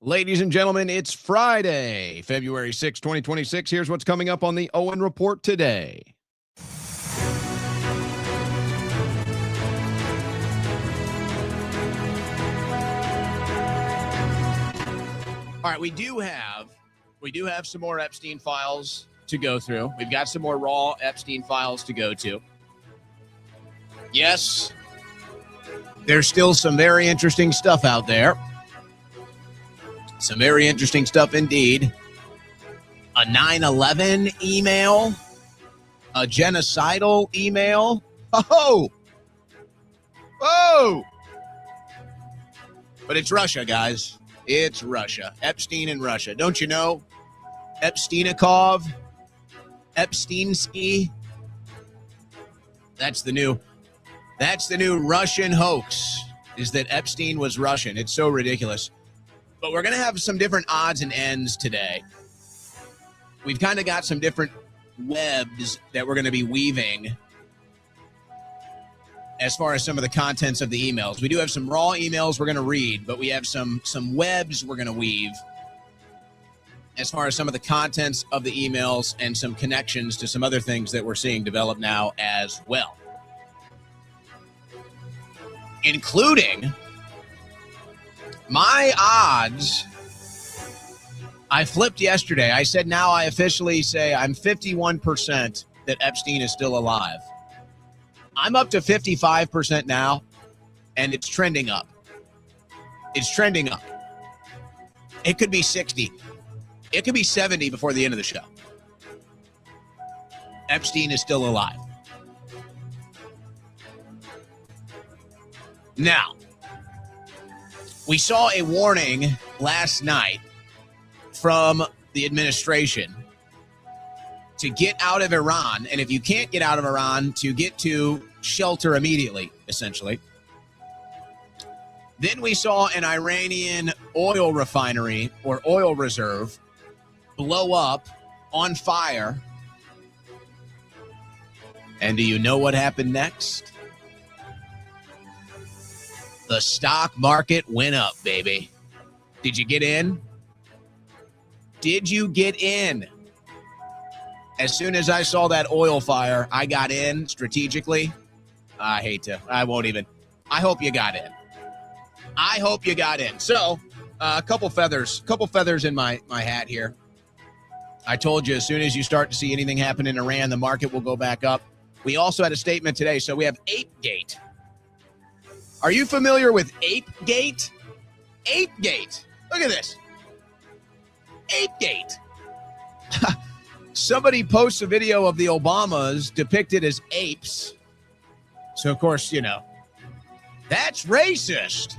Ladies and gentlemen, it's Friday, February 6, 2026. Here's what's coming up on the Owen Report today. All right, we do have some more Epstein files to go through. We've got some more raw Epstein files to go to. Yes, there's still some very interesting stuff out there. Some very interesting stuff indeed. A 9/11 email, a genocidal email. Oh! But it's Russia, guys. It's Russia. Epstein in Russia. Don't you know? Epsteinikov, Epsteinsky. That's the new Russian hoax, is that Epstein was Russian. It's so ridiculous. But we're going to have some different odds and ends today. We've kind of got some different webs that we're going to be weaving as far as some of the contents of the emails. We do have some raw emails we're going to read, but we have some webs we're going to weave as far as some of the contents of the emails and some connections to some other things that we're seeing develop now as well. Including my odds. I flipped yesterday. I said now I officially say I'm 51% that Epstein is still alive. I'm up to 55% now, and it's trending up. It's trending up. It could be 60. It could be 70 before the end of the show. Epstein is still alive. Now, we saw a warning last night from the administration to get out of Iran. And if you can't get out of Iran, to get to shelter immediately, essentially. Then we saw an Iranian oil refinery or oil reserve blow up on fire. And do you know what happened next? The stock market went up, baby. Did you get in? Did you get in? As soon as I saw that oil fire, I got in strategically. I won't even. I hope you got in. I hope you got in. So, a couple feathers in my hat here. I told you, as soon as you start to see anything happen in Iran, the market will go back up. We also had a statement today. So we have Apegate. Are you familiar with Apegate? Apegate. Look at this. Apegate. Somebody posts a video of the Obamas depicted as apes. So, of course, you know, that's racist.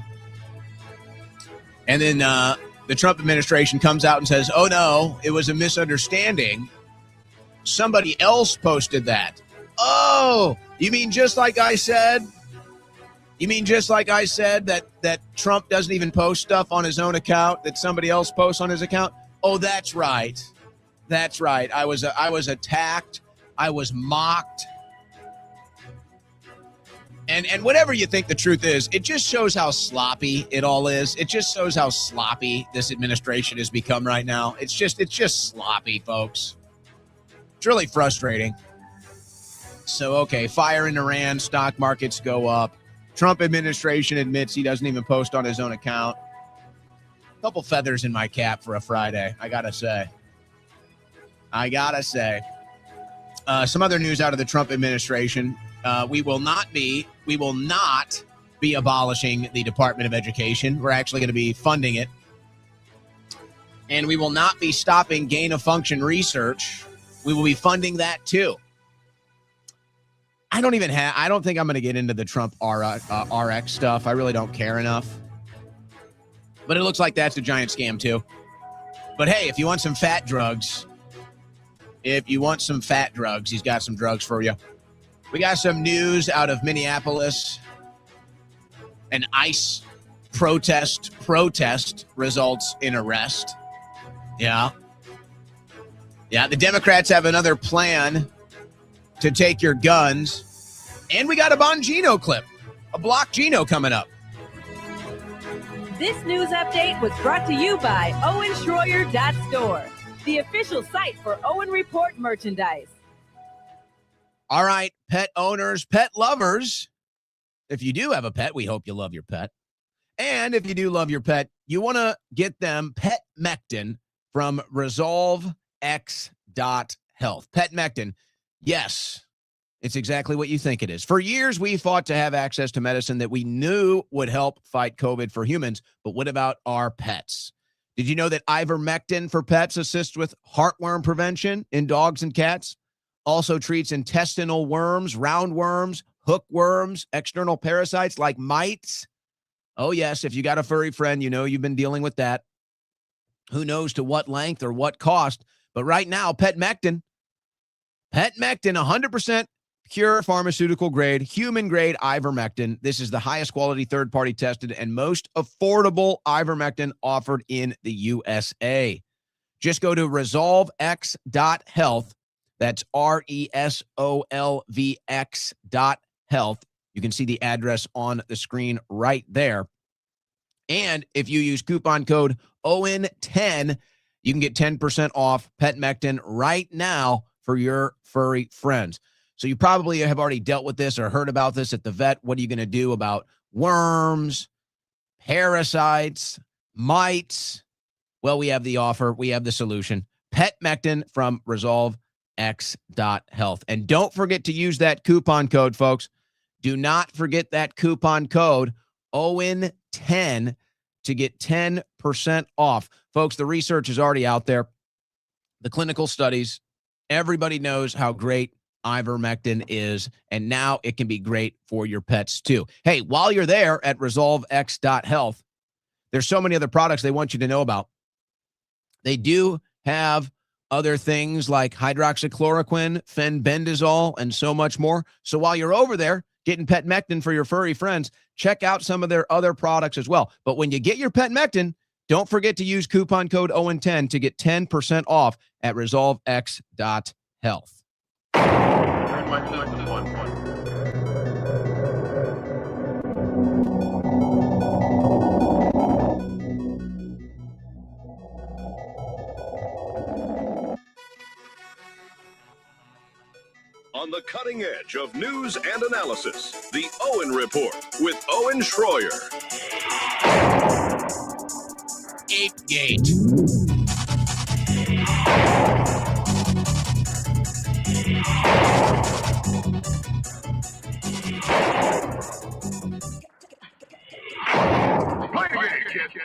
And then the Trump administration comes out and says, oh, no, it was a misunderstanding. Somebody else posted that. Oh, you mean just like I said? You mean just like I said that Trump doesn't even post stuff on his own account that somebody else posts on his account? Oh, that's right. That's right. I was attacked. I was mocked. And whatever you think the truth is, it just shows how sloppy it all is. It just shows how sloppy this administration has become right now. It's just sloppy, folks. It's really frustrating. So, okay, fire in Iran, stock markets go up. Trump administration admits he doesn't even post on his own account. A couple feathers in my cap for a Friday, I gotta say. Some other news out of the Trump administration. We will not be abolishing the Department of Education. We're actually going to be funding it. And we will not be stopping gain-of-function research. We will be funding that too. I don't think I'm going to get into the Trump RX stuff. I really don't care enough. But it looks like that's a giant scam too. But hey, if you want some fat drugs, he's got some drugs for you. We got some news out of Minneapolis. An ICE protest results in arrest. Yeah. The Democrats have another plan to take your guns. And we got a Bongino clip, a Block Gino coming up. This news update was brought to you by OwenSchroyer.store, the official site for Owen Report merchandise. All right, pet owners, pet lovers. If you do have a pet, we hope you love your pet. And if you do love your pet, you want to get them Petmectin from ResolveX.health. Petmectin, yes, it's exactly what you think it is. For years, we fought to have access to medicine that we knew would help fight COVID for humans, but what about our pets? Did you know that ivermectin for pets assists with heartworm prevention in dogs and cats? Also treats intestinal worms, roundworms, hookworms, external parasites like mites. Oh, yes, if you got a furry friend, you know you've been dealing with that. Who knows to what length or what cost? But right now, Petmectin, 100% pure pharmaceutical grade, human grade ivermectin. This is the highest quality third-party tested and most affordable ivermectin offered in the USA. Just go to resolvex.health. That's RESOLVX.health. You can see the address on the screen right there. And if you use coupon code OWEN10, you can get 10% off Petmectin right now for your furry friends. So you probably have already dealt with this or heard about this at the vet. What are you going to do about worms, parasites, mites? Well, we have the offer. We have the solution. Petmectin from ResolveX.health. And don't forget to use that coupon code, folks. Do not forget that coupon code OWEN10 to get 10% off. Folks, the research is already out there. The clinical studies, everybody knows how great ivermectin is, and now it can be great for your pets too. Hey, while you're there at resolvex.health, there's so many other products they want you to know about. They do have other things like hydroxychloroquine, fenbendazole, and so much more. So while you're over there getting Petmectin for your furry friends, check out some of their other products as well. But when you get your Petmectin, don't forget to use coupon code OWEN10 to get 10% off at resolvex.health. On the cutting edge of news and analysis, the Owen Report with Owen Schroyer. Apegate. Play the game, kid.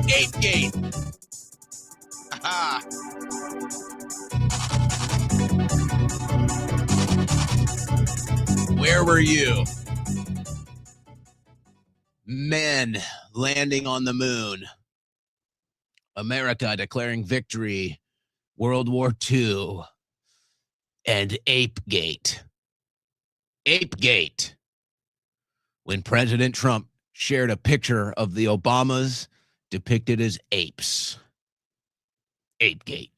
Apegate. Aha. Where were you? Men landing on the moon. America declaring victory. World War II. And Apegate. Apegate. When President Trump shared a picture of the Obamas depicted as apes. Apegate.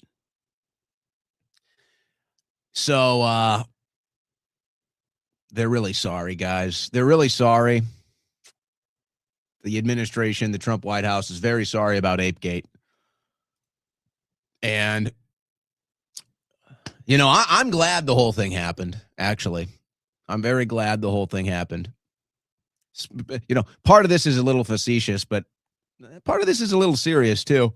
So, they're really sorry, guys. They're really sorry. The administration, the Trump White House is very sorry about Apegate. And, you know, I'm glad the whole thing happened, actually. I'm very glad the whole thing happened. You know, part of this is a little facetious, but part of this is a little serious, too.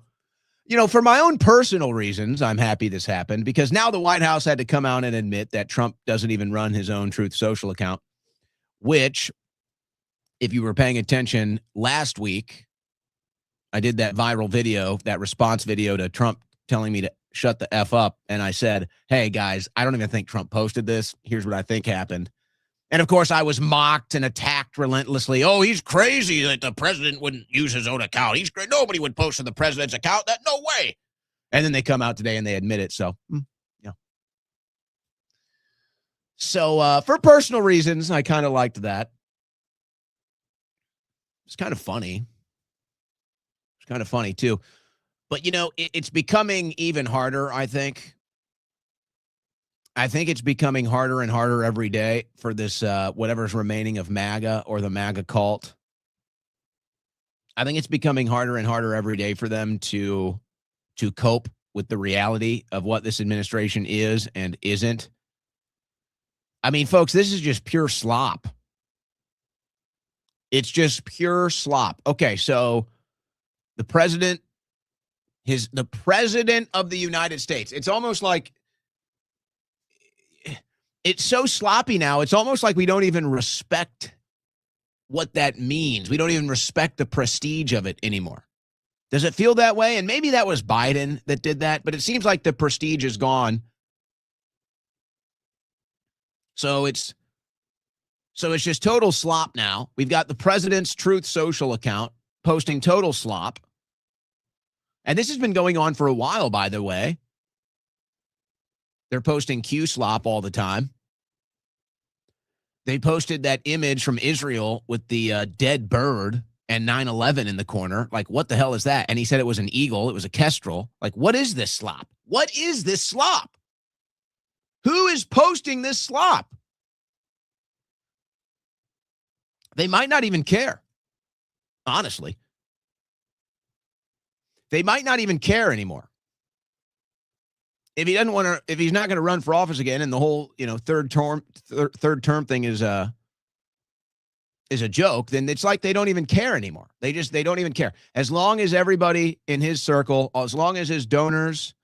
You know, for my own personal reasons, I'm happy this happened because now the White House had to come out and admit that Trump doesn't even run his own Truth Social account, which, if you were paying attention last week, I did that viral video, that response video to Trump telling me to shut the F up. And I said, hey, guys, I don't even think Trump posted this. Here's what I think happened. And, of course, I was mocked and attacked relentlessly. Oh, he's crazy that the president wouldn't use his own account. He's crazy. Nobody would post to the president's account. That no way. And then they come out today and they admit it. So, yeah. So, for personal reasons, I kind of liked that. It's kind of funny. It's kind of funny, too. But, you know, it's becoming even harder, I think, I think it's becoming harder and harder every day for this, whatever's remaining of MAGA or the MAGA cult. I think it's becoming harder and harder every day for them to cope with the reality of what this administration is and isn't. I mean, folks, this is just pure slop. It's just pure slop. Okay, so the president of the United States, it's almost like it's so sloppy now. It's almost like we don't even respect what that means. We don't even respect the prestige of it anymore. Does it feel that way? And maybe that was Biden that did that, but it seems like the prestige is gone. So it's just total slop now. We've got the president's Truth Social account posting total slop. And this has been going on for a while, by the way. They're posting Q slop all the time. They posted that image from Israel with the dead bird and 9/11 in the corner. Like, what the hell is that? And he said it was an eagle. It was a kestrel. Like, what is this slop? What is this slop? Who is posting this slop? They might not even care. Honestly. They might not even care anymore. If he doesn't want to, if he's not going to run for office again, and the whole, third term thing is a joke, then it's like they don't even care anymore. They don't even care. As long as everybody in his circle, as long as his donors,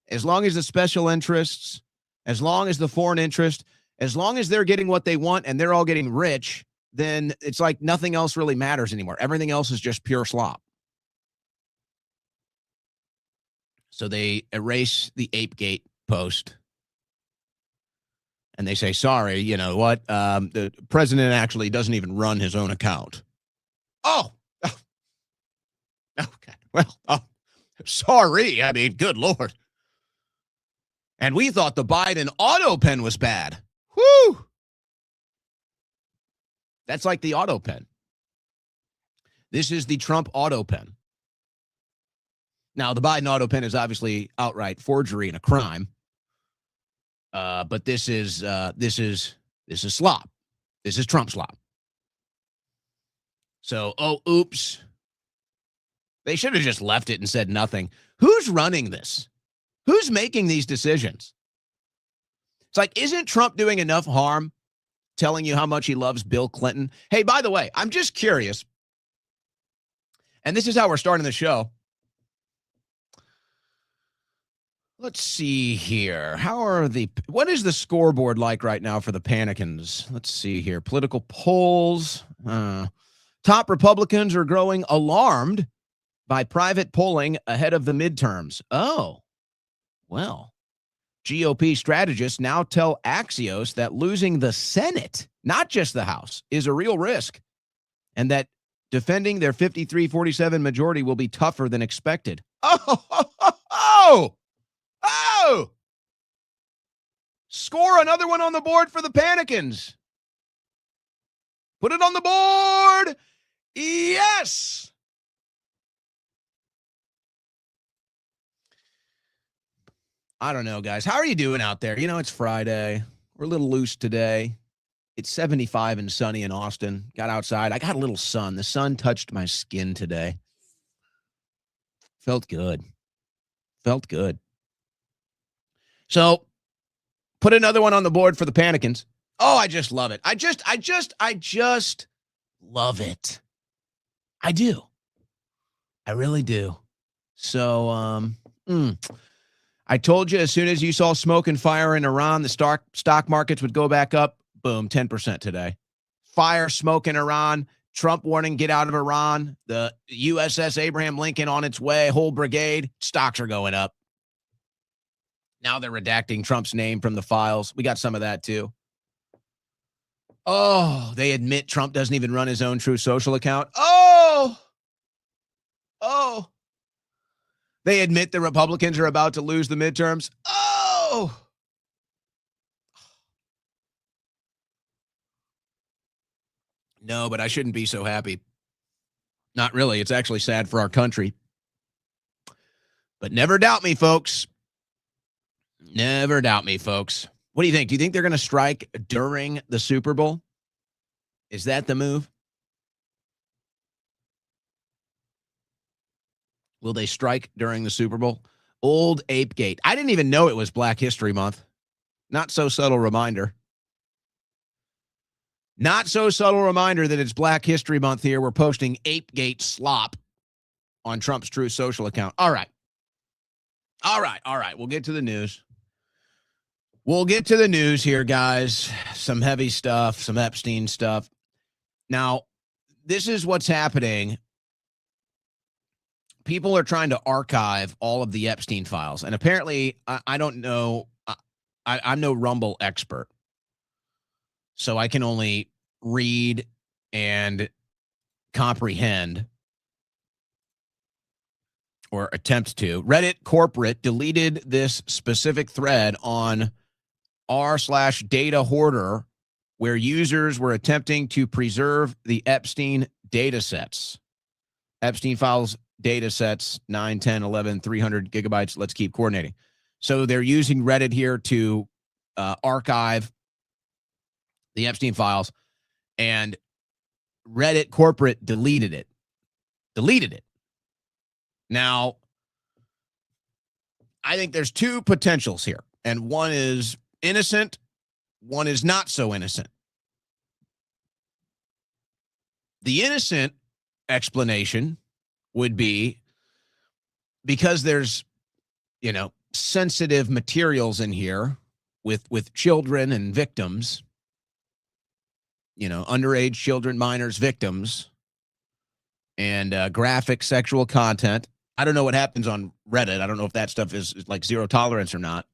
as long as the special interests, as long as the foreign interest, as long as they're getting what they want and they're all getting rich, then it's like nothing else really matters anymore. Everything else is just pure slop. So they erase the Apegate post. And they say, sorry, you know what? The president actually doesn't even run his own account. Oh. Okay. Well, sorry. I mean, good Lord. And we thought the Biden auto pen was bad. Whoo. That's like the auto pen. This is the Trump auto pen. Now, the Biden auto pen is obviously outright forgery and a crime. But this is slop. This is Trump slop. So, oops. They should have just left it and said nothing. Who's running this? Who's making these decisions? It's like, isn't Trump doing enough harm telling you how much he loves Bill Clinton? Hey, by the way, I'm just curious. And this is how we're starting the show. Let's see here. What is the scoreboard like right now for the Panicans? Let's see here. Political polls. Top Republicans are growing alarmed by private polling ahead of the midterms. Oh, well. GOP strategists now tell Axios that losing the Senate, not just the House, is a real risk, and that defending their 53-47 majority will be tougher than expected. Oh! Score another one on the board for the Panicans. Put it on the board. Yes. I don't know, guys. How are you doing out there? It's Friday. We're a little loose today. It's 75 and sunny in Austin. Got outside. I got a little sun. The sun touched my skin today. Felt good. So, put another one on the board for the Panicans. Oh, I just love it. I just love it. I do. I really do. So, I told you as soon as you saw smoke and fire in Iran, the stock markets would go back up. Boom, 10% today. Fire, smoke in Iran. Trump warning, get out of Iran. The USS Abraham Lincoln on its way. Whole brigade. Stocks are going up. Now they're redacting Trump's name from the files. We got some of that too. Oh, they admit Trump doesn't even run his own Truth Social account. Oh. They admit the Republicans are about to lose the midterms. Oh. No, but I shouldn't be so happy. Not really. It's actually sad for our country. But never doubt me, folks. Never doubt me, folks. What do you think? Do you think they're going to strike during the Super Bowl? Is that the move? Will they strike during the Super Bowl? Old Apegate. I didn't even know it was Black History Month. Not so subtle reminder. Not so subtle reminder that it's Black History Month here. We're posting Apegate slop on Trump's Truth Social account. All right. We'll get to the news. We'll get to the news here, guys. Some heavy stuff, some Epstein stuff. Now, this is what's happening. People are trying to archive all of the Epstein files. And apparently, I don't know. I'm no Rumble expert. So I can only read and comprehend or attempt to. Reddit corporate deleted this specific thread on r/data hoarder where users were attempting to preserve the Epstein data sets. Epstein files, data sets, 9, 10, 11, 300 gigabytes. Let's keep coordinating. So they're using Reddit here to archive the Epstein files, and Reddit corporate deleted it. Now, I think there's two potentials here, and one is innocent, one is not so innocent. The innocent explanation would be because there's, sensitive materials in here with children and victims, underage children, minors, victims, and graphic sexual content. I don't know what happens on Reddit. I don't know if that stuff is like zero tolerance or not.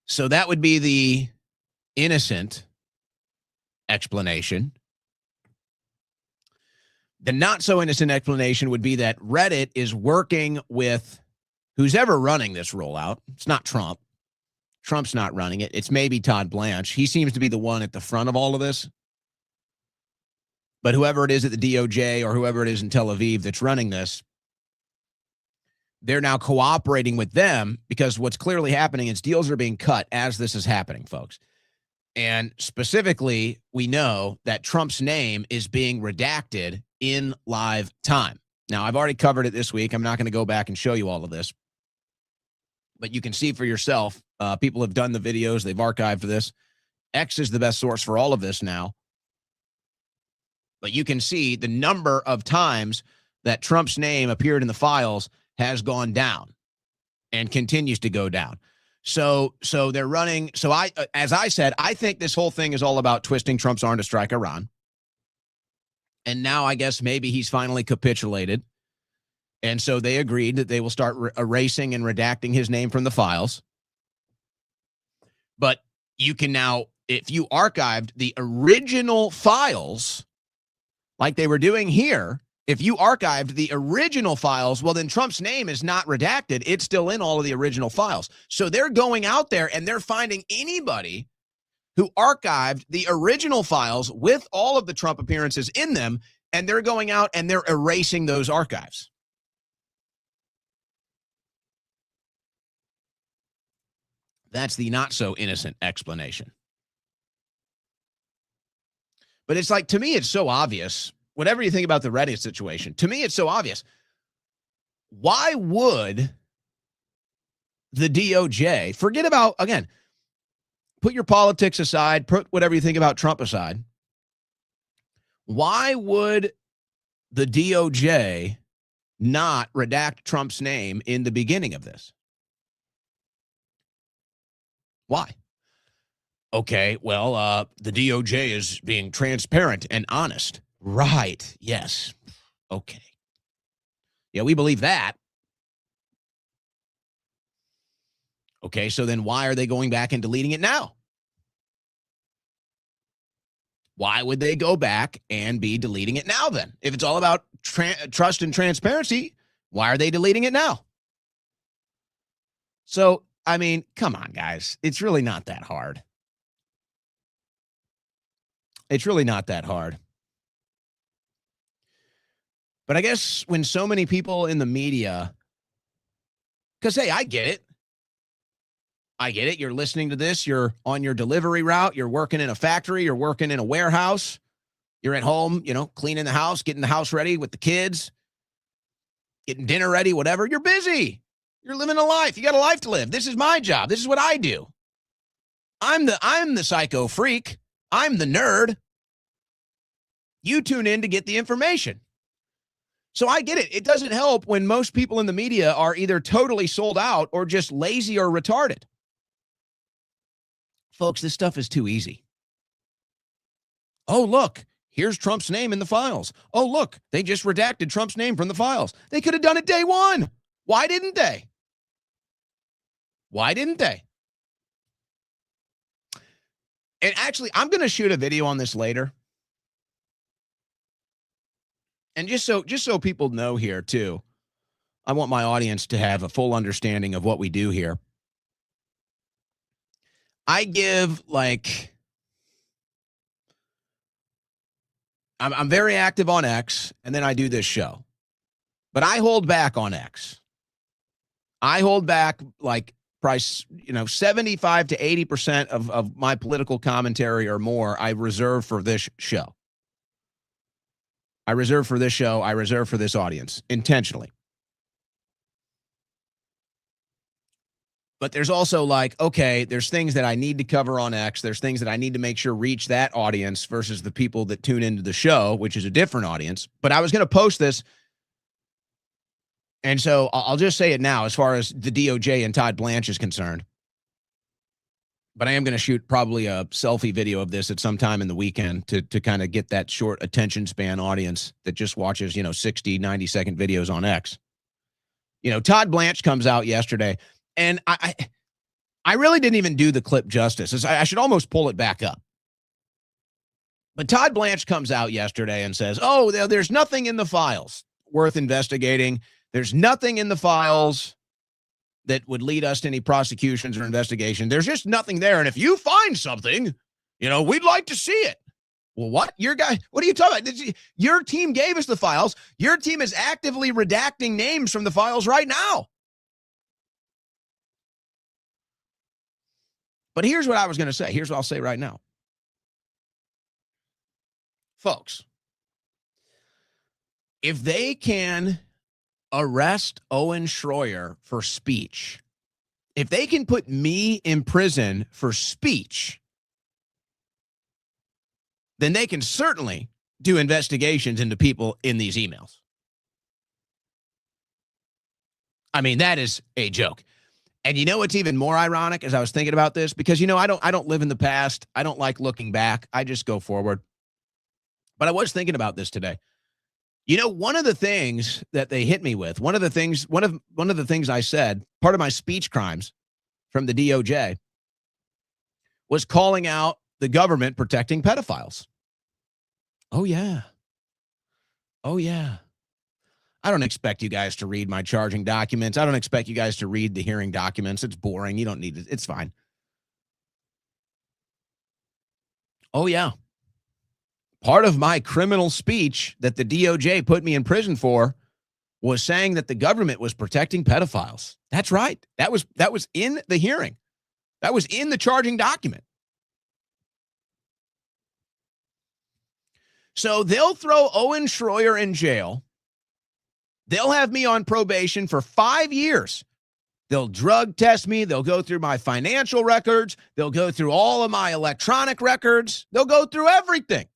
So that would be the innocent explanation. The not so innocent explanation would be that Reddit is working with who's ever running this rollout. It's not Trump. Trump's not running it. It's maybe Todd Blanche. He seems to be the one at the front of all of this. But whoever it is at the DOJ or whoever it is in Tel Aviv that's running this, they're now cooperating with them because what's clearly happening is deals are being cut as this is happening, folks. And specifically, we know that Trump's name is being redacted in live time. Now, I've already covered it this week. I'm not going to go back and show you all of this. But you can see for yourself. People have done the videos. They've archived this. X is the best source for all of this now. But you can see the number of times that Trump's name appeared in the files has gone down and continues to go down. So they're running. So as I said, I think this whole thing is all about twisting Trump's arm to strike Iran. And now I guess maybe he's finally capitulated. And so they agreed that they will start erasing and redacting his name from the files. But you can now, if you archived the original files, like they were doing here, if you archived the original files, well, then Trump's name is not redacted. It's still in all of the original files. So they're going out there and they're finding anybody who archived the original files with all of the Trump appearances in them, and they're going out and they're erasing those archives. That's the not so innocent explanation. But it's like, to me, it's so obvious. Whatever you think about the Reddit situation, to me, it's so obvious. Why would the DOJ, forget about, again, put your politics aside, put whatever you think about Trump aside. Why would the DOJ not redact Trump's name in the beginning of this? Why? Okay, well, the DOJ is being transparent and honest. Right. Yes. Okay. Yeah, we believe that. Okay, so then why are they going back and deleting it now? Why would they go back and be deleting it now then? If it's all about trust and transparency, why are they deleting it now? So, I mean, come on, guys. It's really not that hard. It's really not that hard. But I guess when so many people in the media, because, hey, I get it. I get it. You're listening to this. You're on your delivery route. You're working in a factory. You're working in a warehouse. You're at home, cleaning the house, getting the house ready with the kids, getting dinner ready, whatever. You're busy. You're living a life. You got a life to live. This is my job. This is what I do. I'm the psycho freak. I'm the nerd. You tune in to get the information. So I get it. It doesn't help when most people in the media are either totally sold out or just lazy or retarded. Folks, this stuff is too easy. Oh, look, here's Trump's name in the files. Oh, look, they just redacted Trump's name from the files. They could have done it day one. Why didn't they? Why didn't they? And actually, I'm going to shoot a video on this later. And just so people know here, too, I want my audience to have a full understanding of what we do here. I give, I'm very active on X, and then I do this show. But I hold back on X. I hold back, price, 75 to 80% of my political commentary or more, I reserve for this show. I reserve for this show. I reserve for this audience intentionally. But there's also okay, there's things that I need to cover on X. There's things that I need to make sure reach that audience versus the people that tune into the show, which is a different audience. But I was going to post this. And so I'll just say it now as far as the DOJ and Todd Blanche is concerned. But I am going to shoot probably a selfie video of this at some time in the weekend to kind of get that short attention span audience that just watches, 60, 90-second videos on X. Todd Blanche comes out yesterday, and I really didn't even do the clip justice. I should almost pull it back up. But Todd Blanche comes out yesterday and says, oh, there's nothing in the files worth investigating. There's nothing in the files that would lead us to any prosecutions or investigation. There's just nothing there. And if you find something, we'd like to see it. Well, what? What are you talking about? Your team gave us the files. Your team is actively redacting names from the files right now. But here's what I was going to say. Here's what I'll say right now. Folks, if they can arrest Owen Schroyer for speech, if they can put me in prison for speech, then they can certainly do investigations into people in these emails. I mean, that is a joke. And what's even more ironic as I was thinking about this, because I don't live in the past. I don't like looking back. I just go forward. But I was thinking about this today. One of the things that they hit me with, one of the things I said, part of my speech crimes from the DOJ was calling out the government protecting pedophiles. Oh, yeah. Oh, yeah. I don't expect you guys to read my charging documents. I don't expect you guys to read the hearing documents. It's boring. You don't need it. It's fine. Oh, yeah. Part of my criminal speech that the DOJ put me in prison for was saying that the government was protecting pedophiles. That's right. That was in the hearing. That was in the charging document. So they'll throw Owen Schroyer in jail. They'll have me on probation for 5 years. They'll drug test me. They'll go through my financial records. They'll go through all of my electronic records. They'll go through everything.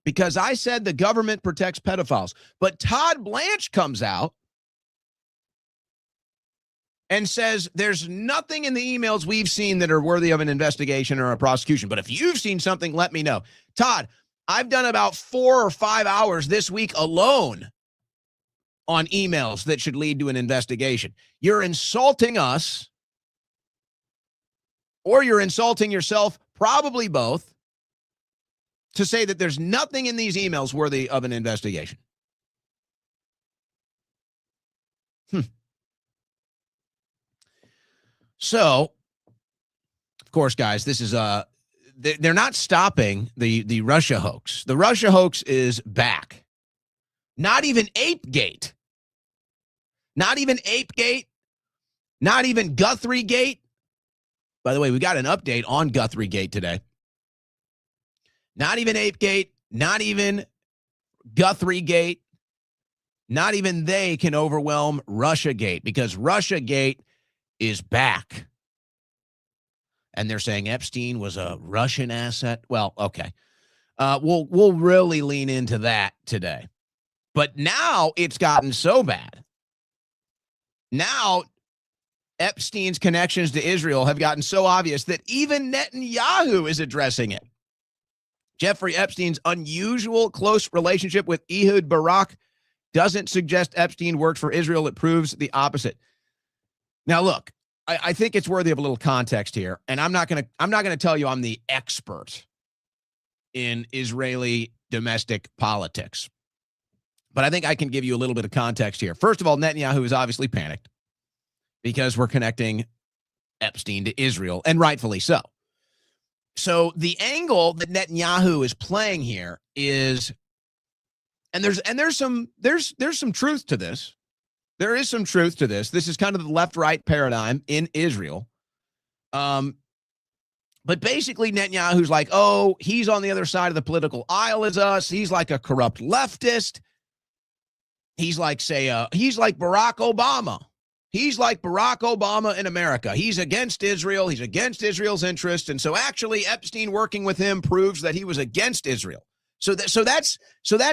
Because I said the government protects pedophiles. But Todd Blanche comes out and says there's nothing in the emails we've seen that are worthy of an investigation or a prosecution. But if you've seen something, let me know. Todd, I've done about 4 or 5 hours this week alone on emails that should lead to an investigation. You're insulting us, or you're insulting yourself, probably both, to say that there's nothing in these emails worthy of an investigation. So, of course, guys, this is they're not stopping the Russia hoax. The Russia hoax is back. Not even Apegate. Not even Apegate. Not even Guthrie'gate. By the way, we got an update on Guthrie Gate today. Not even Apegate, not even Guthrie Gate, not even they can overwhelm Russia Gate, because Russia Gate is back. And they're saying Epstein was a Russian asset. Well, okay. We'll really lean into that today. But now it's gotten so bad. Now Epstein's connections to Israel have gotten so obvious that even Netanyahu is addressing it. Jeffrey Epstein's unusual close relationship with Ehud Barak doesn't suggest Epstein worked for Israel. It proves the opposite. Now, look, I think it's worthy of a little context here, and I'm not gonna tell you I'm the expert in Israeli domestic politics, but I think I can give you a little bit of context here. First of all, Netanyahu is obviously panicked because we're connecting Epstein to Israel, and rightfully so. So the angle that Netanyahu is playing here is, and there's some truth to this. There is some truth to this. This is kind of the left-right paradigm in Israel. But basically Netanyahu's like, oh, he's on the other side of the political aisle as us. He's like a corrupt leftist. He's like, he's like Barack Obama. He's like Barack Obama in America. He's against Israel. He's against Israel's interests. And so actually Epstein working with him proves that he was against Israel. So that's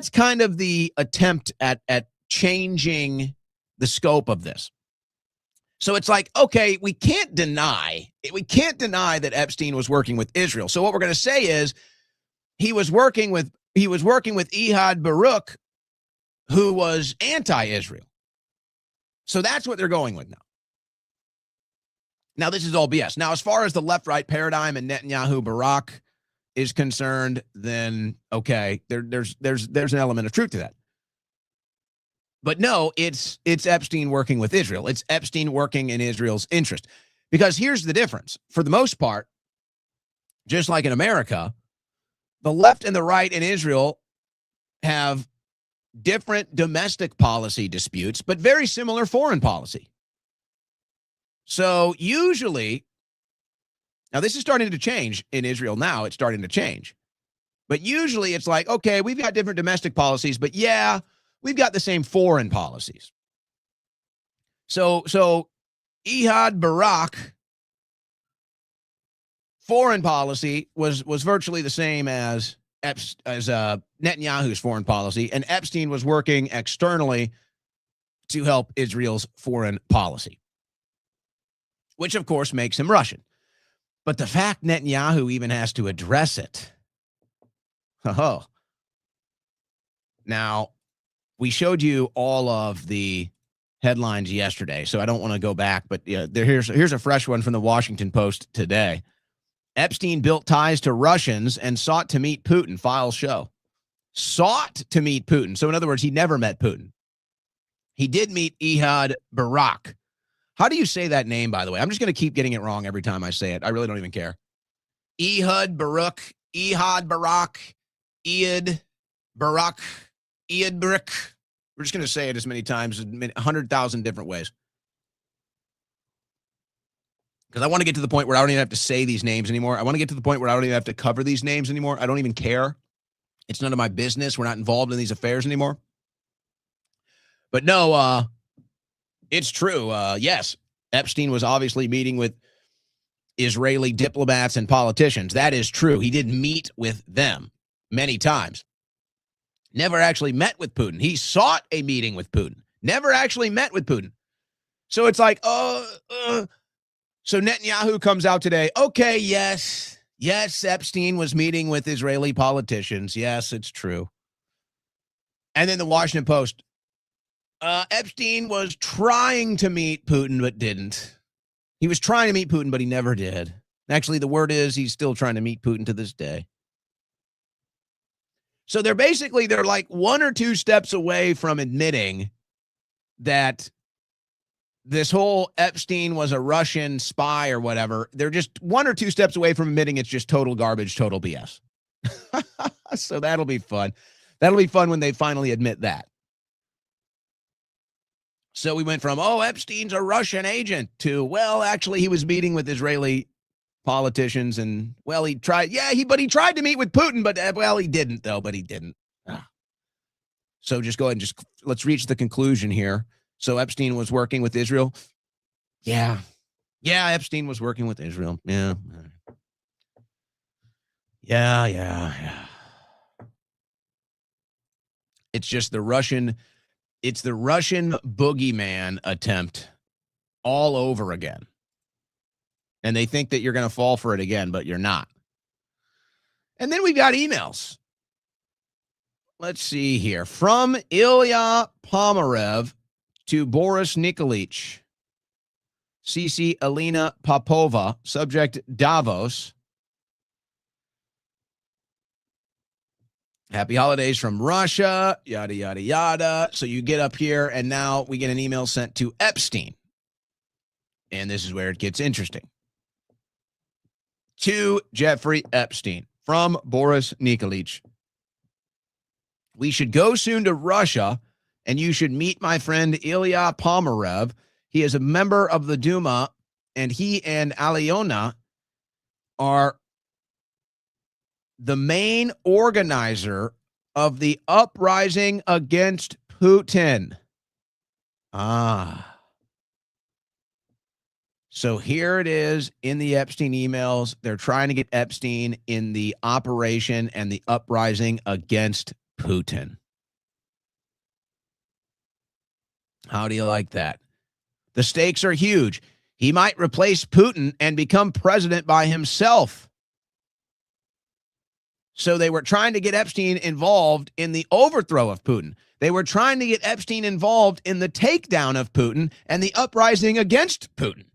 kind of the attempt at changing the scope of this. So it's like, okay, we can't deny that Epstein was working with Israel. So what we're going to say is he was working with Ehud Barak, who was anti-Israel. So that's what they're going with now. Now, this is all BS. Now, as far as the left-right paradigm and Netanyahu Barak is concerned, then okay, there's an element of truth to that. But no, it's Epstein working with Israel. It's Epstein working in Israel's interest. Because here's the difference. For the most part, just like in America, the left and the right in Israel have different domestic policy disputes, but very similar foreign policy. So usually, now this is starting to change in Israel now. It's starting to change. But usually it's like, okay, we've got different domestic policies, but yeah, we've got the same foreign policies. So Ehud Barak foreign policy was virtually the same as Netanyahu's foreign policy, and Epstein was working externally to help Israel's foreign policy, which of course makes him Russian. But the fact Netanyahu even has to address it. Oh. Now, we showed you all of the headlines yesterday, so I don't want to go back, but here's a fresh one from the Washington Post today. Epstein built ties to Russians and sought to meet Putin, files show. Sought to meet Putin. So in other words, he never met Putin. He did meet Ehud Barak. How do you say that name, by the way? I'm just going to keep getting it wrong every time I say it. I really don't even care. Ehud Barak, Ehud Barak, Ehud Barak, Ehud Barak. We're just going to say it as many times, 100,000 different ways. Because I want to get to the point where I don't even have to say these names anymore. I want to get to the point where I don't even have to cover these names anymore. I don't even care. It's none of my business. We're not involved in these affairs anymore. But no, it's true. Yes, Epstein was obviously meeting with Israeli diplomats and politicians. That is true. He did meet with them many times. Never actually met with Putin. He sought a meeting with Putin. Never actually met with Putin. So it's like, so Netanyahu comes out today. Okay, yes, Epstein was meeting with Israeli politicians. Yes, it's true. And then the Washington Post. Epstein was trying to meet Putin, but didn't. He was trying to meet Putin, but he never did. Actually, the word is he's still trying to meet Putin to this day. So they're like one or two steps away from admitting that this whole Epstein was a Russian spy or whatever. They're just one or two steps away from admitting it's just total garbage, total BS. So that'll be fun. That'll be fun when they finally admit that. So we went from, Epstein's a Russian agent to, well, actually he was meeting with Israeli politicians, and well, he tried. Yeah, but he tried to meet with Putin, but well, he didn't though. But he didn't. So just go ahead and let's reach the conclusion here. So Epstein was working with Israel. Yeah, Epstein was working with Israel. Yeah. It's just the Russian boogeyman attempt all over again. And they think that you're going to fall for it again, but you're not. And then we got emails. Let's see here. From Ilya Pomerev to Boris Nikolic. CC Alina Popova. Subject Davos. Happy holidays from Russia. Yada, yada, yada. So you get up here, and now we get an email sent to Epstein. And this is where it gets interesting. To Jeffrey Epstein from Boris Nikolic. We should go soon to Russia, and you should meet my friend Ilya Pomerev. He is a member of the Duma, and he and Alyona are the main organizer of the uprising against Putin. So here it is in the Epstein emails. They're trying to get Epstein in the operation and the uprising against Putin. How do you like that? The stakes are huge. He might replace Putin and become president by himself. So they were trying to get Epstein involved in the overthrow of Putin. They were trying to get Epstein involved in the takedown of Putin and the uprising against Putin.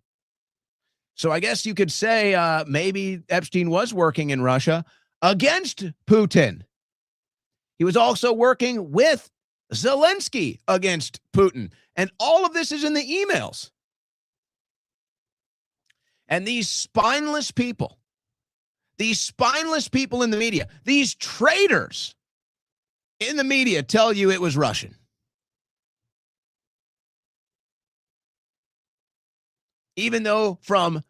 So I guess you could say maybe Epstein was working in Russia against Putin. He was also working with Zelensky against Putin. And all of this is in the emails. And these spineless people in the media, these traitors in the media tell you it was Russian. Even though from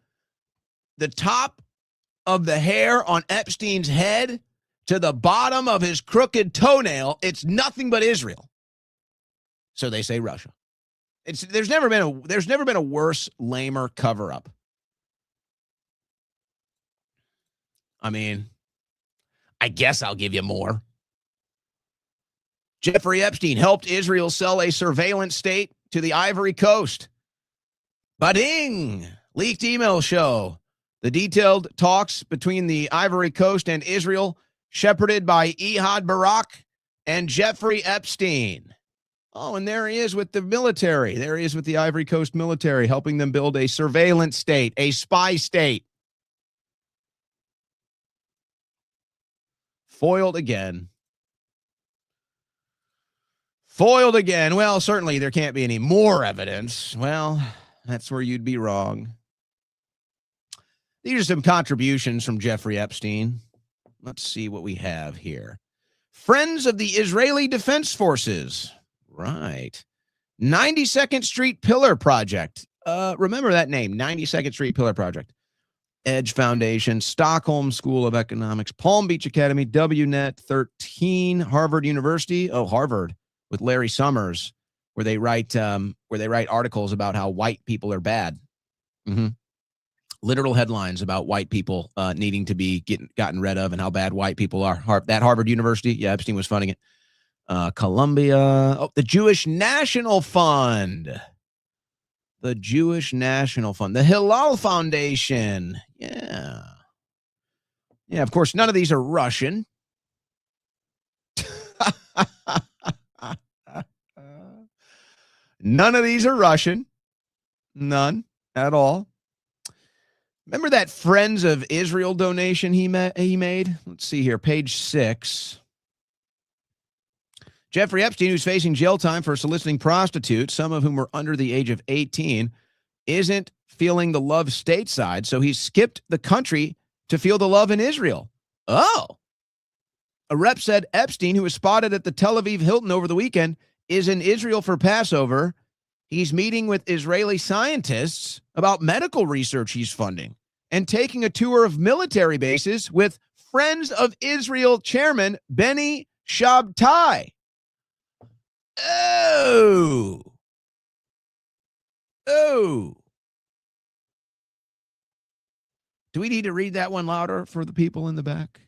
the top of the hair on Epstein's head to the bottom of his crooked toenail, it's nothing but Israel. So they say Russia. There's never been a worse, lamer cover-up. I mean, I guess I'll give you more. Jeffrey Epstein helped Israel sell a surveillance state to the Ivory Coast. Bading! Leaked email show the detailed talks between the Ivory Coast and Israel, shepherded by Ehud Barak and Jeffrey Epstein. Oh, and there he is with the military. There he is with the Ivory Coast military, helping them build a surveillance state, a spy state. Foiled again. Foiled again. Well, certainly there can't be any more evidence. Well, that's where you'd be wrong. These are some contributions from Jeffrey Epstein. Let's see what we have here. Friends of the Israeli Defense Forces. Right. 92nd Street Pillar Project. Remember that name, 92nd Street Pillar Project. Edge Foundation, Stockholm School of Economics, Palm Beach Academy, WNet 13, Harvard University. Oh, Harvard with Larry Summers, where they write articles about how white people are bad. Literal headlines about white people needing to be gotten rid of and how bad white people are. That Harvard University, yeah, Epstein was funding it. Columbia, the Jewish National Fund. The Jewish National Fund. The Hillel Foundation. Yeah. Yeah, of course, none of these are Russian. None of these are Russian. None at all. Remember that Friends of Israel donation he made? Let's see here, page 6. Jeffrey Epstein, who's facing jail time for soliciting prostitutes, some of whom were under the age of 18, isn't feeling the love stateside, so he skipped the country to feel the love in Israel. Oh. A rep said Epstein, who was spotted at the Tel Aviv Hilton over the weekend, is in Israel for Passover. He's meeting with Israeli scientists about medical research he's funding and taking a tour of military bases with Friends of Israel chairman Benny Shabtai. Oh. Do we need to read that one louder for the people in the back?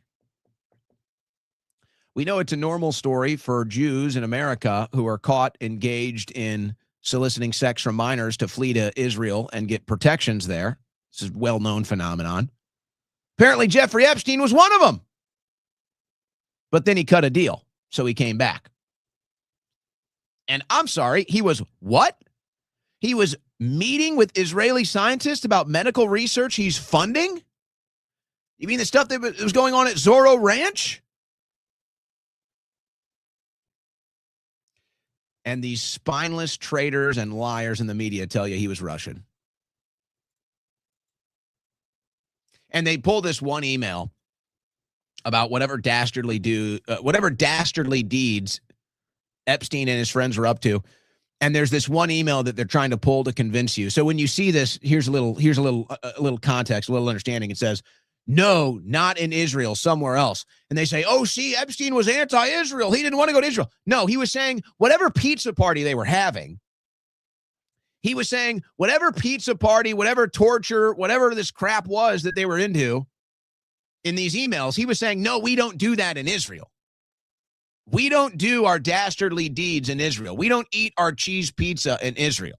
We know it's a normal story for Jews in America who are caught engaged in soliciting sex from minors to flee to Israel and get protections there. This is a well-known phenomenon. Apparently, Jeffrey Epstein was one of them. But then he cut a deal, so he came back. And I'm sorry, he was what? He was meeting with Israeli scientists about medical research he's funding? You mean the stuff that was going on at Zorro Ranch? And these spineless traitors and liars in the media tell you he was Russian. And they pull this one email about whatever dastardly deeds Epstein and his friends were up to. And there's this one email that they're trying to pull to convince you. So when you see this, here's a little context, a little understanding. It says, no, not in Israel, somewhere else. And they say, oh, see, Epstein was anti-Israel. He didn't want to go to Israel. No, he was saying whatever pizza party they were having, he was saying whatever pizza party, whatever torture, whatever this crap was that they were into in these emails, he was saying, no, we don't do that in Israel. We don't do our dastardly deeds in Israel. We don't eat our cheese pizza in Israel.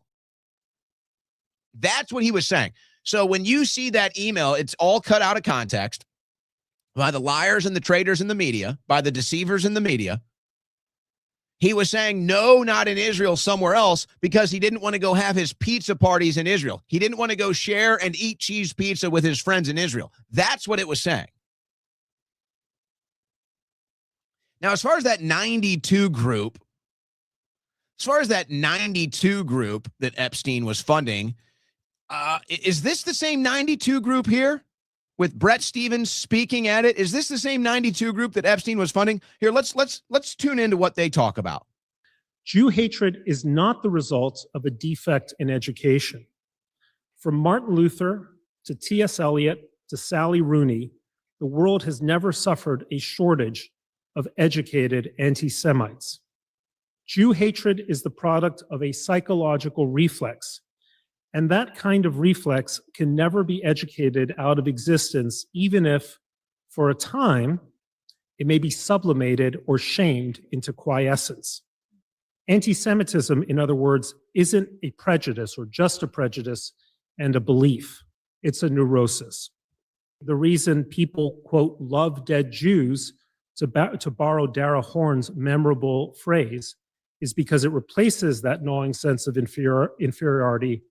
That's what he was saying. So when you see that email, it's all cut out of context by the liars and the traitors in the media, by the deceivers in the media. He was saying, no, not in Israel, somewhere else, because he didn't want to go have his pizza parties in Israel. He didn't want to go share and eat cheese pizza with his friends in Israel. That's what it was saying. Now, as far as that 92 group that Epstein was funding, is this the same 92 group here with Brett Stevens speaking at it? Is this the same 92 group that Epstein was funding? Here, let's tune into what they talk about. Jew hatred is not the result of a defect in education. From Martin Luther to T.S. Eliot to Sally Rooney, the world has never suffered a shortage of educated anti-Semites. Jew hatred is the product of a psychological reflex, and that kind of reflex can never be educated out of existence, even if, for a time, it may be sublimated or shamed into quiescence. Anti-Semitism, in other words, isn't a prejudice or just a prejudice and a belief. It's a neurosis. The reason people, quote, love dead Jews, to borrow Dara Horn's memorable phrase, is because it replaces that gnawing sense of inferiority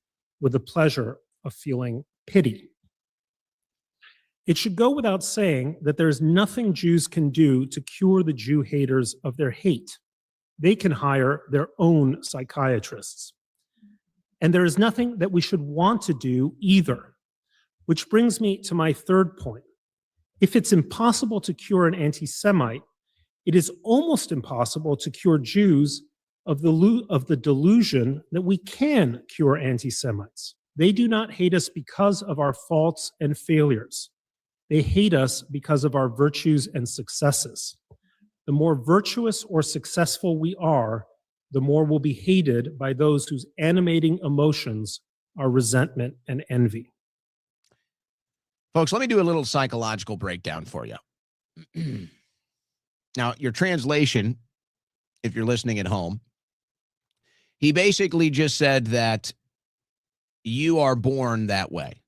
with the pleasure of feeling pity. It should go without saying that there's nothing Jews can do to cure the Jew haters of their hate. They can hire their own psychiatrists. And there is nothing that we should want to do either, which brings me to my third point. If it's impossible to cure an anti-Semite, it is almost impossible to cure Jews of the delusion that we can cure anti-Semites. They do not hate us because of our faults and failures. They hate us because of our virtues and successes. The more virtuous or successful we are, the more we'll be hated by those whose animating emotions are resentment and envy. Folks, let me do a little psychological breakdown for you. Now, your translation, if you're listening at home, he basically just said that you are born that way.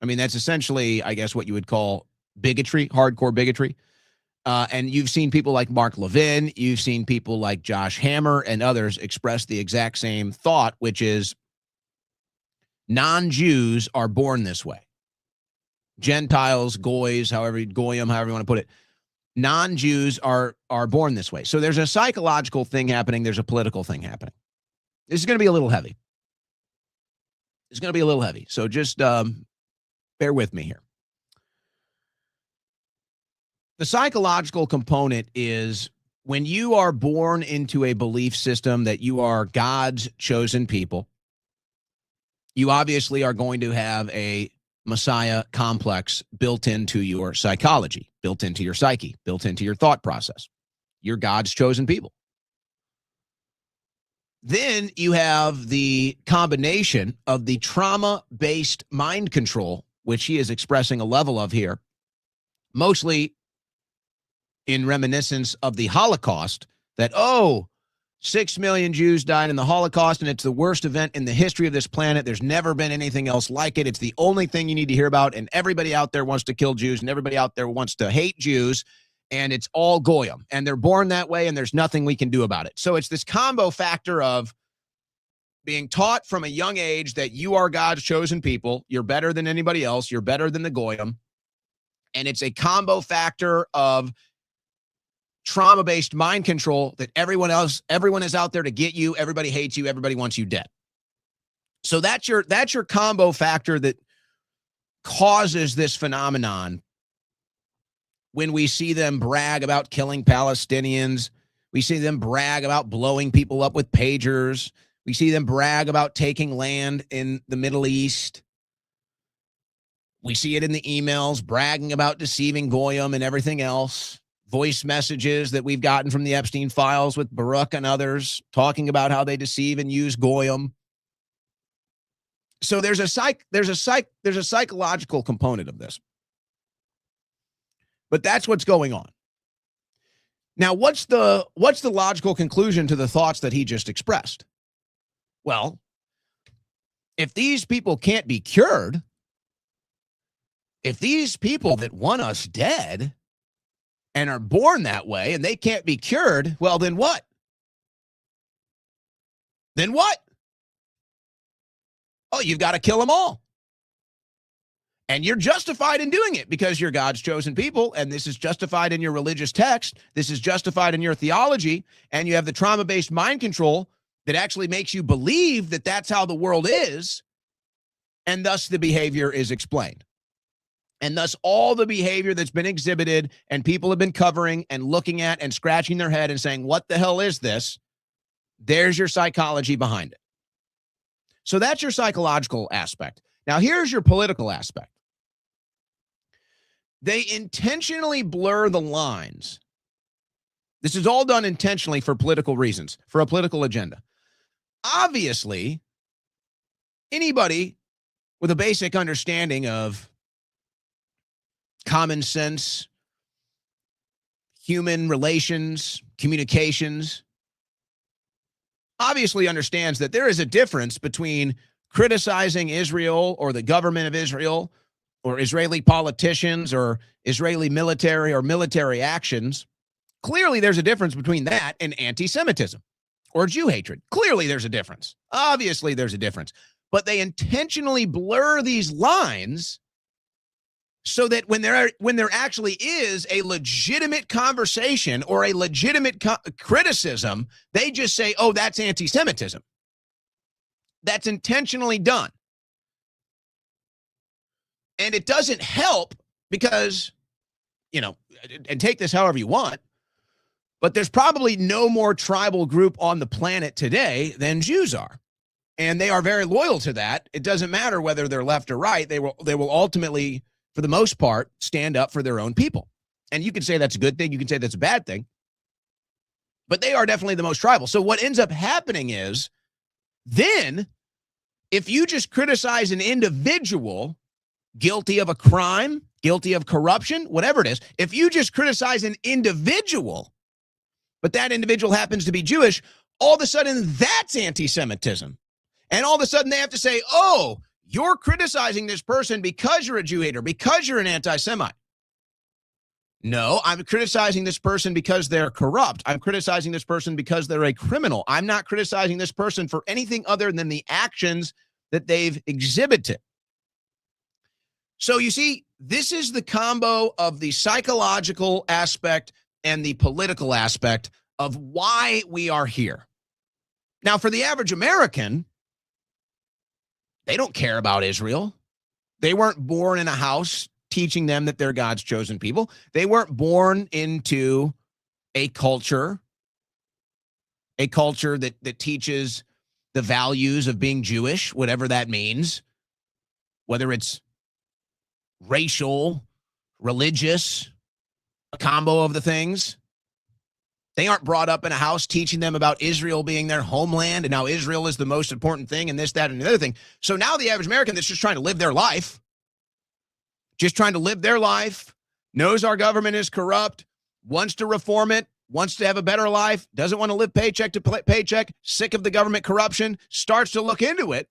I mean, that's essentially, I guess, what you would call bigotry, hardcore bigotry. And you've seen people like Mark Levin, you've seen people like Josh Hammer and others express the exact same thought, which is non-Jews are born this way. Gentiles, goyim, however you want to put it. Non-Jews are born this way. So there's a psychological thing happening. There's a political thing happening. This is going to be a little heavy. It's going to be a little heavy. So just bear with me here. The psychological component is when you are born into a belief system that you are God's chosen people, you obviously are going to have a Messiah complex built into your psychology, built into your psyche, built into your thought process. You're God's chosen people. Then you have the combination of the trauma-based mind control, which he is expressing a level of here, mostly in reminiscence of the Holocaust, that, 6 million Jews died in the Holocaust, and it's the worst event in the history of this planet. There's never been anything else like it. It's the only thing you need to hear about, and everybody out there wants to kill Jews, and everybody out there wants to hate Jews, and it's all goyim, and they're born that way, and there's nothing we can do about it. So it's this combo factor of being taught from a young age that you are God's chosen people, you're better than anybody else, you're better than the goyim, and it's a combo factor of trauma-based mind control that everyone is out there to get you, everybody hates you, everybody wants you dead. So that's your combo factor that causes this phenomenon. When we see them brag about killing Palestinians, we see them brag about blowing people up with pagers, we see them brag about taking land in the Middle East. We see it in the emails, bragging about deceiving goyim and everything else. Voice messages that we've gotten from the Epstein files with Baruch and others talking about how they deceive and use goyim. So there's a psychological component of this. But that's what's going on. Now, what's the logical conclusion to the thoughts that he just expressed? Well, if these people can't be cured, if these people that want us dead and are born that way and they can't be cured, well, then what? Then what? Oh, you've got to kill them all. And you're justified in doing it because you're God's chosen people, and this is justified in your religious text. This is justified in your theology, and you have the trauma-based mind control that actually makes you believe that that's how the world is, and thus the behavior is explained. And thus all the behavior that's been exhibited and people have been covering and looking at and scratching their head and saying, what the hell is this? There's your psychology behind it. So that's your psychological aspect. Now, here's your political aspect. They intentionally blur the lines. This is all done intentionally for political reasons, for a political agenda. Obviously, anybody with a basic understanding of common sense, human relations, communications, obviously understands that there is a difference between criticizing Israel or the government of Israel or Israeli politicians or Israeli military or military actions. Clearly, there's a difference between that and anti-Semitism or Jew hatred. Clearly, there's a difference. Obviously, there's a difference. But they intentionally blur these lines so that when there actually is a legitimate conversation or a legitimate criticism, they just say, oh, that's anti-Semitism. That's intentionally done. And it doesn't help because, and take this however you want, but there's probably no more tribal group on the planet today than Jews are. And they are very loyal to that. It doesn't matter whether they're left or right. They will ultimately, for the most part, stand up for their own people. And you can say that's a good thing. You can say that's a bad thing. But they are definitely the most tribal. So what ends up happening is then if you just criticize an individual guilty of a crime, guilty of corruption, whatever it is, if you just criticize an individual, but that individual happens to be Jewish, all of a sudden that's anti-Semitism. And all of a sudden they have to say, oh, you're criticizing this person because you're a Jew hater, because you're an anti-Semite. No, I'm criticizing this person because they're corrupt. I'm criticizing this person because they're a criminal. I'm not criticizing this person for anything other than the actions that they've exhibited. So you see, this is the combo of the psychological aspect and the political aspect of why we are here. Now, for the average American, they don't care about Israel. They weren't born in a house teaching them that they're God's chosen people. They weren't born into a culture that teaches the values of being Jewish, whatever that means, whether it's racial, religious, a combo of the things. They aren't brought up in a house teaching them about Israel being their homeland and how Israel is the most important thing and this, that, and the other thing. So now the average American that's just trying to live their life, knows our government is corrupt, wants to reform it, wants to have a better life, doesn't want to live paycheck to paycheck, sick of the government corruption, starts to look into it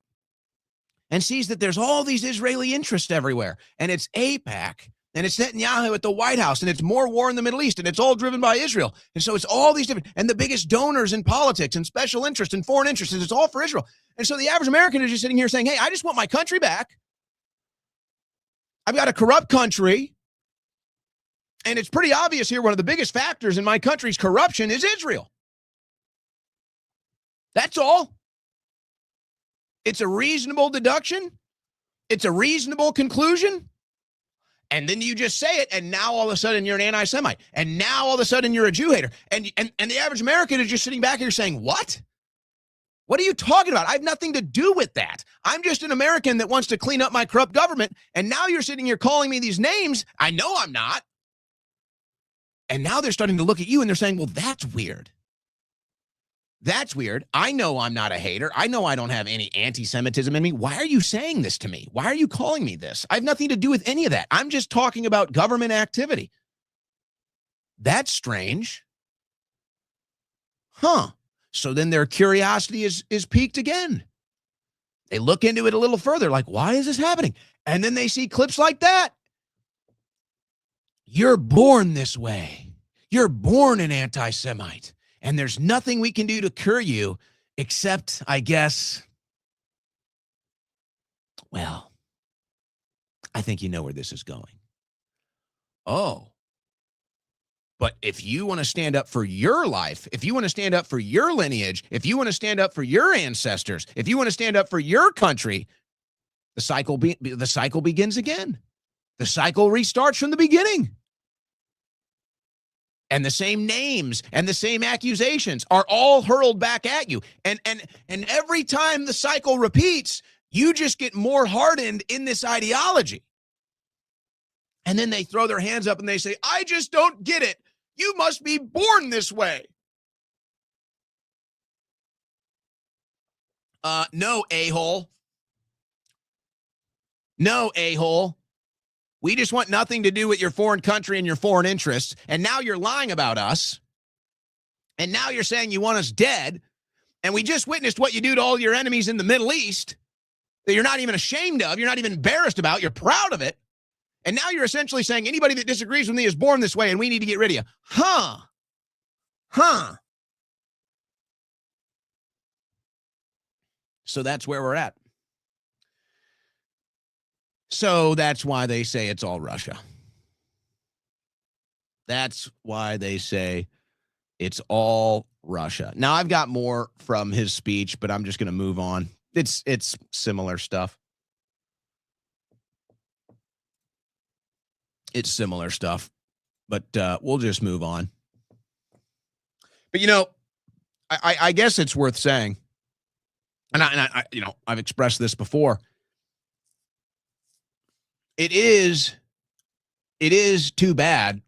and sees that there's all these Israeli interests everywhere. And it's AIPAC, and it's Netanyahu at the White House, and it's more war in the Middle East, and it's all driven by Israel. And so it's all these different, and the biggest donors in politics and special interests and foreign interests, it's all for Israel. And so the average American is just sitting here saying, hey, I just want my country back. I've got a corrupt country. And it's pretty obvious here, one of the biggest factors in my country's corruption is Israel. That's all. It's a reasonable deduction. It's a reasonable conclusion. And then you just say it, and now all of a sudden you're an anti-Semite. And now all of a sudden you're a Jew hater. And the average American is just sitting back here saying, what? What are you talking about? I have nothing to do with that. I'm just an American that wants to clean up my corrupt government. And now you're sitting here calling me these names. I know I'm not. And now they're starting to look at you and they're saying, well, that's weird. That's weird. I know I'm not a hater. I know I don't have any anti-Semitism in me. Why are you saying this to me? Why are you calling me this? I have nothing to do with any of that. I'm just talking about government activity. That's strange. Huh. So then their curiosity is piqued again. They look into it a little further, like, why is this happening? And then they see clips like that. You're born this way. You're born an anti-Semite. And there's nothing we can do to cure you except, I guess, well, I think you know where this is going. Oh, but if you want to stand up for your life, if you want to stand up for your lineage, if you want to stand up for your ancestors, if you want to stand up for your country, the cycle begins again. The cycle restarts from the beginning. And the same names and the same accusations are all hurled back at you. And every time the cycle repeats, you just get more hardened in this ideology. And then they throw their hands up and they say, I just don't get it. You must be born this way. No, a-hole. No, a-hole. We just want nothing to do with your foreign country and your foreign interests. And now you're lying about us. And now you're saying you want us dead. And we just witnessed what you do to all your enemies in the Middle East that you're not even ashamed of. You're not even embarrassed about. You're proud of it. And now you're essentially saying anybody that disagrees with me is born this way and we need to get rid of you. Huh. So that's where we're at. So that's why they say it's all Russia. That's why they say it's all Russia. Now, I've got more from his speech, but I'm just going to move on. It's similar stuff. It's similar stuff, but we'll just move on. But, you know, I guess it's worth saying, and I you know, I've expressed this before. It is too bad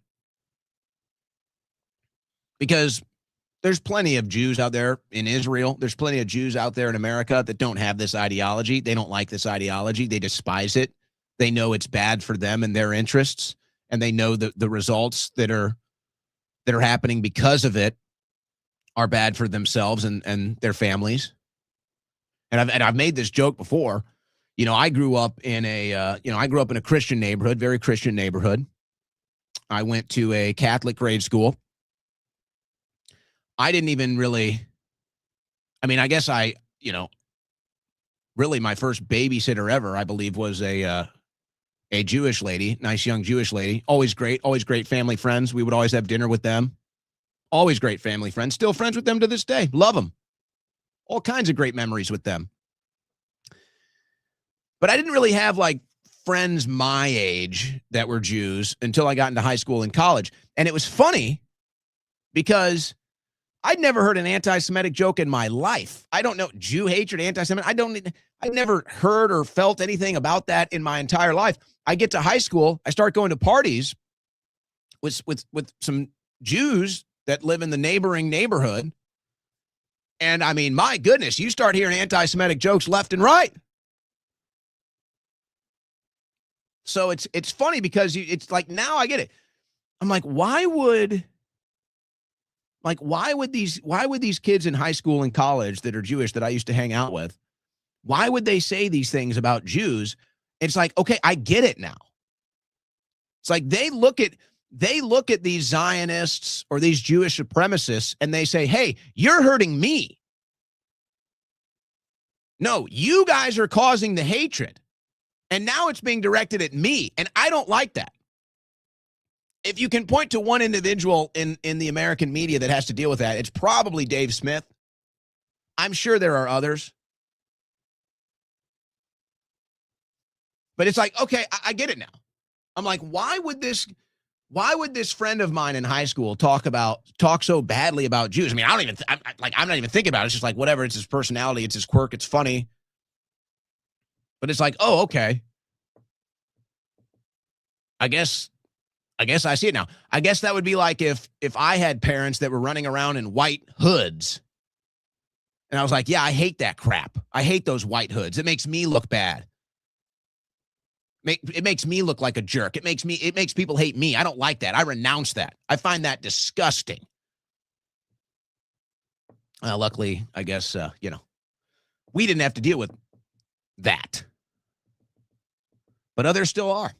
because there's plenty of Jews out there in Israel. There's plenty of Jews out there in America that don't have this ideology. They don't like this ideology. They despise it. They know it's bad for them and their interests, and they know the results that are happening because of it are bad for themselves and their families. And I've made this joke before. You know, I grew up in a Christian neighborhood, very Christian neighborhood. I went to a Catholic grade school. I didn't even really, I guess really my first babysitter ever, I believe, was a Jewish lady, nice young Jewish lady. Always great family friends. We would always have dinner with them. Always great family friends. Still friends with them to this day. Love them. All kinds of great memories with them. But I didn't really have like friends my age that were Jews until I got into high school and college. And it was funny because I'd never heard an anti-Semitic joke in my life. I don't know. Jew hatred, anti-Semitic. I never heard or felt anything about that in my entire life. I get to high school. I start going to parties with some Jews that live in the neighboring neighborhood. And I mean, my goodness, you start hearing anti-Semitic jokes left and right. So it's funny because it's like, now I get it. I'm like, why would these kids in high school and college that are Jewish that I used to hang out with, why would they say these things about Jews? It's like, okay, I get it now. It's like they look at these Zionists or these Jewish supremacists and they say, hey, you're hurting me. No, you guys are causing the hatred. And now it's being directed at me. And I don't like that. If you can point to one individual in the American media that has to deal with that, it's probably Dave Smith. I'm sure there are others. But it's like, okay, I get it now. I'm like, why would this friend of mine in high school talk so badly about Jews? I mean, I'm not even thinking about it. It's just like, whatever. It's his personality. It's his quirk. It's funny. But it's like, oh, okay. I guess I see it now. I guess that would be like if I had parents that were running around in white hoods. And I was like, yeah, I hate that crap. I hate those white hoods. It makes me look bad. It makes me look like a jerk. It makes people hate me. I don't like that. I renounce that. I find that disgusting. Luckily, I guess, we didn't have to deal with that. But others still are.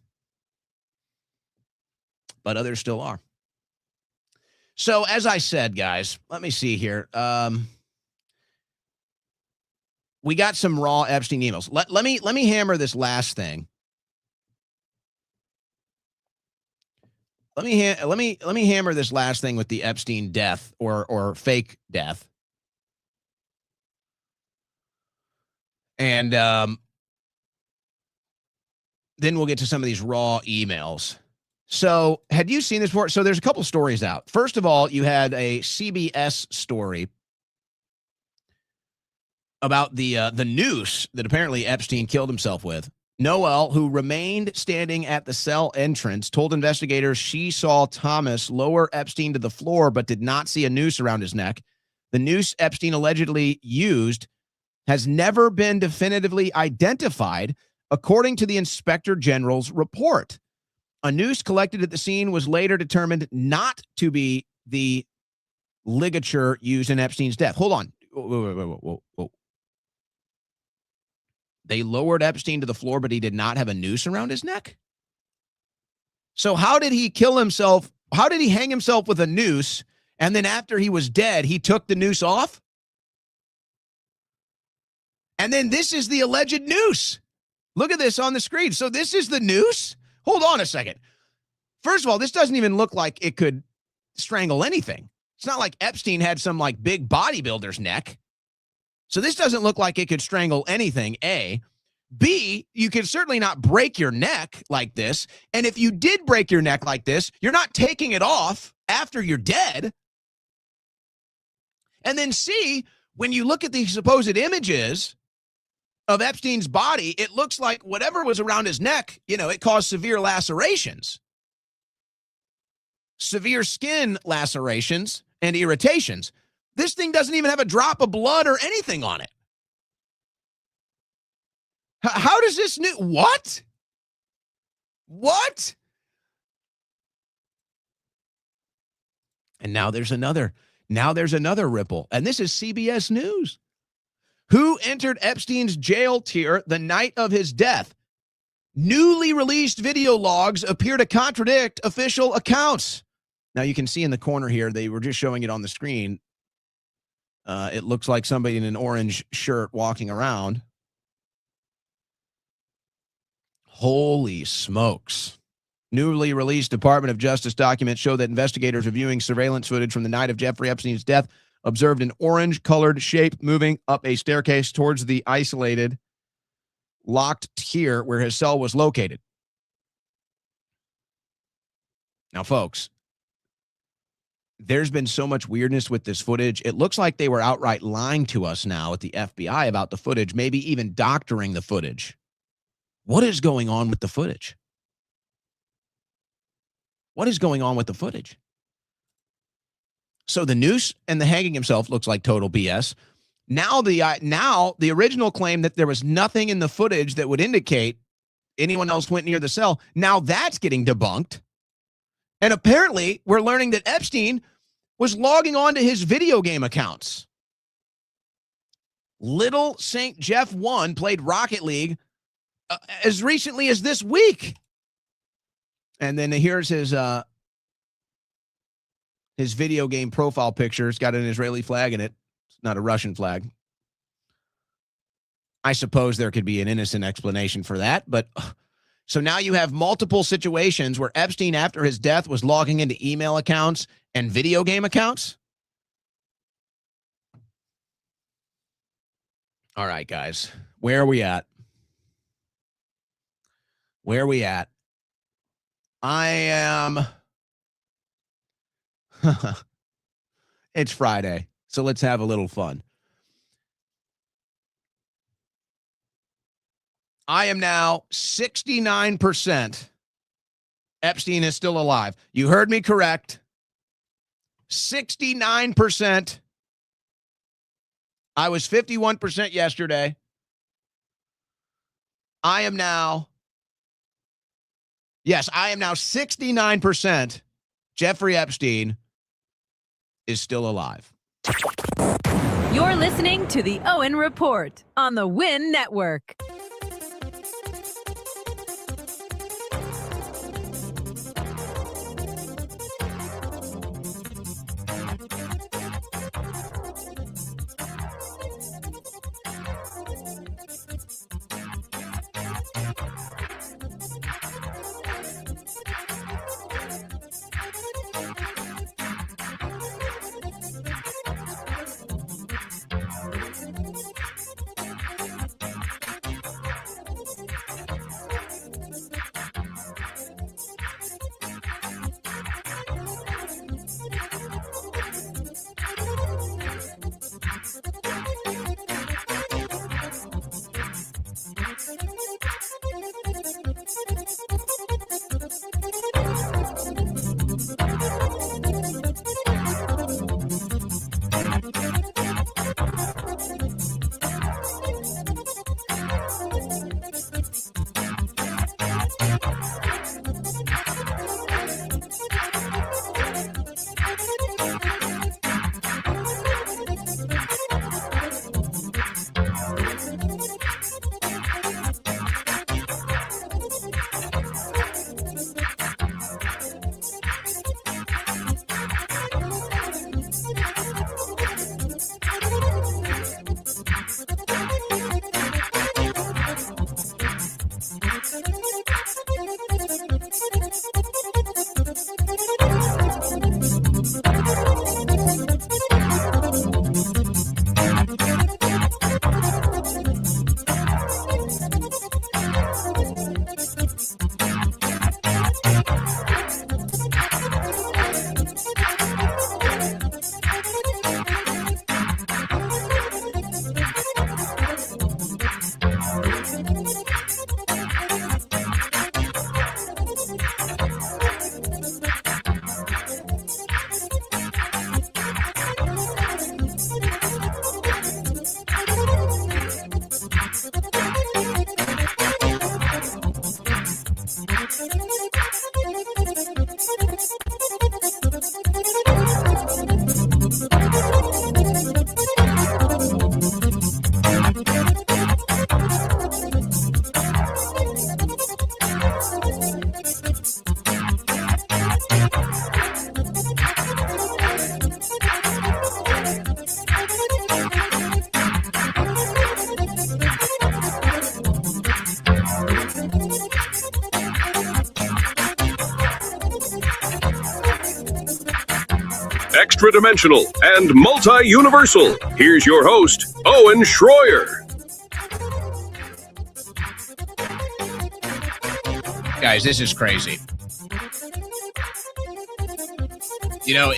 So as I said, guys, let me see here. We got some raw Epstein emails. Let me hammer this last thing. Let me hammer this last thing with the Epstein death or fake death. And then we'll get to some of these raw emails. So had you seen this before? So there's a couple stories out. First of all, you had a CBS story about the noose that apparently Epstein killed himself with. Noelle, who remained standing at the cell entrance, told investigators she saw Thomas lower Epstein to the floor but did not see a noose around his neck. The noose Epstein allegedly used has never been definitively identified, according to the Inspector General's report. A noose collected at the scene was later determined not to be the ligature used in Epstein's death. Hold on. Whoa. They lowered Epstein to the floor, but he did not have a noose around his neck? So how did he kill himself? How did he hang himself with a noose, and then after he was dead, he took the noose off? And then this is the alleged noose. Look at this on the screen. So this is the noose? Hold on a second. First of all, this doesn't even look like it could strangle anything. It's not like Epstein had some like big bodybuilder's neck. So this doesn't look like it could strangle anything, A. B, you can certainly not break your neck like this. And if you did break your neck like this, you're not taking it off after you're dead. And then C, when you look at the supposed images of Epstein's body, it looks like whatever was around his neck, it caused severe lacerations. Severe skin lacerations and irritations. This thing doesn't even have a drop of blood or anything on it. How does this new... What? And now there's another ripple. And this is CBS News. Who entered Epstein's jail tier the night of his death? Newly released video logs appear to contradict official accounts. Now you can see in the corner here, they were just showing it on the screen. It looks like somebody in an orange shirt walking around. Holy smokes. Newly released Department of Justice documents show that investigators reviewing surveillance footage from the night of Jeffrey Epstein's death observed an orange-colored shape moving up a staircase towards the isolated, locked tier where his cell was located. Now, folks, there's been so much weirdness with this footage. It looks like they were outright lying to us now at the FBI about the footage, maybe even doctoring the footage. What is going on with the footage? What is going on with the footage? So the noose and the hanging himself looks like total BS. Now the original claim that there was nothing in the footage that would indicate anyone else went near the cell, now that's getting debunked. And apparently we're learning that Epstein was logging on to his video game accounts. Little St. Jeff 1 played Rocket League as recently as this week. And then here's his video game profile picture. It's got an Israeli flag in it. It's not a Russian flag. I suppose there could be an innocent explanation for that. But so now you have multiple situations where Epstein, after his death, was logging into email accounts and video game accounts. All right, guys, where are we at? Where are we at? I am. It's Friday, so let's have a little fun. I am now 69% Epstein is still alive. You heard me correct. 69%. I was 51% yesterday. I am now 69% Jeffrey Epstein is still alive. You're listening to the Owen Report on the Win Network. Extra-dimensional and multi-universal. Here's your host, Owen Schroyer. Guys, this is crazy. You know,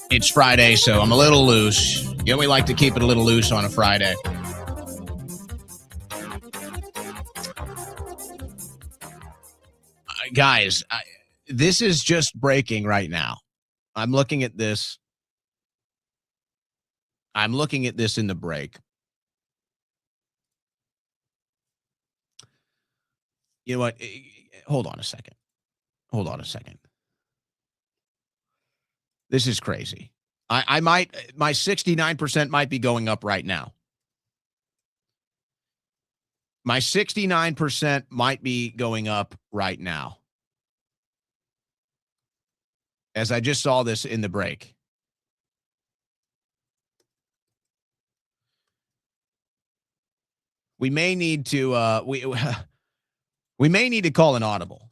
it's Friday, so I'm a little loose. You know, we like to keep it a little loose on a Friday. Guys, this is just breaking right now. I'm looking at this. I'm looking at this in the break. You know what? Hold on a second. Hold on a second. This is crazy. I might, my 69% might be going up right now. My 69% might be going up right now. As I just saw this in the break. We may need to, we may need to call an audible.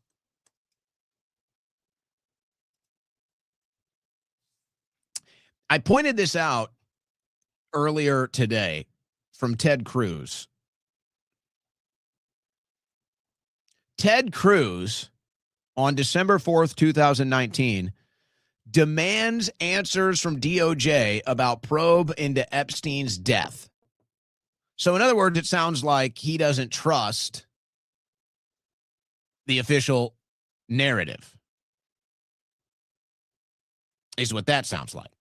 I pointed this out earlier today from Ted Cruz. Ted Cruz, on December 4th, 2019, demands answers from DOJ about probe into Epstein's death. So, in other words, it sounds like he doesn't trust the official narrative, is what that sounds like.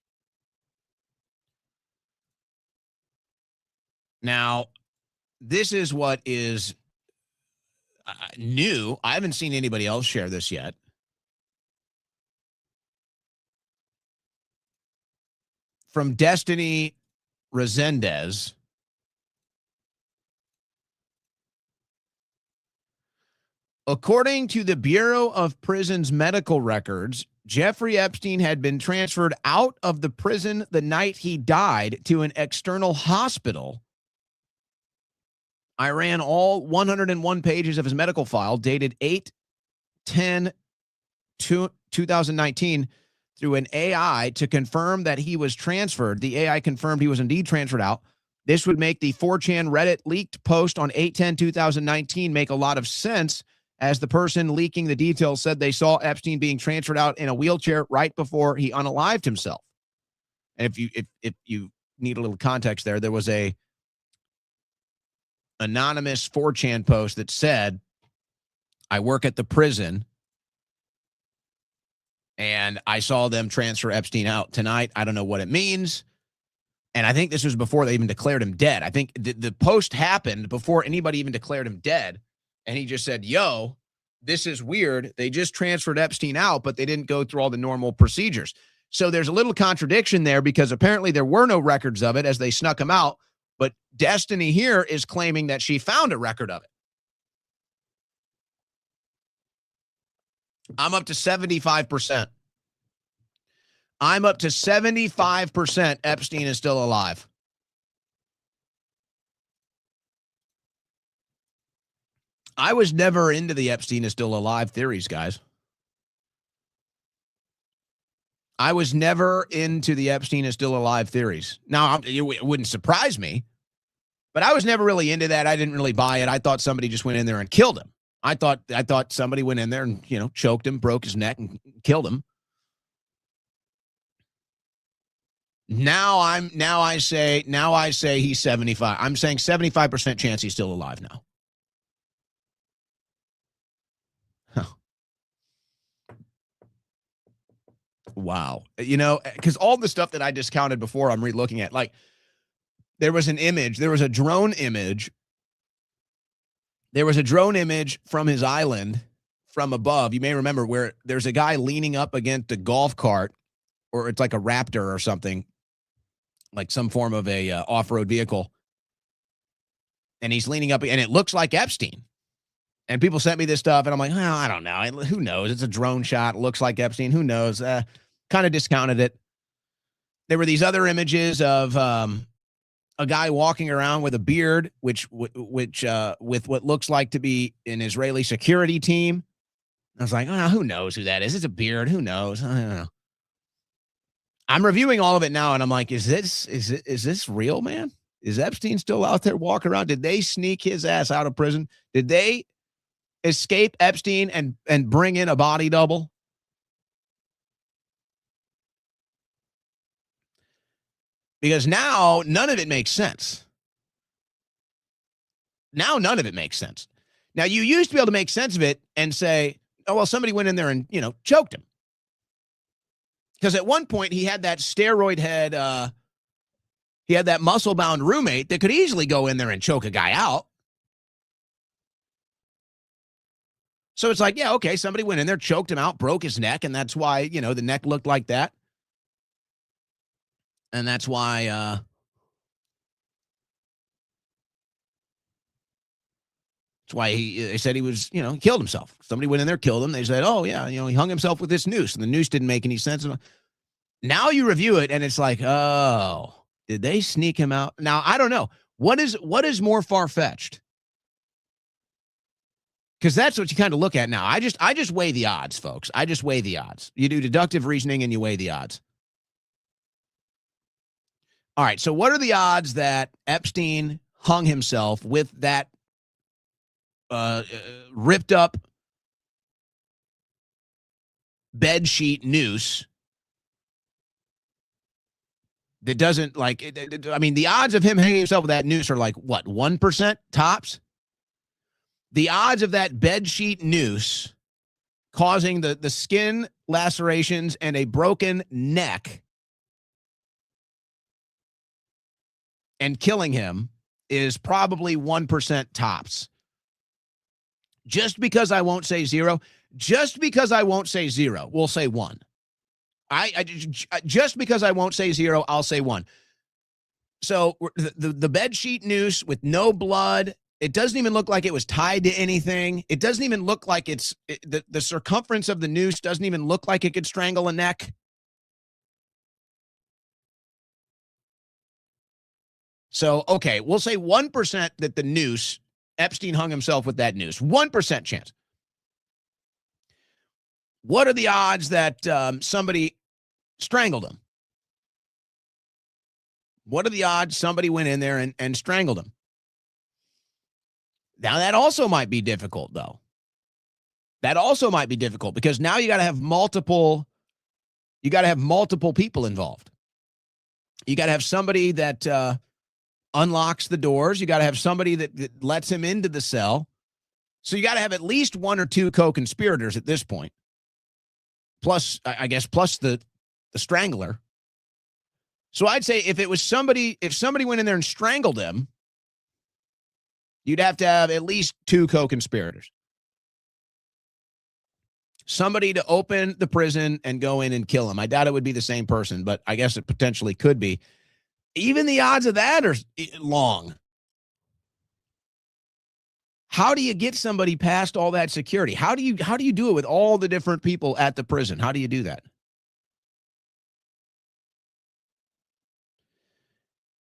Now, this is what is new. I haven't seen anybody else share this yet. From Destiny Resendez. According to the Bureau of Prisons medical records, Jeffrey Epstein had been transferred out of the prison the night he died to an external hospital. I ran all 101 pages of his medical file dated 8/10/2019 through an AI to confirm that he was transferred. The AI confirmed he was indeed transferred out. This would make the 4chan Reddit leaked post on 8/10/2019 make a lot of sense, as the person leaking the details said they saw Epstein being transferred out in a wheelchair right before he unalived himself. And if you need a little context there was a anonymous 4chan post that said, I work at the prison and I saw them transfer Epstein out tonight. I don't know what it means. And I think this was before they even declared him dead. I think the post happened before anybody even declared him dead. And he just said, yo, this is weird. They just transferred Epstein out, but they didn't go through all the normal procedures. So there's a little contradiction there, because apparently there were no records of it as they snuck him out. But Destiny here is claiming that she found a record of it. I'm up to 75%. I'm up to 75% Epstein is still alive. I was never into the Epstein is still alive theories, guys. I was never into the Epstein is still alive theories. Now, it wouldn't surprise me, but I was never really into that. I didn't really buy it. I thought somebody just went in there and killed him. I thought somebody went in there and, choked him, broke his neck, and killed him. Now I say he's 75. I'm saying 75% chance he's still alive now. Wow. Because all the stuff that I discounted before, I'm re-looking at. Like, there was an image. There was a drone image. There was a drone image from his island from above. You may remember where there's a guy leaning up against a golf cart, or it's like a Raptor or something, like some form of a off-road vehicle. And he's leaning up, and it looks like Epstein. And people sent me this stuff, and I'm like, well, I don't know. Who knows? It's a drone shot. It looks like Epstein. Who knows? Kind of discounted it. There were these other images of a guy walking around with a beard, which with what looks like to be an Israeli security team. I was like, oh, who knows who that is? It's a beard. Who knows? I don't know. I'm reviewing all of it now, and I'm like, is this real, man? Is Epstein still out there walking around? Did they sneak his ass out of prison? Did they escape Epstein and bring in a body double? Because now none of it makes sense. Now none of it makes sense. Now, you used to be able to make sense of it and say, oh, well, somebody went in there and, choked him. Because at one point he had that steroid head, he had that muscle-bound roommate that could easily go in there and choke a guy out. So it's like, yeah, okay, somebody went in there, choked him out, broke his neck, and that's why, the neck looked like that. And that's why they said he was, he killed himself. Somebody went in there, killed him. They said, oh, yeah, he hung himself with this noose, and the noose didn't make any sense. Now you review it, and it's like, oh, did they sneak him out? Now, I don't know. What is more far-fetched? Because that's what you kind of look at now. I just weigh the odds, folks. I just weigh the odds. You do deductive reasoning, and you weigh the odds. All right, so what are the odds that Epstein hung himself with that ripped up bed sheet noose that doesn't the odds of him hanging himself with that noose are like what, 1% tops? The odds of that bed sheet noose causing the skin lacerations and a broken neck and killing him is probably 1% tops. Just because I won't say zero, we'll say one. Just because I won't say zero, I'll say one. So the bed sheet noose with no blood, it doesn't even look like it was tied to anything. It doesn't even look like the circumference of the noose doesn't even look like it could strangle a neck. So, okay, we'll say 1% that the noose, Epstein hung himself with that noose. 1% chance. What are the odds that somebody strangled him? What are the odds somebody went in there and strangled him? Now, that also might be difficult, though. That also might be difficult because now you got to have multiple people involved. You got to have somebody that unlocks the doors. You got to have somebody that lets him into the cell. So you got to have at least one or two co-conspirators at this point. Plus, I guess, the strangler. So I'd say if somebody went in there and strangled him, you'd have to have at least two co-conspirators. Somebody to open the prison and go in and kill him. I doubt it would be the same person, but I guess it potentially could be. Even the odds of that are long. How do you get somebody past all that security? How do you do it with all the different people at the prison? How do you do that?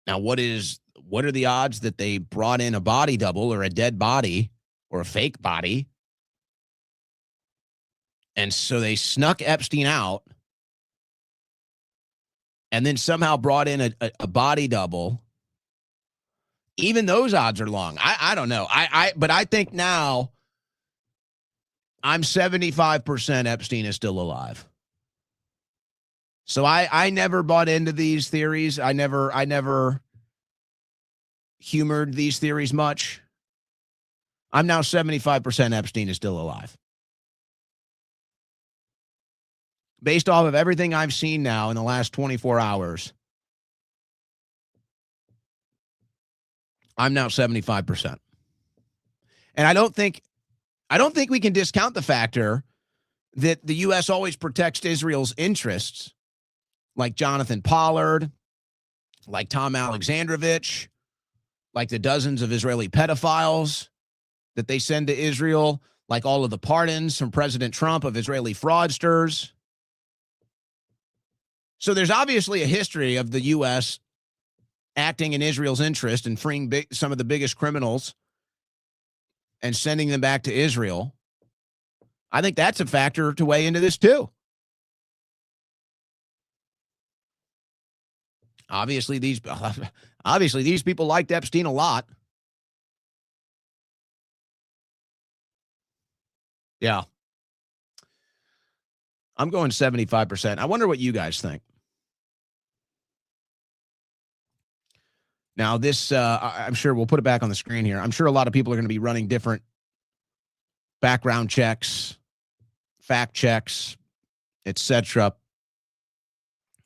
Now, what are the odds that they brought in a body double or a dead body or a fake body? And so they snuck Epstein out and then somehow brought in a body double. Even those odds are long. I don't know. But I think now I'm 75% Epstein is still alive. So I never bought into these theories. I never humored these theories much. I'm now 75% Epstein is still alive. Based off of everything I've seen now in the last 24 hours, I'm now 75%. And I don't think we can discount the factor that the U.S. always protects Israel's interests, like Jonathan Pollard, like Tom Alexandrovich, like the dozens of Israeli pedophiles that they send to Israel, like all of the pardons from President Trump of Israeli fraudsters. So there's obviously a history of the U.S. acting in Israel's interest and freeing some of the biggest criminals and sending them back to Israel. I think that's a factor to weigh into this too. Obviously, these people liked Epstein a lot. Yeah. I'm going 75%. I wonder what you guys think. Now, this, I'm sure we'll put it back on the screen here. I'm sure a lot of people are going to be running different background checks, fact checks, etc.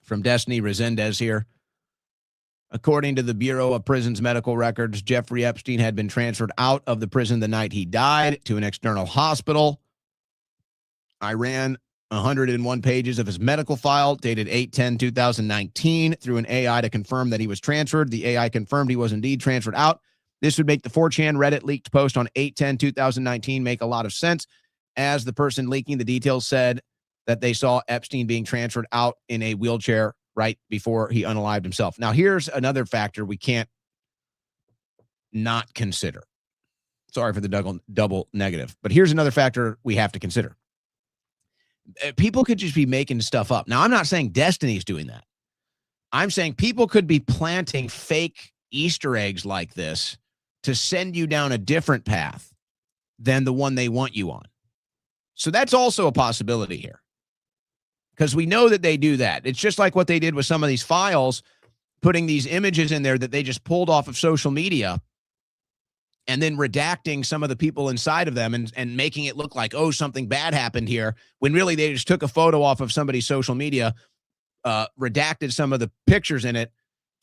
From Destiny Resendez here. According to the Bureau of Prisons medical records, Jeffrey Epstein had been transferred out of the prison the night he died to an external hospital. I ran 101 pages of his medical file dated 8/10/2019 through an AI to confirm that he was transferred. The AI confirmed he was indeed transferred out. This would make the 4chan Reddit leaked post on 8/10/2019 make a lot of sense, as the person leaking the details said that they saw Epstein being transferred out in a wheelchair right before he unalived himself. Now, here's another factor we can't not consider. Sorry for the double negative, but here's another factor we have to consider. People could just be making stuff up. Now, I'm not saying Destiny's doing that. I'm saying people could be planting fake Easter eggs like this to send you down a different path than the one they want you on. So that's also a possibility here, because we know that they do that. It's just like what they did with some of these files, putting these images in there that they just pulled off of social media and then redacting some of the people inside of them and making it look like, oh, something bad happened here, when really they just took a photo off of somebody's social media, redacted some of the pictures in it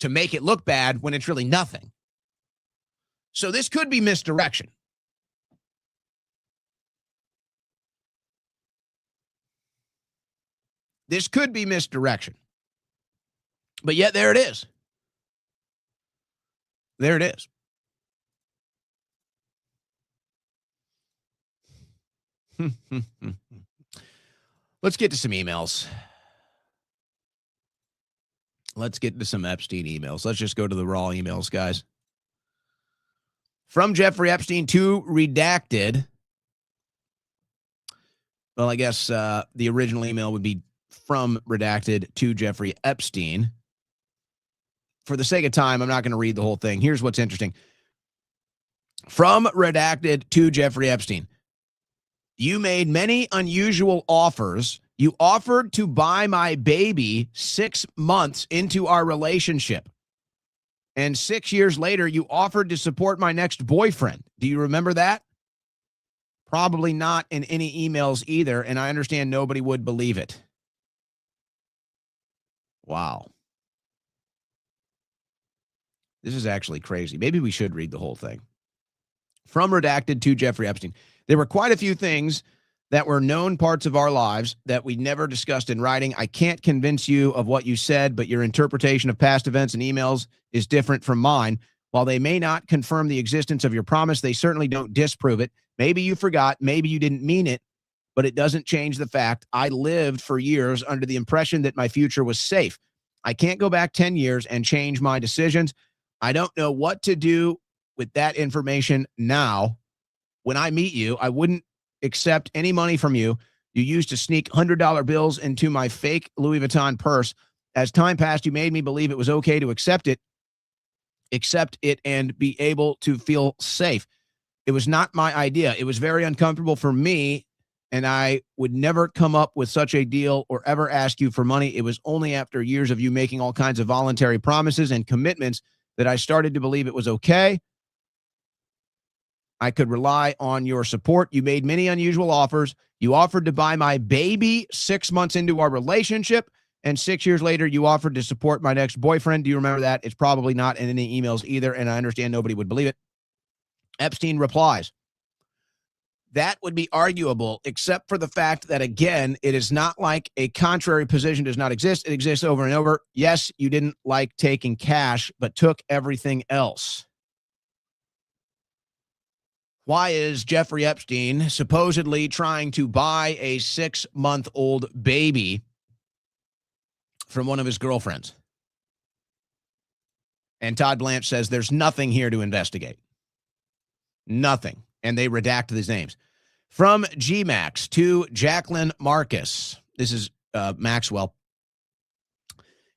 to make it look bad when it's really nothing. So this could be misdirection. This could be misdirection. But yet there it is. There it is. Let's get to some emails. Let's get to some Epstein emails. Let's just go to the raw emails, guys. From Jeffrey Epstein to Redacted. Well, I guess the original email would be from Redacted to Jeffrey Epstein. For the sake of time, I'm not going to read the whole thing. Here's what's interesting. From Redacted to Jeffrey Epstein. You made many unusual offers. You offered to buy my baby 6 months into our relationship. And 6 years later, you offered to support my next boyfriend. Do you remember that? Probably not in any emails either, and I understand nobody would believe it. Wow. This is actually crazy. Maybe we should read the whole thing. From Redacted to Jeffrey Epstein. There were quite a few things that were known parts of our lives that we never discussed in writing. I can't convince you of what you said, but your interpretation of past events and emails is different from mine. While they may not confirm the existence of your promise, they certainly don't disprove it. Maybe you forgot, maybe you didn't mean it, but it doesn't change the fact I lived for years under the impression that my future was safe. I can't go back 10 years and change my decisions. I don't know what to do with that information now. When I meet you, I wouldn't accept any money from you. You used to sneak $100 bills into my fake Louis Vuitton purse. As time passed, you made me believe it was okay to accept it, and be able to feel safe. It was not my idea. It was very uncomfortable for me, and I would never come up with such a deal or ever ask you for money. It was only after years of you making all kinds of voluntary promises and commitments that I started to believe it was okay. I could rely on your support. You made many unusual offers. You offered to buy my baby 6 months into our relationship, and 6 years later, you offered to support my next boyfriend. Do you remember that? It's probably not in any emails either, and I understand nobody would believe it. Epstein replies, that would be arguable, except for the fact that, again, it is not like a contrary position does not exist. It exists over and over. Yes, you didn't like taking cash, but took everything else. Why is Jeffrey Epstein supposedly trying to buy a 6-month-old baby from one of his girlfriends? And Todd Blanche says there's nothing here to investigate. Nothing. And they redact these names. From GMax to Jacqueline Marcus. This is Maxwell.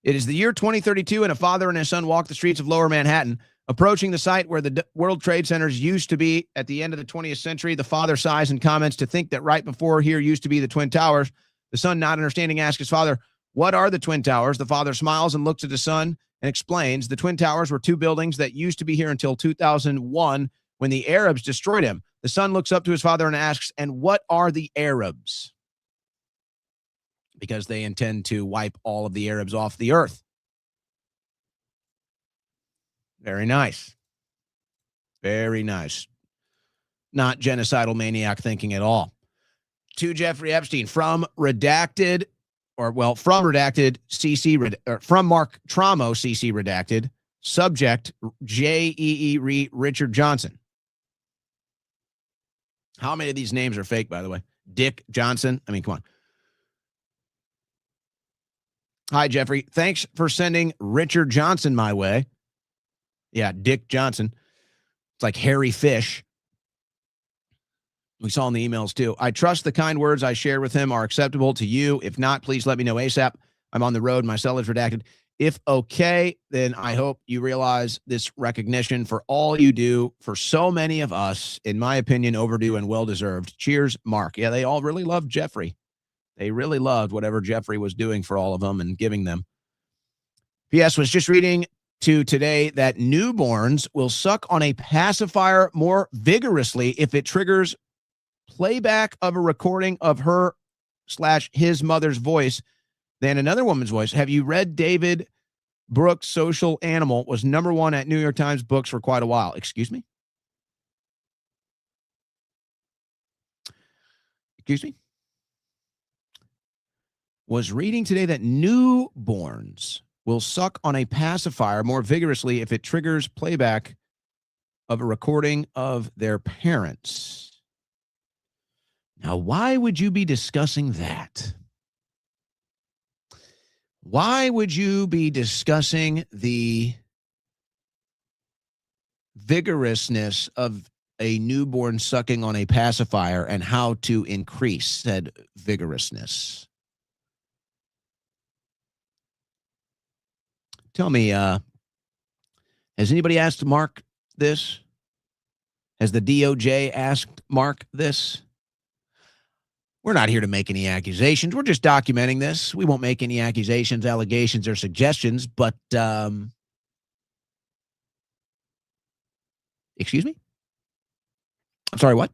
It is the year 2032, and a father and his son walk the streets of Lower Manhattan, approaching the site where the World Trade Centers used to be at the end of the 20th century. The father sighs and comments to think that right before here used to be the Twin Towers. The son, not understanding, asks his father, what are the Twin Towers? The father smiles and looks at his son and explains the Twin Towers were two buildings that used to be here until 2001 when the Arabs destroyed him. The son looks up to his father and asks, and what are the Arabs? Because they intend to wipe all of the Arabs off the earth. Very nice. Very nice. Not genocidal maniac thinking at all. To Jeffrey Epstein from Redacted, from Mark Tramo, CC Redacted, subject J.E.E. Richard Johnson. How many of these names are fake, by the way? Dick Johnson. I mean, come on. Hi, Jeffrey. Thanks for sending Richard Johnson my way. Yeah, Dick Johnson. It's like hairy fish. We saw in the emails, too. I trust the kind words I shared with him are acceptable to you. If not, please let me know ASAP. I'm on the road. My cell is redacted. If okay, then I hope you realize this recognition for all you do for so many of us, in my opinion, overdue and well-deserved. Cheers, Mark. Yeah, they all really loved Jeffrey. They really loved whatever Jeffrey was doing for all of them and giving them. P.S. was just reading to today that newborns will suck on a pacifier more vigorously if it triggers playback of a recording of her/his mother's voice than another woman's voice. Have you read David Brooks' Social Animal? Was #1 at New York Times books for quite a while. Excuse me? Excuse me? Was reading today that newborns will suck on a pacifier more vigorously if it triggers playback of a recording of their parents. Now, why would you be discussing that? Why would you be discussing the vigorousness of a newborn sucking on a pacifier and how to increase said vigorousness? Tell me, has anybody asked Mark this? Has the DOJ asked Mark this? We're not here to make any accusations. We're just documenting this. We won't make any accusations, allegations, or suggestions, but, excuse me? I'm sorry, what?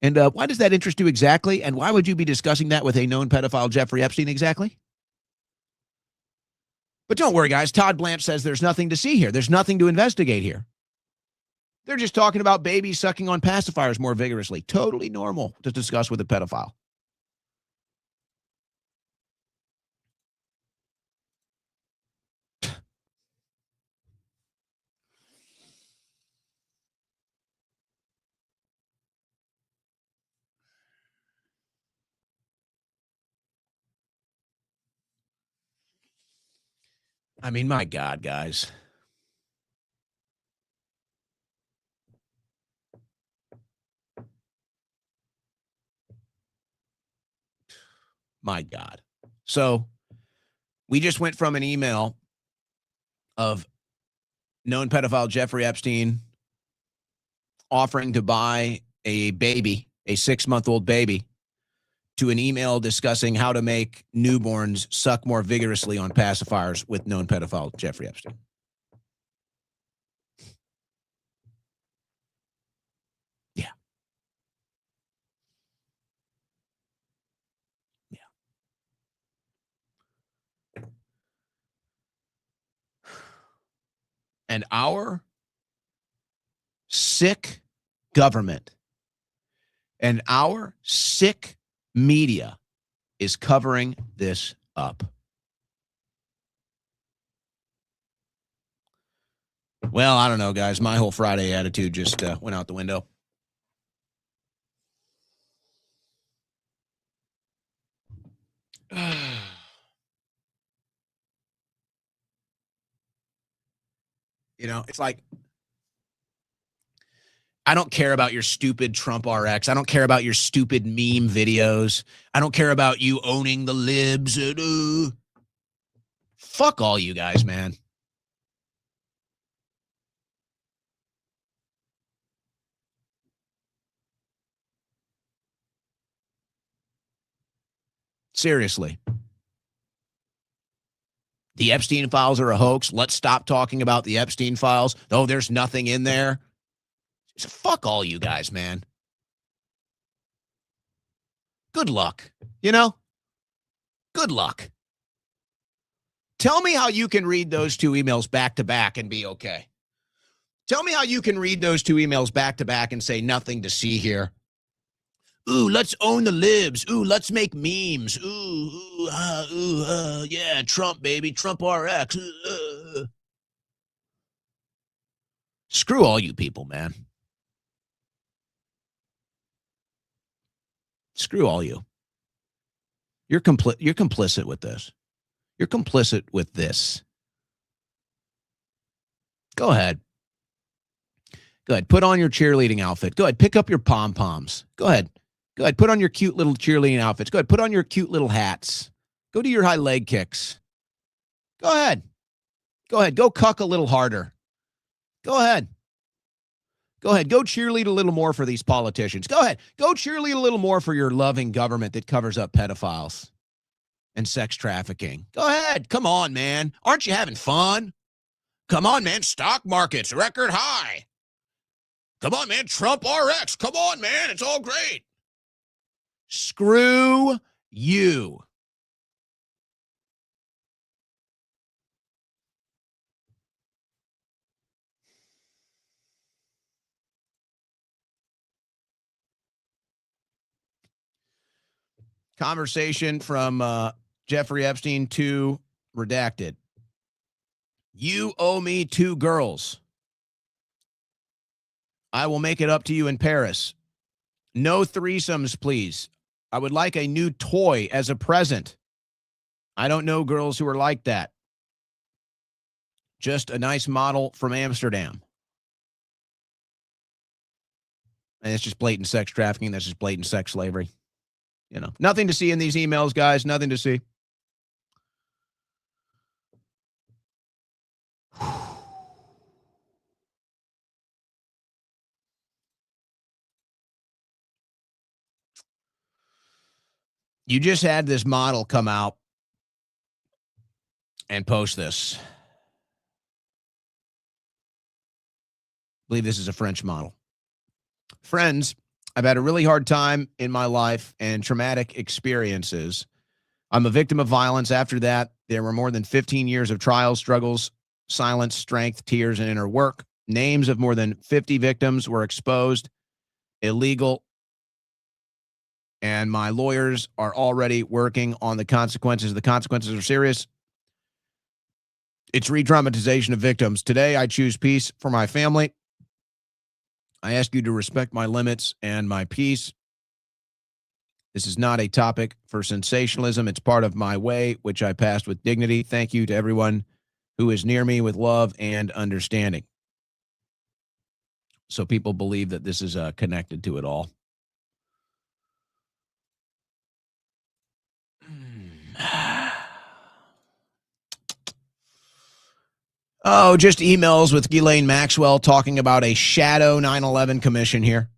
And why does that interest you exactly? And why would you be discussing that with a known pedophile, Jeffrey Epstein, exactly? But don't worry, guys. Todd Blanche says there's nothing to see here. There's nothing to investigate here. They're just talking about babies sucking on pacifiers more vigorously. Totally normal to discuss with a pedophile. I mean, my God, guys. My God. So we just went from an email of known pedophile Jeffrey Epstein offering to buy a baby, a 6-month-old baby, to an email discussing how to make newborns suck more vigorously on pacifiers with known pedophile Jeffrey Epstein. Yeah. Yeah. And our sick government and our sick media is covering this up. Well, I don't know, guys. My whole Friday attitude just went out the window. You know, it's like, I don't care about your stupid Trump RX. I don't care about your stupid meme videos. I don't care about you owning the libs. Fuck all you guys, man. Seriously. The Epstein files are a hoax. Let's stop talking about the Epstein files. Oh, there's nothing in there. So fuck all you guys, man. Good luck. Good luck. Tell me how you can read those two emails back to back and be okay. Tell me how you can read those two emails back to back and say nothing to see here. Ooh, let's own the libs. Ooh, let's make memes. Yeah, Trump, baby. Trump RX. Screw all you people, man. Screw all you. You're complicit with this. You're complicit with this. Go ahead. Go ahead. Put on your cheerleading outfit. Go ahead. Pick up your pom-poms. Go ahead. Go ahead. Put on your cute little cheerleading outfits. Go ahead. Put on your cute little hats. Go do your high leg kicks. Go ahead. Go ahead. Go cuck a little harder. Go ahead. Go ahead. Go cheerlead a little more for these politicians. Go ahead. Go cheerlead a little more for your loving government that covers up pedophiles and sex trafficking. Go ahead. Come on, man. Aren't you having fun? Come on, man. Stock markets, record high. Come on, man. Trump RX. Come on, man. It's all great. Screw you. Conversation from Jeffrey Epstein to Redacted. You owe me 2 girls. I will make it up to you in Paris. No threesomes, please. I would like a new toy as a present. I don't know girls who are like that. Just a nice model from Amsterdam. And it's just blatant sex trafficking. That's just blatant sex slavery. Nothing to see in these emails, guys. Nothing to see. You just had this model come out and post this. I believe this is a French model. Friends, I've had a really hard time in my life and traumatic experiences. I'm a victim of violence. After that, there were more than 15 years of trials, struggles, silence, strength, tears, and inner work. Names of more than 50 victims were exposed, illegal, and my lawyers are already working on the consequences. The consequences are serious. It's re-traumatization of victims. Today, I choose peace for my family. I ask you to respect my limits and my peace. This is not a topic for sensationalism. It's part of my way, which I passed with dignity. Thank you to everyone who is near me with love and understanding. So people believe that this is connected to it all. Oh, just emails with Ghislaine Maxwell talking about a shadow 9/11 commission here.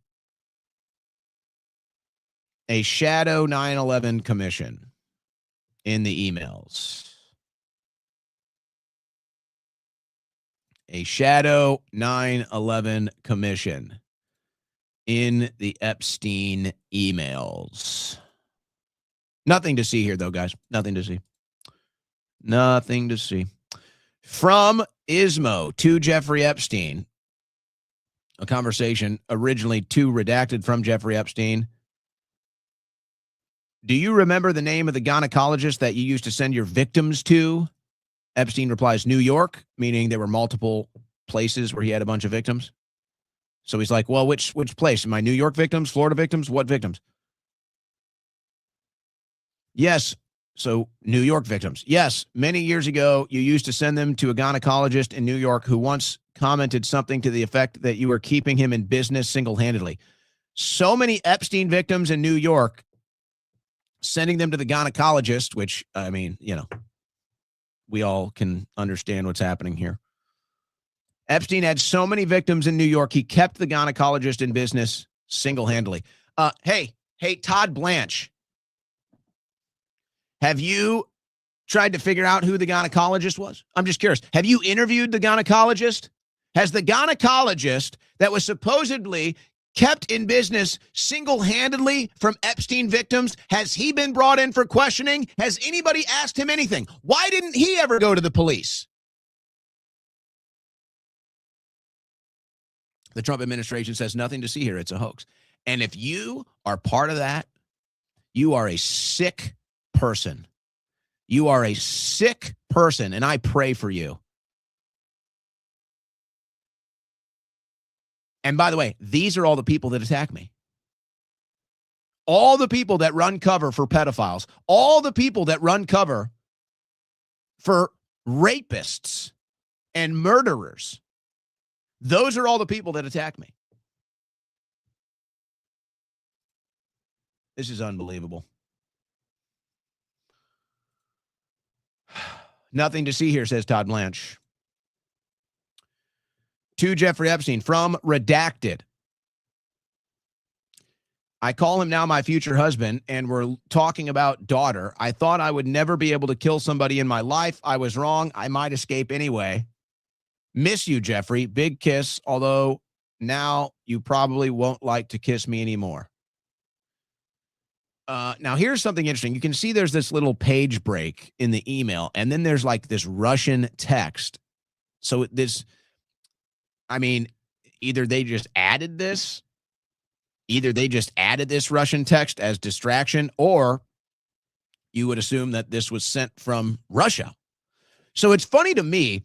A shadow 9/11 commission in the emails. A shadow 9/11 commission in the Epstein emails. Nothing to see here, though, guys. Nothing to see. Nothing to see. From Ismo to Jeffrey Epstein, a conversation originally to Redacted from Jeffrey Epstein. Do you remember the name of the gynecologist that you used to send your victims to? Epstein replies, New York, meaning there were multiple places where he had a bunch of victims. So he's like, well, which place? Am I New York victims, Florida victims? What victims? Yes. So New York victims. Yes. Many years ago, you used to send them to a gynecologist in New York who once commented something to the effect that you were keeping him in business single-handedly. So many Epstein victims in New York, sending them to the gynecologist, which, I mean, we all can understand what's happening here. Epstein had so many victims in New York, he kept the gynecologist in business single-handedly. Hey, Todd Blanche. Have you tried to figure out who the gynecologist was? I'm just curious. Have you interviewed the gynecologist? Has the gynecologist that was supposedly kept in business single-handedly from Epstein victims, has he been brought in for questioning? Has anybody asked him anything? Why didn't he ever go to the police? The Trump administration says nothing to see here. It's a hoax. And if you are part of that, you are a sick person. You are a sick person, and I pray for you. And by the way, these are all the people that attack me. All the people that run cover for pedophiles, all the people that run cover for rapists and murderers. Those are all the people that attack me. This is unbelievable. Nothing to see here, says Todd Blanche. To Jeffrey Epstein from Redacted. I call him now my future husband, and we're talking about daughter. I thought I would never be able to kill somebody in my life. I was wrong. I might escape anyway. Miss you, Jeffrey. Big kiss, although now you probably won't like to kiss me anymore. Now, here's something interesting. You can see there's this little page break in the email, and then there's like this Russian text. So this, I mean, either they just added this Russian text as distraction, or you would assume that this was sent from Russia. So it's funny to me,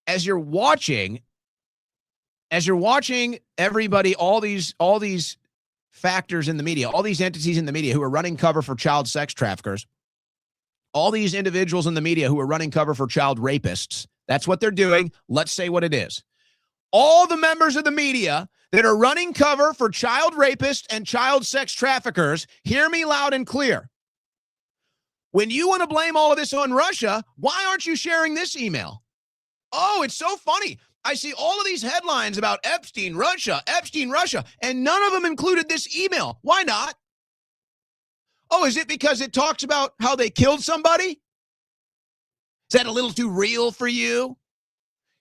as you're watching everybody, all these factors in the media, all these entities in the media who are running cover for child sex traffickers, all these individuals in the media who are running cover for child rapists. That's what they're doing. Let's say what it is. All the members of the media that are running cover for child rapists and child sex traffickers, hear me loud and clear. When you want to blame all of this on Russia, why aren't you sharing this email? Oh, it's so funny. I see all of these headlines about Epstein, Russia, and none of them included this email. Why not? Oh, is it because it talks about how they killed somebody? Is that a little too real for you?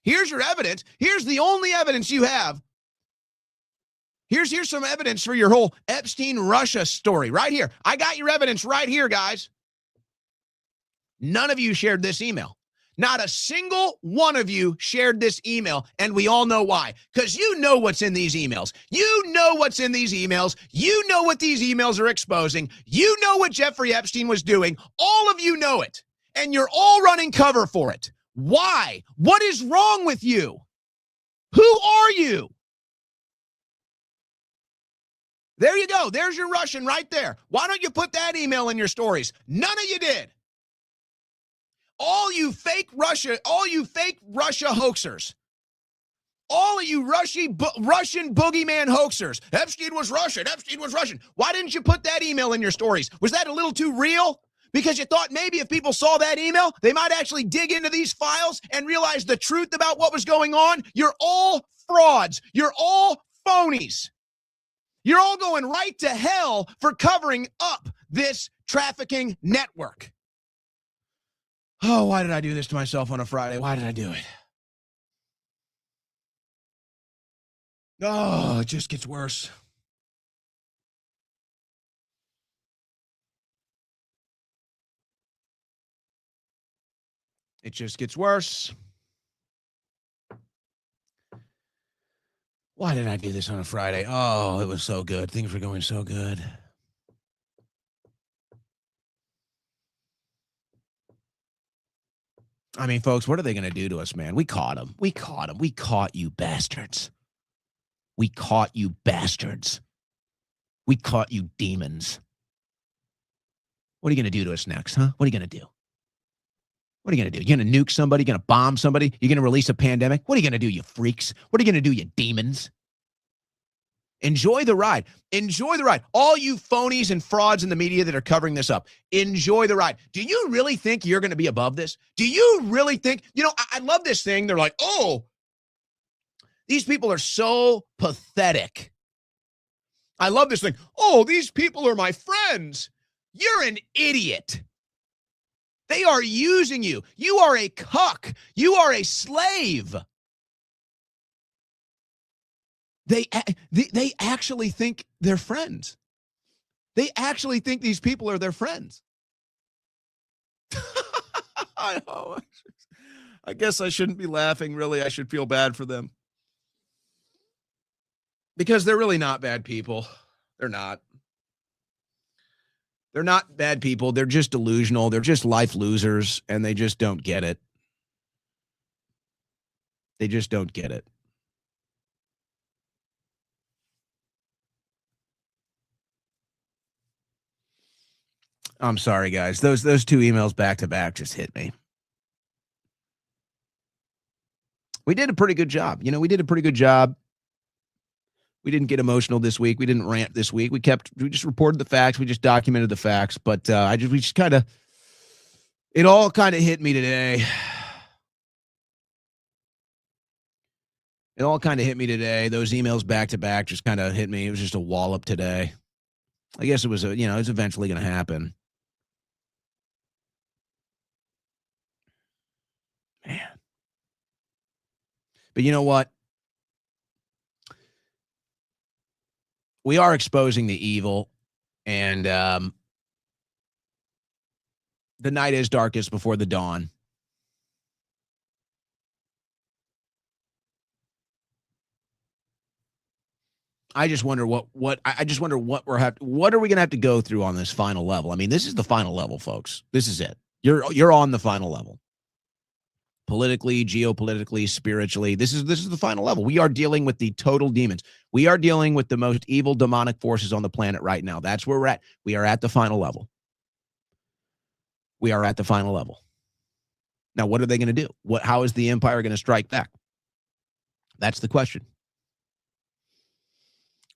Here's your evidence. Here's the only evidence you have. Here's some evidence for your whole Epstein, Russia story right here. I got your evidence right here, guys. None of you shared this email. Not a single one of you shared this email, and we all know why. Because you know what's in these emails. You know what's in these emails. You know what these emails are exposing. You know what Jeffrey Epstein was doing. All of you know it, and you're all running cover for it. Why? What is wrong with you? Who are you? There you go. There's your Russian right there. Why don't you put that email in your stories? None of you did. All you fake Russia hoaxers. All of you Russian boogeyman hoaxers. Epstein was Russian. Why didn't you put that email in your stories? Was that a little too real? Because you thought maybe if people saw that email, they might actually dig into these files and realize the truth about what was going on? You're all frauds. You're all phonies. You're all going right to hell for covering up this trafficking network. Oh, why did I do this to myself on a Friday? Why did I do it? Oh, it just gets worse. It just gets worse. Why did I do this on a Friday? Oh, it was so good. Things were going so good. I mean, folks, what are they going to do to us, man? We caught them. We caught you bastards. We caught you bastards. We caught you demons. What are you going to do to us next, huh? What are you going to do? What are you going to do? You're going to nuke somebody? You're going to bomb somebody? You're going to release a pandemic? What are you going to do, you freaks? What are you going to do, you demons? Enjoy the ride. Enjoy the ride. All you phonies and frauds in the media that are covering this up, enjoy the ride. Do you really think you're going to be above this? Do you really think, I love this thing. They're like, oh, these people are so pathetic. I love this thing. Oh, these people are my friends. You're an idiot. They are using you. You are a cuck. You are a slave. They actually think they're friends. They actually think these people are their friends. I guess I shouldn't be laughing, really. I should feel bad for them. Because they're really not bad people. They're not. They're not bad people. They're just delusional. They're just life losers, and they just don't get it. They just don't get it. I'm sorry, guys. Those two emails back to back just hit me. We did a pretty good job. We did a pretty good job. We didn't get emotional this week. We didn't rant this week. We just reported the facts. We just documented the facts. But it all kind of hit me today. It all kind of hit me today. Those emails back to back just kind of hit me. It was just a wallop today. I guess it was it's eventually going to happen. Man. But you know what? We are exposing the evil, and the night is darkest before the dawn. I just wonder what are we going to have to go through on this final level? I mean, this is the final level, folks. This is it. You're on the final level. Politically, geopolitically, spiritually, this is the final level. We are dealing with the total demons. We are dealing with the most evil demonic forces on the planet right now. That's where we're at. We are at the final level. We are at the final level. Now, what are they going to do? How is the empire going to strike back? That's the question.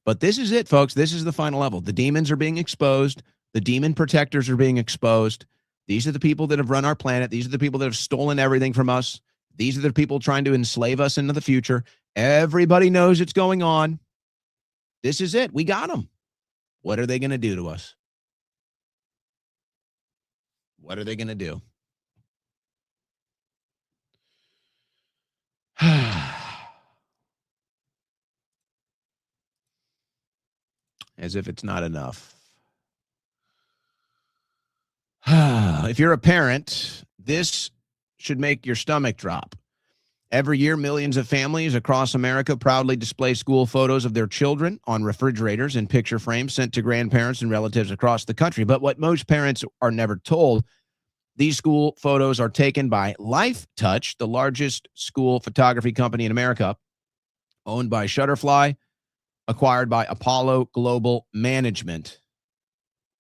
But this is it, folks. This is the final level. The demons are being exposed. The demon protectors are being exposed. These are the people that have run our planet. These are the people that have stolen everything from us. These are the people trying to enslave us into the future. Everybody knows it's going on. This is it. We got them. What are they going to do to us? What are they going to do? As if it's not enough. If you're a parent, this should make your stomach drop. Every year, millions of families across America proudly display school photos of their children on refrigerators and picture frames sent to grandparents and relatives across the country. But what most parents are never told, these school photos are taken by Life Touch, the largest school photography company in America, owned by Shutterfly, acquired by Apollo Global Management,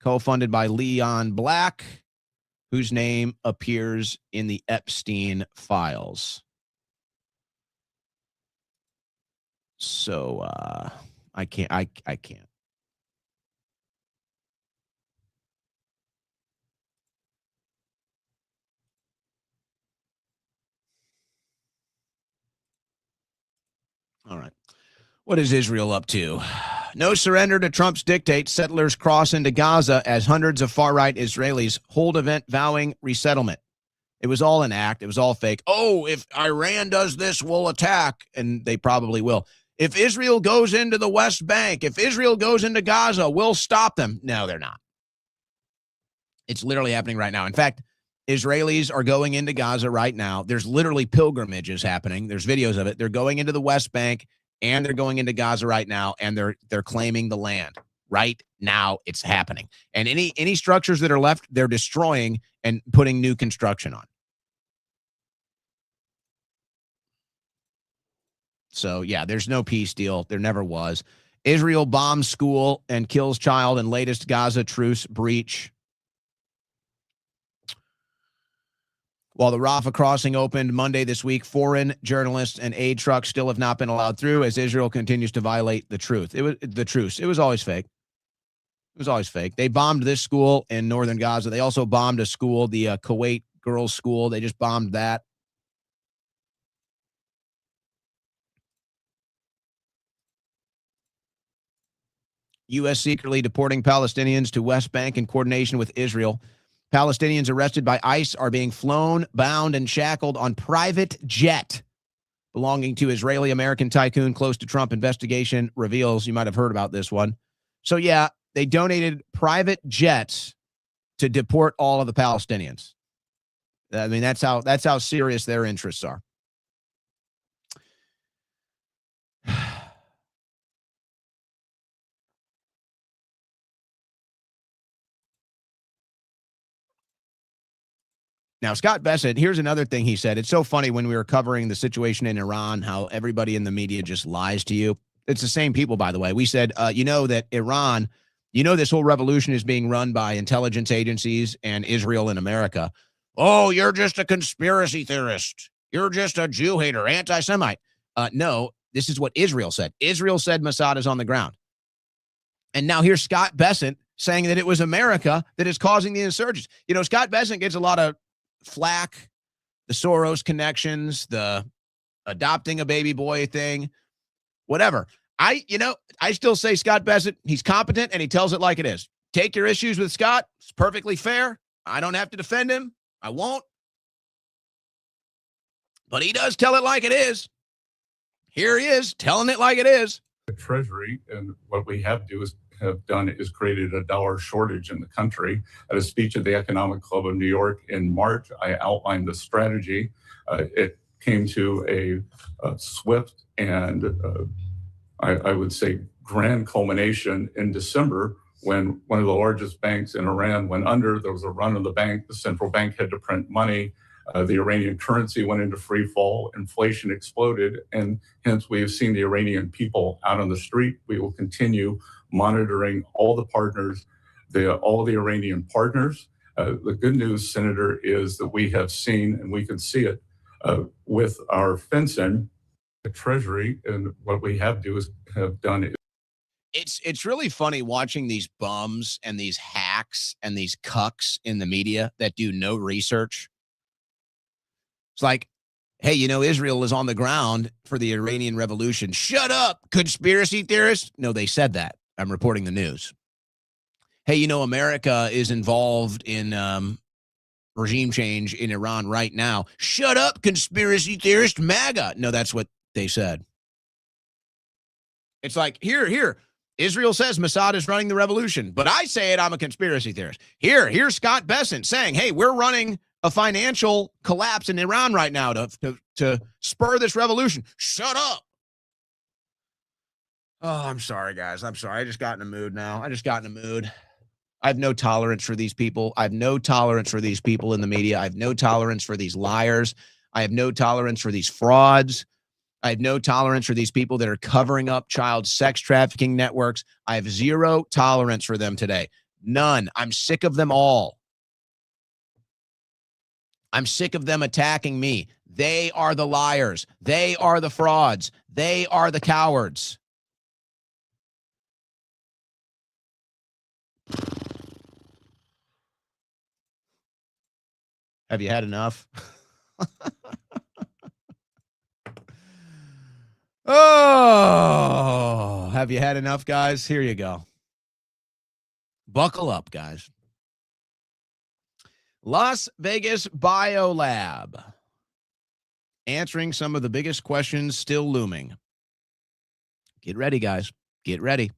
co-funded by Leon Black, whose name appears in the Epstein files. So I can't. All right. What is Israel up to? No surrender to Trump's dictate. Settlers cross into Gaza as hundreds of far-right Israelis hold event vowing resettlement. It was all an act. It was all fake. Oh, if Iran does this, we'll attack. And they probably will. If Israel goes into the West Bank, if Israel goes into Gaza, we'll stop them. No, they're not. It's literally happening right now. In fact, Israelis are going into Gaza right now. There's literally pilgrimages happening. There's videos of it. They're going into the West Bank and they're going into Gaza right now, and they're claiming the land. Right now, it's happening. And any structures that are left, they're destroying and putting new construction on. So, yeah, there's no peace deal. There never was. Israel bombs school and kills child in latest Gaza truce breach. While the Rafah crossing opened Monday this week, foreign journalists and aid trucks still have not been allowed through as Israel continues to violate the truce. It was always fake. It was always fake. They bombed this school in northern Gaza. They also bombed a school, the Kuwait girls' school. They just bombed that. U.S. secretly deporting Palestinians to West Bank in coordination with Israel. Palestinians arrested by ICE are being flown, bound, and shackled on private jet belonging to Israeli-American tycoon close to Trump. Investigation reveals. You might have heard about this one. So, yeah, they donated private jets to deport all of the Palestinians. I mean, that's how serious their interests are. Now, Scott Bessent, here's another thing he said. It's so funny when we were covering the situation in Iran, how everybody in the media just lies to you. It's the same people, by the way. We said, that Iran, this whole revolution is being run by intelligence agencies and Israel and America. Oh, you're just a conspiracy theorist. You're just a Jew hater, anti-Semite. No, this is what Israel said. Israel said Mossad is on the ground. And now here's Scott Bessent saying that it was America that is causing the insurgents. Scott Bessent gets a lot of flack, the Soros connections, the adopting a baby boy thing, whatever. I still say Scott Bessent, he's competent and he tells it like it is. Take your issues with Scott. It's perfectly fair. I don't have to defend him. I won't. But he does tell it like it is. Here he is telling it like it is. The Treasury, and what we have done is created a dollar shortage in the country. At a speech at the Economic Club of New York in March, I outlined the strategy. It came to a swift and I would say grand culmination in December when one of the largest banks in Iran went under. There was a run on the bank. The central bank had to print money. The Iranian currency went into free fall. Inflation exploded. And hence, we have seen the Iranian people out on the street. We will continue monitoring all the partners, all the Iranian partners. The good news, Senator, is that we have seen, and we can see it with our fencing, the Treasury, and what we have done. It's really funny watching these bums and these hacks and these cucks in the media that do no research. It's like, hey, Israel is on the ground for the Iranian Revolution. Shut up, conspiracy theorists. No, they said that. I'm reporting the news. Hey, America is involved in regime change in Iran right now. Shut up, conspiracy theorist, MAGA. No, that's what they said. It's like, here. Israel says Mossad is running the revolution, but I say it, I'm a conspiracy theorist. Here's Scott Bessent saying, hey, we're running a financial collapse in Iran right now to spur this revolution. Shut up. Oh, I'm sorry, guys. I'm sorry. I just got in a mood now. I have no tolerance for these people. I have no tolerance for these people in the media. I have no tolerance for these liars. I have no tolerance for these frauds. I have no tolerance for these people that are covering up child sex trafficking networks. I have zero tolerance for them today. None. I'm sick of them all. I'm sick of them attacking me. They are the liars. They are the frauds. They are the cowards. Have you had enough? Oh, have you had enough, guys? Here you go. Buckle up, guys. Las Vegas Biolab. Answering some of the biggest questions still looming. Get ready, guys. Get ready.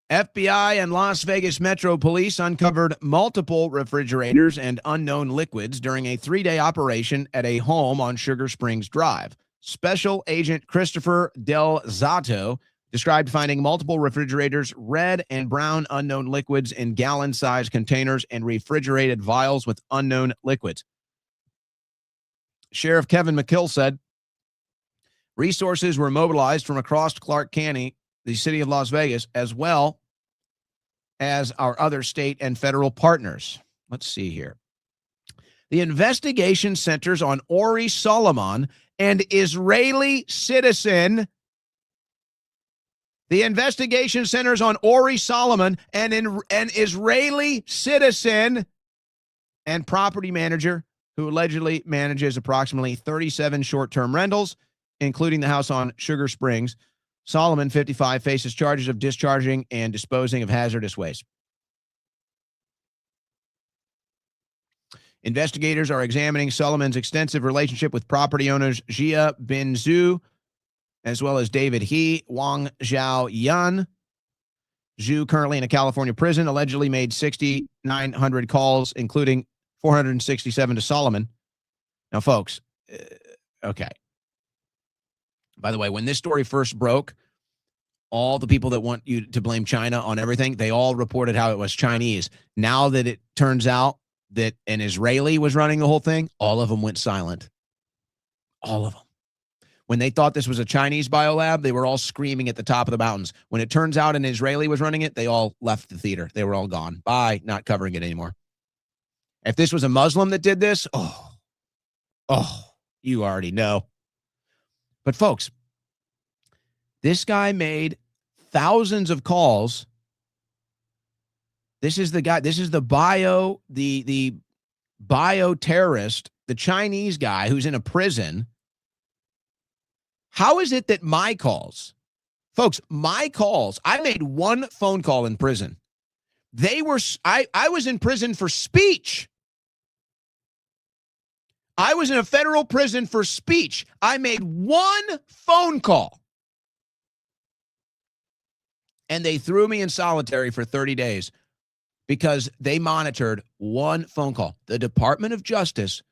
FBI and Las Vegas Metro Police uncovered multiple refrigerators and unknown liquids during a 3-day operation at a home on Sugar Springs Drive. Special Agent Christopher Del Zotto described finding multiple refrigerators, red and brown unknown liquids in gallon-sized containers and refrigerated vials with unknown liquids. Sheriff Kevin McKill said resources were mobilized from across Clark County, the city of Las Vegas, as well as our other state and federal partners. Let's see here. The investigation centers on Ori Solomon, an Israeli citizen. The investigation centers on Ori Solomon, an Israeli citizen and property manager who allegedly manages approximately 37 short-term rentals, including the house on Sugar Springs. Solomon, 55, faces charges of discharging and disposing of hazardous waste. Investigators are examining Sullivan's extensive relationship with property owners Jia Bin Zhu, as well as David He, Wang Xiao Yan. Zhu, currently in a California prison, allegedly made 6,900 calls, including 467 to Solomon. Now, folks, okay. By the way, when this story first broke, all the people that want you to blame China on everything, they all reported how it was Chinese. Now that it turns out that an Israeli was running the whole thing, all of them went silent. All of them. When they thought this was a Chinese biolab, they were all screaming at the top of the mountains. When it turns out an Israeli was running it, they all left the theater. They were all gone. Bye, not covering it anymore. If this was a Muslim that did this, you already know. But folks, this guy made thousands of calls. This is the guy, this is the bioterrorist, the Chinese guy who's in a prison. How is it that my calls, folks, my calls, I made one phone call in prison. I was in prison for speech. I was in a federal prison for speech. I made one phone call. And they threw me in solitary for 30 days because they monitored one phone call. The Department of Justice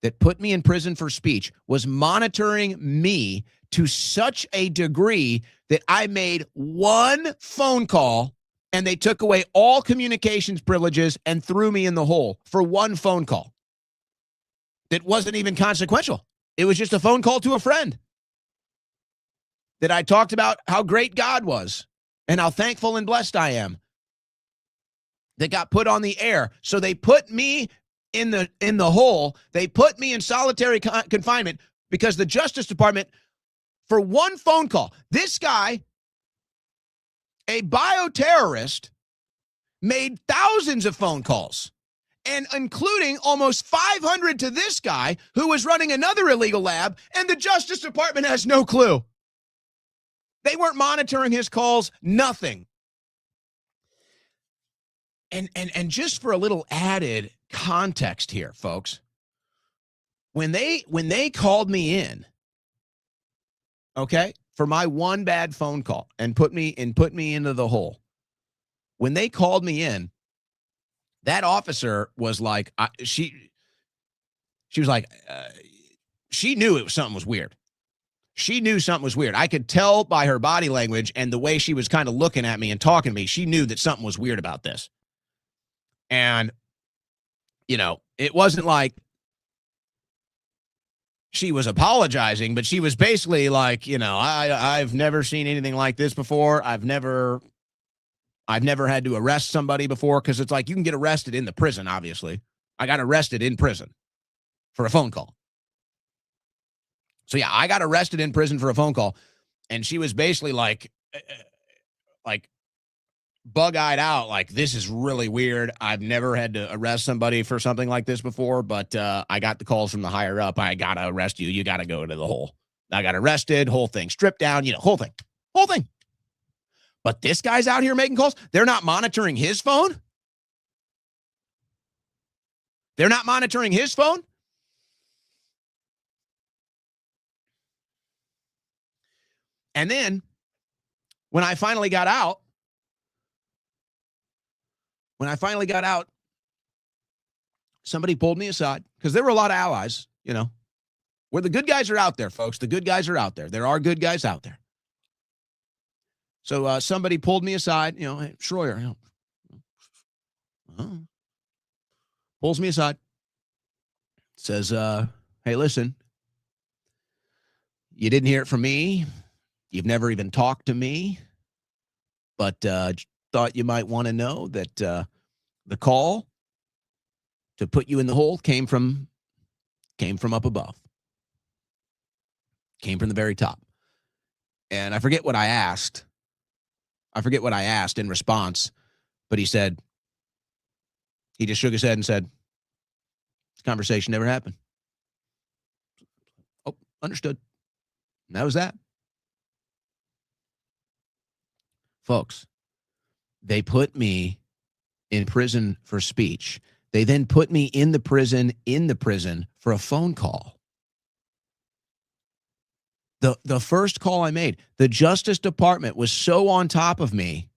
that put me in prison for speech was monitoring me to such a degree that I made one phone call and they took away all communications privileges and threw me in the hole for one phone call. That wasn't even consequential. It was just a phone call to a friend that I talked about how great God was and how thankful and blessed I am that got put on the air. So they put me in the hole. They put me in solitary confinement because the Justice Department, for one phone call, this guy, a bioterrorist, made thousands of phone calls, and including almost 500 to this guy who was running another illegal lab, and the Justice Department has no clue. They weren't monitoring his calls, nothing. And just for a little added context here, folks, when they called me in, okay, for my one bad phone call and put me into the hole, when they called me in, that officer was like, she was like, she knew something was weird. She knew something was weird. I could tell by her body language and the way she was kind of looking at me and talking to me. She knew that something was weird about this. And, you know, it wasn't like she was apologizing, but she was basically like, you know, I've never seen anything like this before. I've never had to arrest somebody before, because it's like you can get arrested in the prison, obviously. I got arrested in prison for a phone call. So, yeah, I got arrested in prison for a phone call. And she was basically like bug-eyed out, like, this is really weird. I've never had to arrest somebody for something like this before, but I got the calls from the higher up. I got to arrest you. You got to go to the hole. I got arrested, whole thing, stripped down, you know, whole thing. But this guy's out here making calls. They're not monitoring his phone. They're not monitoring his phone. And then when I finally got out, somebody pulled me aside, because there were a lot of allies, you know, where the good guys are out there, folks. The good guys are out there. There are good guys out there. So somebody pulled me aside, you know, hey, Schroyer, you know, pulls me aside, says, hey, listen, you didn't hear it from me. You've never even talked to me, but thought you might want to know that the call to put you in the hole came from up above, came from the very top. And I forget what I asked. In response, but he just shook his head and said, this conversation never happened. Oh, understood. And that was that. Folks, they put me in prison for speech. They then put me in the prison for a phone call. The first call I made, the Justice Department was so on top of me.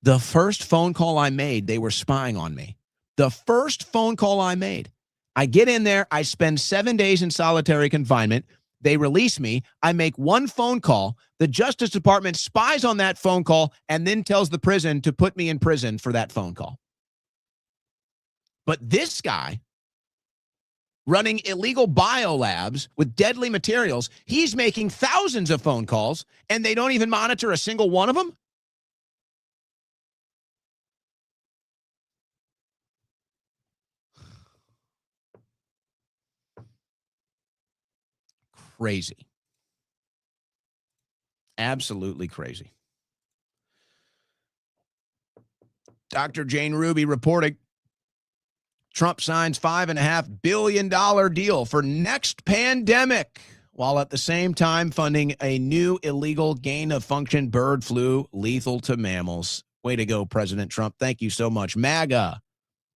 The first phone call I made, they were spying on me. The first phone call I made, I get in there, I spend 7 days in solitary confinement. They release me. I make one phone call. The Justice Department spies on that phone call and then tells the prison to put me in prison for that phone call. But this guy running illegal biolabs with deadly materials, he's making thousands of phone calls and they don't even monitor a single one of them? Crazy. Absolutely crazy. Dr. Jane Ruby reporting Trump signs $5.5 billion deal for next pandemic, while at the same time funding a new illegal gain-of-function bird flu lethal to mammals. Way to go, President Trump. Thank you so much. MAGA.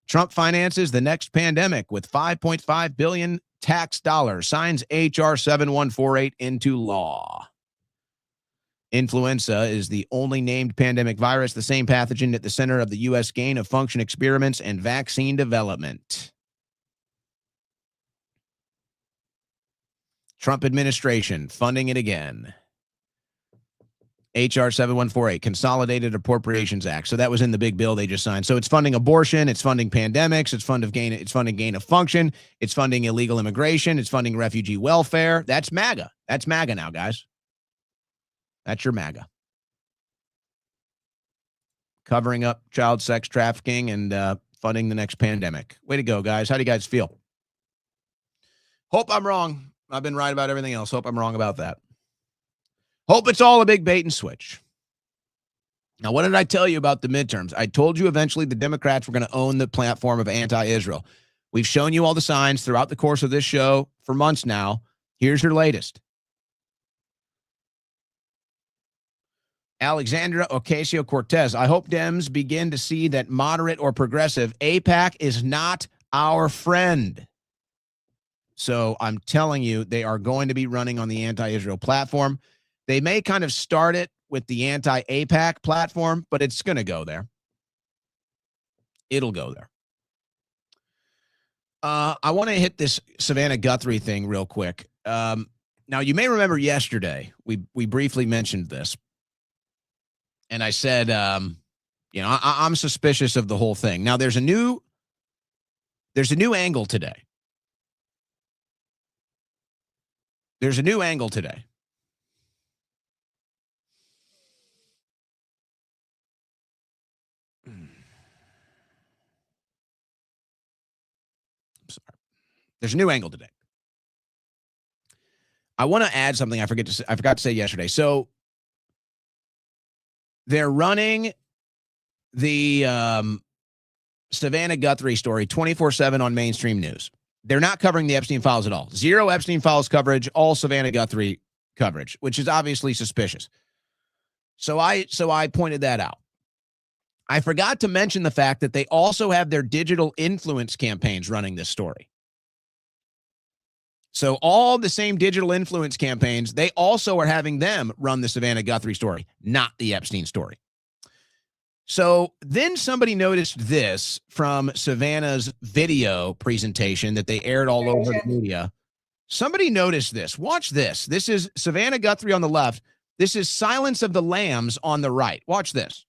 Trump finances the next pandemic with $5.5 billion tax dollars, signs H.R. 7148 into law. Influenza is the only named pandemic virus, the same pathogen at the center of the U.S. gain-of-function experiments and vaccine development. Trump administration funding it again. H.R. 7148, Consolidated Appropriations Act. So that was in the big bill they just signed. So it's funding abortion, it's funding pandemics, it's funding gain of function, it's funding illegal immigration, it's funding refugee welfare. That's MAGA. That's MAGA now, guys. That's your MAGA. Covering up child sex trafficking and funding the next pandemic. Way to go, guys. How do you guys feel? Hope I'm wrong. I've been right about everything else. Hope I'm wrong about that. Hope it's all a big bait and switch. Now, what did I tell you about the midterms? I told you eventually the Democrats were going to own the platform of anti-Israel. We've shown you all the signs throughout the course of this show for months now. Here's your latest. Alexandra Ocasio-Cortez, I hope Dems begin to see that moderate or progressive AIPAC is not our friend. So I'm telling you, they are going to be running on the anti-Israel platform. They may kind of start it with the anti-AIPAC platform, but it's going to go there. It'll go there. I want to hit this Savannah Guthrie thing real quick. Now, you may remember yesterday, we briefly mentioned this. And I said, I'm suspicious of the whole thing. Now, there's a new angle today. There's a new angle today. I'm sorry. There's a new angle today. I want to add something I forgot to say yesterday. So they're running the Savannah Guthrie story 24/7 on mainstream news. They're not covering the Epstein files at all. Zero Epstein files coverage, all Savannah Guthrie coverage, which is obviously suspicious. So I pointed that out. I forgot to mention the fact that they also have their digital influence campaigns running this story. So all the same digital influence campaigns, they also are having them run the Savannah Guthrie story, not the Epstein story. So then somebody noticed this from Savannah's video presentation that they aired all over the media. Somebody noticed this. Watch this. This is Savannah Guthrie on the left. This is Silence of the Lambs on the right. Watch this.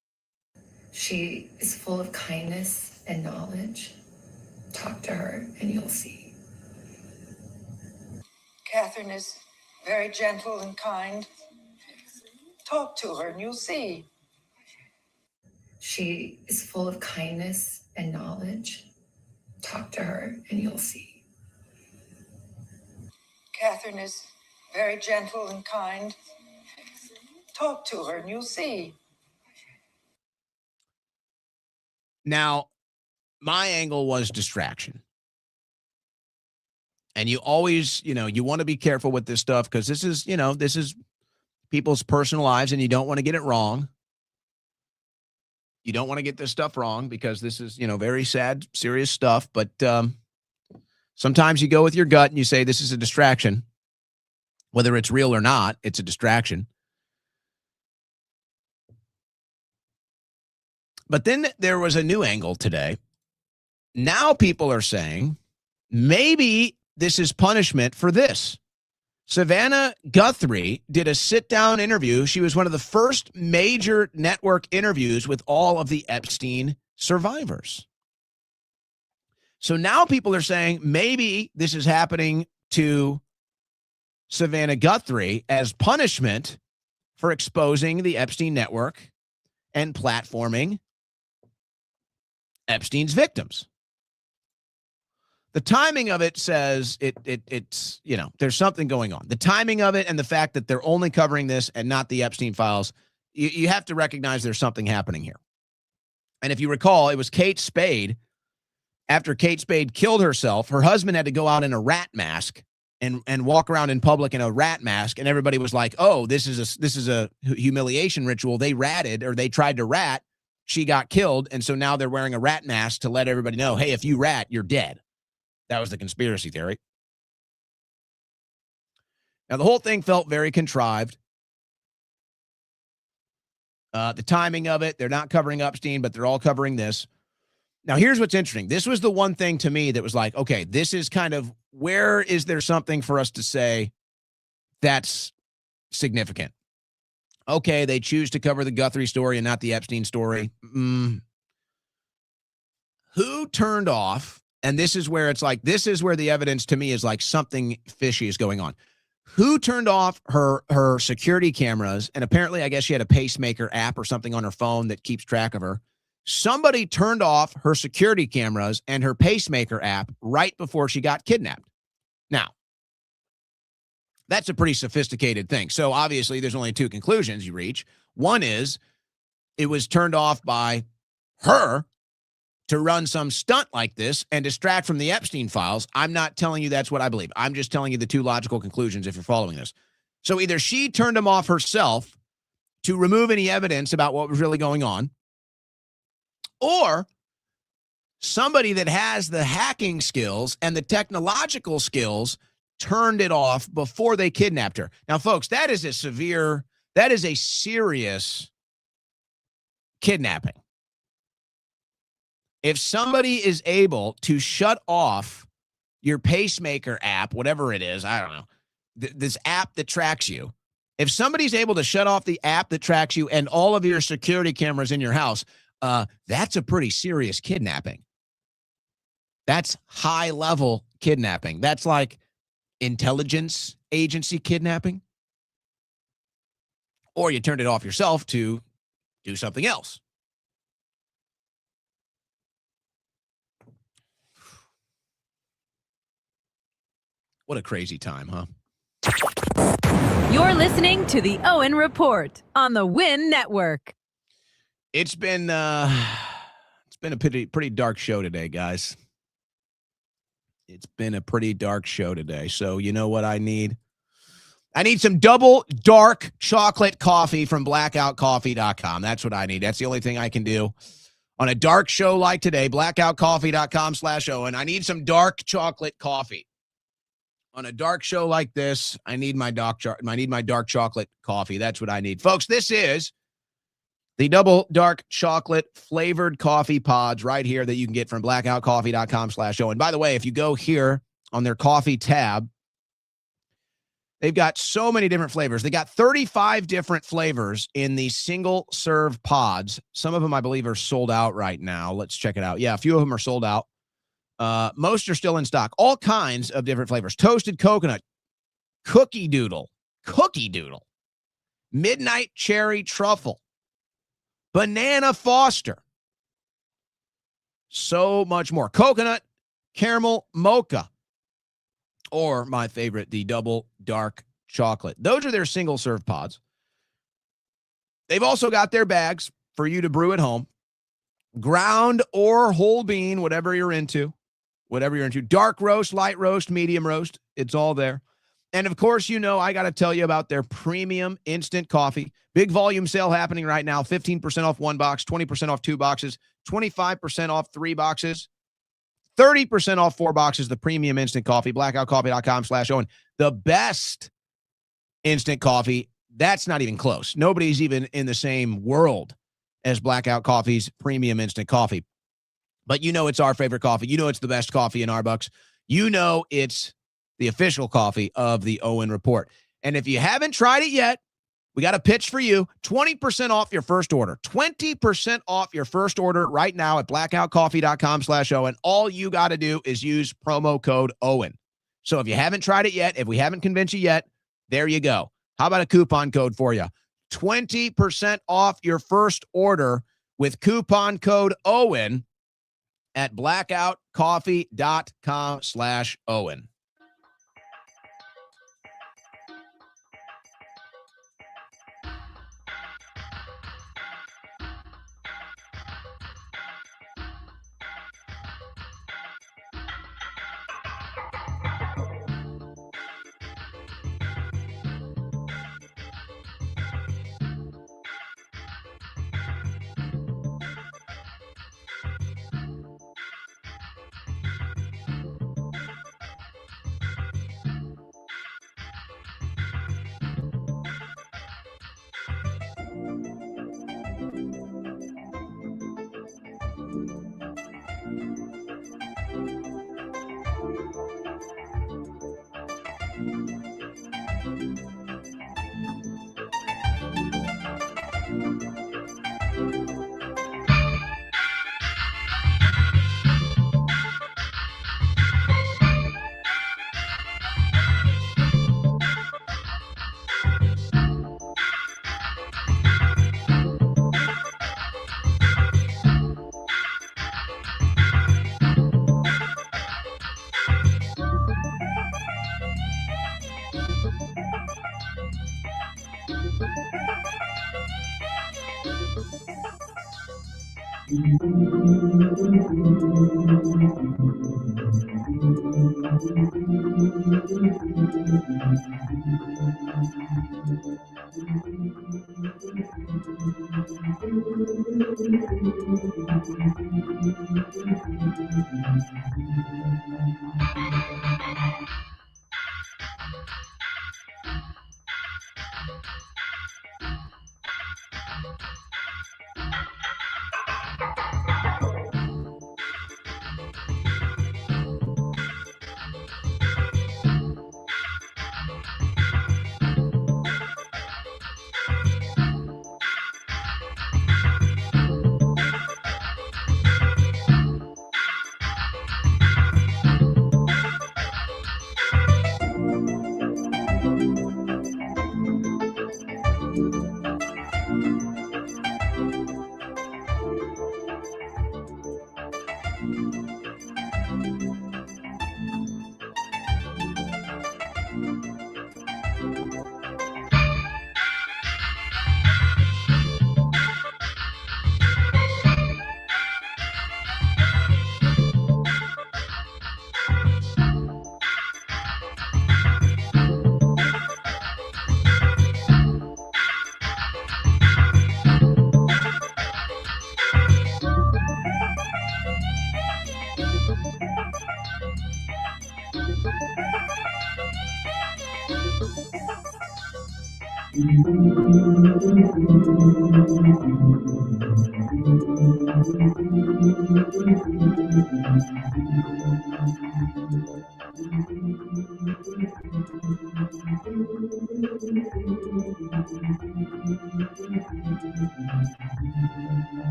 She is full of kindness and knowledge. Talk to her and you'll see. Catherine is very gentle and kind. Talk to her and you'll see. She is full of kindness and knowledge. Talk to her and you'll see. Catherine is very gentle and kind. Talk to her and you'll see. Now, my angle was distraction. And you always, you want to be careful with this stuff because this is people's personal lives and you don't want to get it wrong. You don't want to get this stuff wrong because this is, very sad, serious stuff. But sometimes you go with your gut and you say, this is a distraction. Whether it's real or not, it's a distraction. But then there was a new angle today. Now people are saying maybe this is punishment for this. Savannah Guthrie did a sit-down interview. She was one of the first major network interviews with all of the Epstein survivors. So now people are saying maybe this is happening to Savannah Guthrie as punishment for exposing the Epstein network and platforming Epstein's victims. The timing of it says it's, there's something going on. The timing of it and the fact that they're only covering this and not the Epstein files, you have to recognize there's something happening here. And if you recall, it was Kate Spade. After Kate Spade killed herself, her husband had to go out in a rat mask and walk around in public in a rat mask. And everybody was like, oh, this is a humiliation ritual. They ratted, or they tried to rat. She got killed. And so now they're wearing a rat mask to let everybody know, hey, if you rat, you're dead. That was the conspiracy theory. Now, the whole thing felt very contrived. The timing of it, they're not covering Epstein, but they're all covering this. Now, here's what's interesting. This was the one thing to me that was like, okay, this is kind of, where is there something for us to say that's significant? Okay, they choose to cover the Guthrie story and not the Epstein story. Who turned off? And this is where it's like, this is where the evidence to me is like something fishy is going on. Who turned off her security cameras? And apparently, I guess she had a pacemaker app or something on her phone that keeps track of her. Somebody turned off her security cameras and her pacemaker app right before she got kidnapped. Now, that's a pretty sophisticated thing. So obviously, there's only two conclusions you reach. One is it was turned off by her to run some stunt like this and distract from the Epstein files. I'm not telling you that's what I believe. I'm just telling you the two logical conclusions if you're following this. So either she turned them off herself to remove any evidence about what was really going on, or somebody that has the hacking skills and the technological skills turned it off before they kidnapped her. Now, folks, that is a serious kidnapping. If somebody is able to shut off your pacemaker app, whatever it is, I don't know, this app that tracks you, if somebody's able to shut off the app that tracks you and all of your security cameras in your house, that's a pretty serious kidnapping. That's high-level kidnapping. That's like intelligence agency kidnapping. Or you turned it off yourself to do something else. What a crazy time, huh? You're listening to the Owen Report on the Win Network. It's been a pretty dark show today, guys. It's been a pretty dark show today. So you know what I need? I need some double dark chocolate coffee from blackoutcoffee.com. That's what I need. That's the only thing I can do on a dark show like today. Blackoutcoffee.com/Owen. I need some dark chocolate coffee. On a dark show like this, I need my dark chocolate coffee. That's what I need. Folks, this is the double dark chocolate flavored coffee pods right here that you can get from blackoutcoffee.com/Owen. By the way, if you go here on their coffee tab, they've got so many different flavors. They got 35 different flavors in the single serve pods. Some of them, I believe, are sold out right now. Let's check it out. Yeah, a few of them are sold out. Most are still in stock. All kinds of different flavors. Toasted coconut, cookie doodle, midnight cherry truffle, banana foster. So much more. Coconut, caramel, mocha, or my favorite, the double dark chocolate. Those are their single serve pods. They've also got their bags for you to brew at home. Ground or whole bean, whatever you're into. Dark roast, light roast, medium roast. It's all there. And of course, you know, I got to tell you about their premium instant coffee. Big volume sale happening right now. 15% off 1 box, 20% off 2 boxes, 25% off 3 boxes, 30% off 4 boxes. The premium instant coffee, blackoutcoffee.com/Owen. The best instant coffee, that's not even close. Nobody's even in the same world as Blackout Coffee's premium instant coffee. But you know it's our favorite coffee. You know it's the best coffee in our bucks. You know it's the official coffee of the Owen Report. And if you haven't tried it yet, we got a pitch for you. 20% off your first order. 20% off your first order right now at blackoutcoffee.com/Owen. All you got to do is use promo code Owen. So if you haven't tried it yet, if we haven't convinced you yet, there you go. How about a coupon code for you? 20% off your first order with coupon code Owen at blackoutcoffee.com/Owen.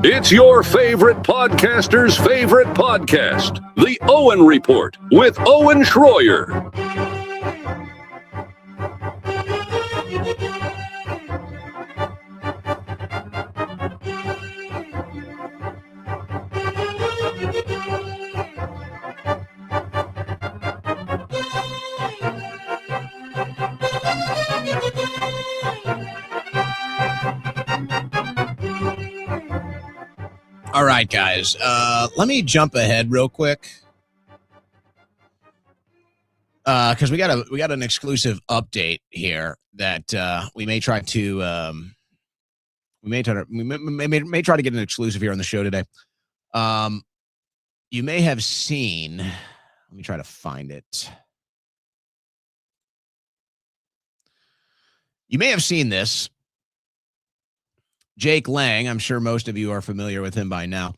It's your favorite podcaster's favorite podcast, The Owen Report with Owen Schroyer. All right, guys. Let me jump ahead real quick because we got an exclusive update here that we may try to may try to get an exclusive here on the show today. You may have seen. Let me try to find it. You may have seen this. Jake Lang, I'm sure most of you are familiar with him by now.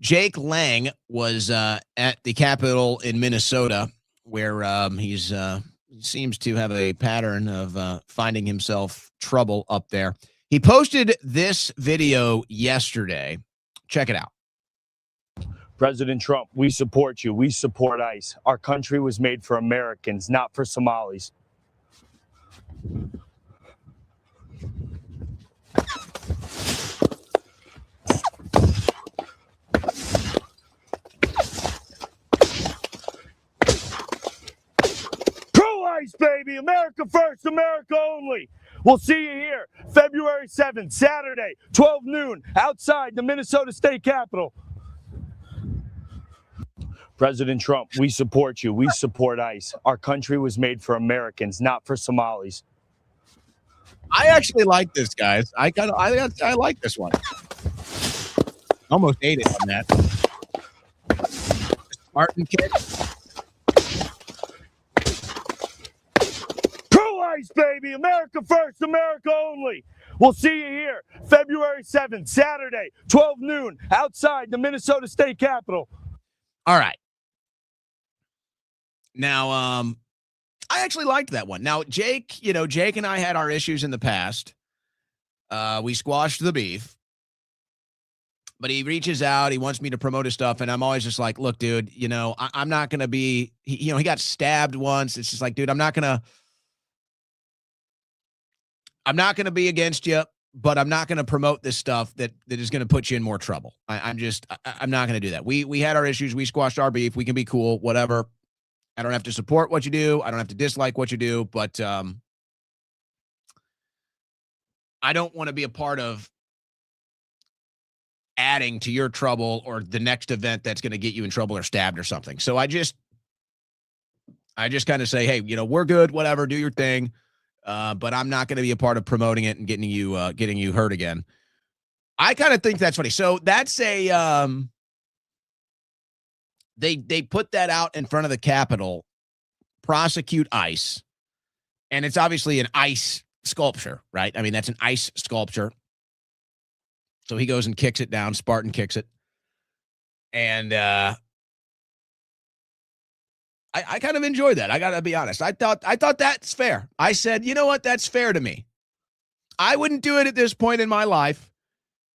Jake Lang was at the Capitol in Minnesota, where he seems to have a pattern of finding himself trouble up there. He posted this video yesterday. Check it out. President Trump, we support you. We support ICE. Our country was made for Americans, not for Somalis. Pro-ICE, baby! America first, America only! We'll see you here, February 7th, Saturday, 12 noon, outside the Minnesota State Capitol. President Trump, we support you. We support ICE. Our country was made for Americans, not for Somalis. I actually like this, guys. I like this one. Almost ate it on that. Spartan kick. Pro-ICE, baby! America first, America only! We'll see you here, February 7th, Saturday, 12 noon, outside the Minnesota State Capitol. All right. Now, I actually liked that one. Now, Jake and I had our issues in the past. We squashed the beef. But he reaches out. He wants me to promote his stuff. And I'm always just like, look, dude, I'm not going to be, he got stabbed once. It's just like, dude, I'm not going to be against you, but I'm not going to promote this stuff that is going to put you in more trouble. I'm not going to do that. We had our issues. We squashed our beef. We can be cool, whatever. I don't have to support what you do. I don't have to dislike what you do, but I don't want to be a part of adding to your trouble or the next event that's going to get you in trouble or stabbed or something. So I just kind of say, hey, we're good, whatever, do your thing. But I'm not going to be a part of promoting it and getting you hurt again. I kind of think that's funny. So that's a, they put that out in front of the Capitol, prosecute ICE. And it's obviously an ICE sculpture, right? I mean, that's an ICE sculpture. So he goes and kicks it down. Spartan kicks it. And I kind of enjoy that. I got to be honest. I thought that's fair. I said, you know what? That's fair to me. I wouldn't do it at this point in my life,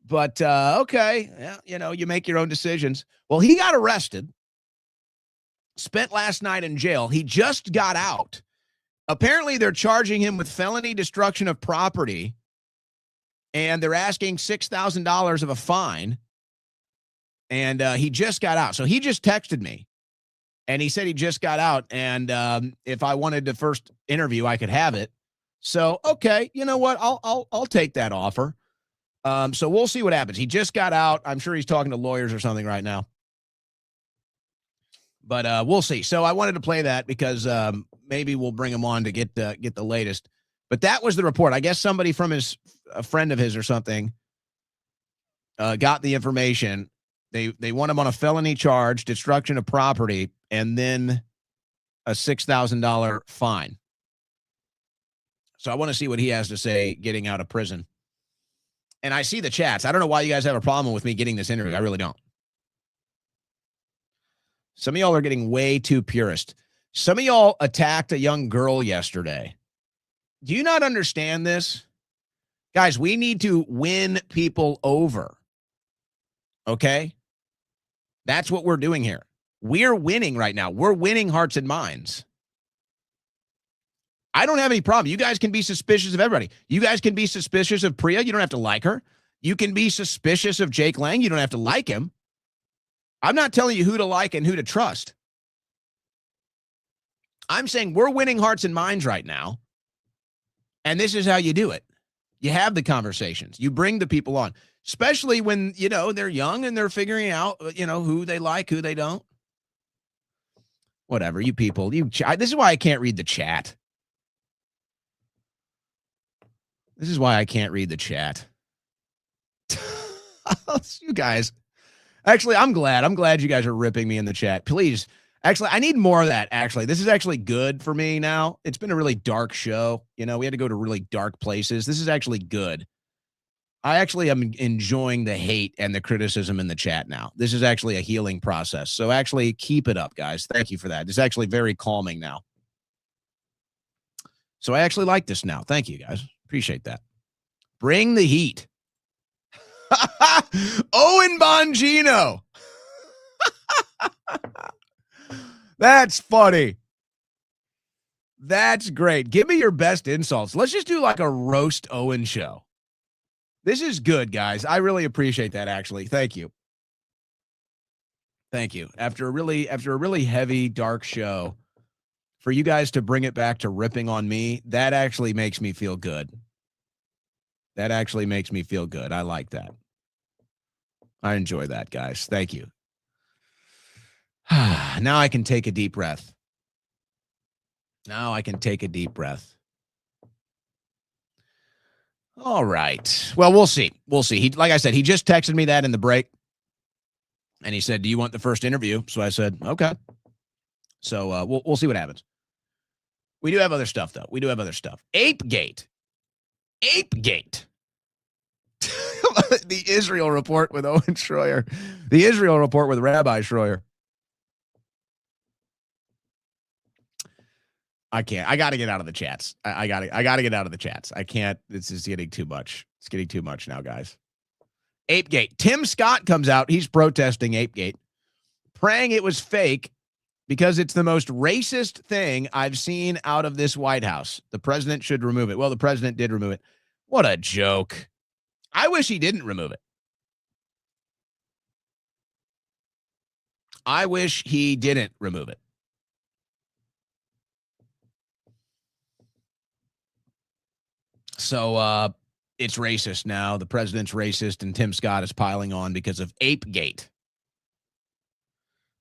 but okay. Yeah, you make your own decisions. Well, he got arrested, spent last night in jail. He just got out. Apparently, they're charging him with felony destruction of property, and they're asking $6,000 of a fine, and he just got out. So he just texted me. And he said he just got out, and if I wanted to first interview, I could have it. So, okay, you know what? I'll take that offer. So we'll see what happens. He just got out. I'm sure he's talking to lawyers or something right now. But we'll see. So I wanted to play that because maybe we'll bring him on to get the latest. But that was the report. I guess somebody from a friend of his or something got the information. They want him on a felony charge, destruction of property, and then a $6,000 fine. So I want to see what he has to say getting out of prison. And I see the chats. I don't know why you guys have a problem with me getting this interview. I really don't. Some of y'all are getting way too purist. Some of y'all attacked a young girl yesterday. Do you not understand this? Guys, we need to win people over. Okay? That's what we're doing here. We're winning right now. We're winning hearts and minds. I don't have any problem. You guys can be suspicious of everybody. You guys can be suspicious of Priya. You don't have to like her. You can be suspicious of Jake Lang. You don't have to like him. I'm not telling you who to like and who to trust. I'm saying we're winning hearts and minds right now. And this is how you do it. You have the conversations. You bring the people on, especially when, they're young and they're figuring out, who they like, who they don't. Whatever, you people. This is why I can't read the chat. This is why I can't read the chat. You guys. Actually, I'm glad. I'm glad you guys are ripping me in the chat. Please. Actually, I need more of that, actually. This is actually good for me now. It's been a really dark show. We had to go to really dark places. This is actually good. I actually am enjoying the hate and the criticism in the chat now. This is actually a healing process. So actually keep it up, guys. Thank you for that. It's actually very calming now. So I actually like this now. Thank you, guys. Appreciate that. Bring the heat. Owen Bongino. That's funny. That's great. Give me your best insults. Let's just do like a roast Owen show. This is good, guys. I really appreciate that, actually. Thank you. Thank you. After a really heavy, dark show, for you guys to bring it back to ripping on me, that actually makes me feel good. That actually makes me feel good. I like that. I enjoy that, guys. Thank you. Now I can take a deep breath. Now I can take a deep breath. All right. Well, we'll see. We'll see. Like I said, he just texted me that in the break. And he said, do you want the first interview? So I said, okay. So we'll see what happens. We do have other stuff, though. We do have other stuff. Apegate. Apegate. The Israel report with Owen Schroyer. The Israel report with Rabbi Schroyer. I can't. I got to get out of the chats. I got to get out of the chats. I can't. This is getting too much. It's getting too much now, guys. Apegate. Tim Scott comes out. He's protesting Apegate, praying it was fake because it's the most racist thing I've seen out of this White House. The president should remove it. Well, the president did remove it. What a joke. I wish he didn't remove it. I wish he didn't remove it. So it's racist now. The president's racist, and Tim Scott is piling on because of Apegate.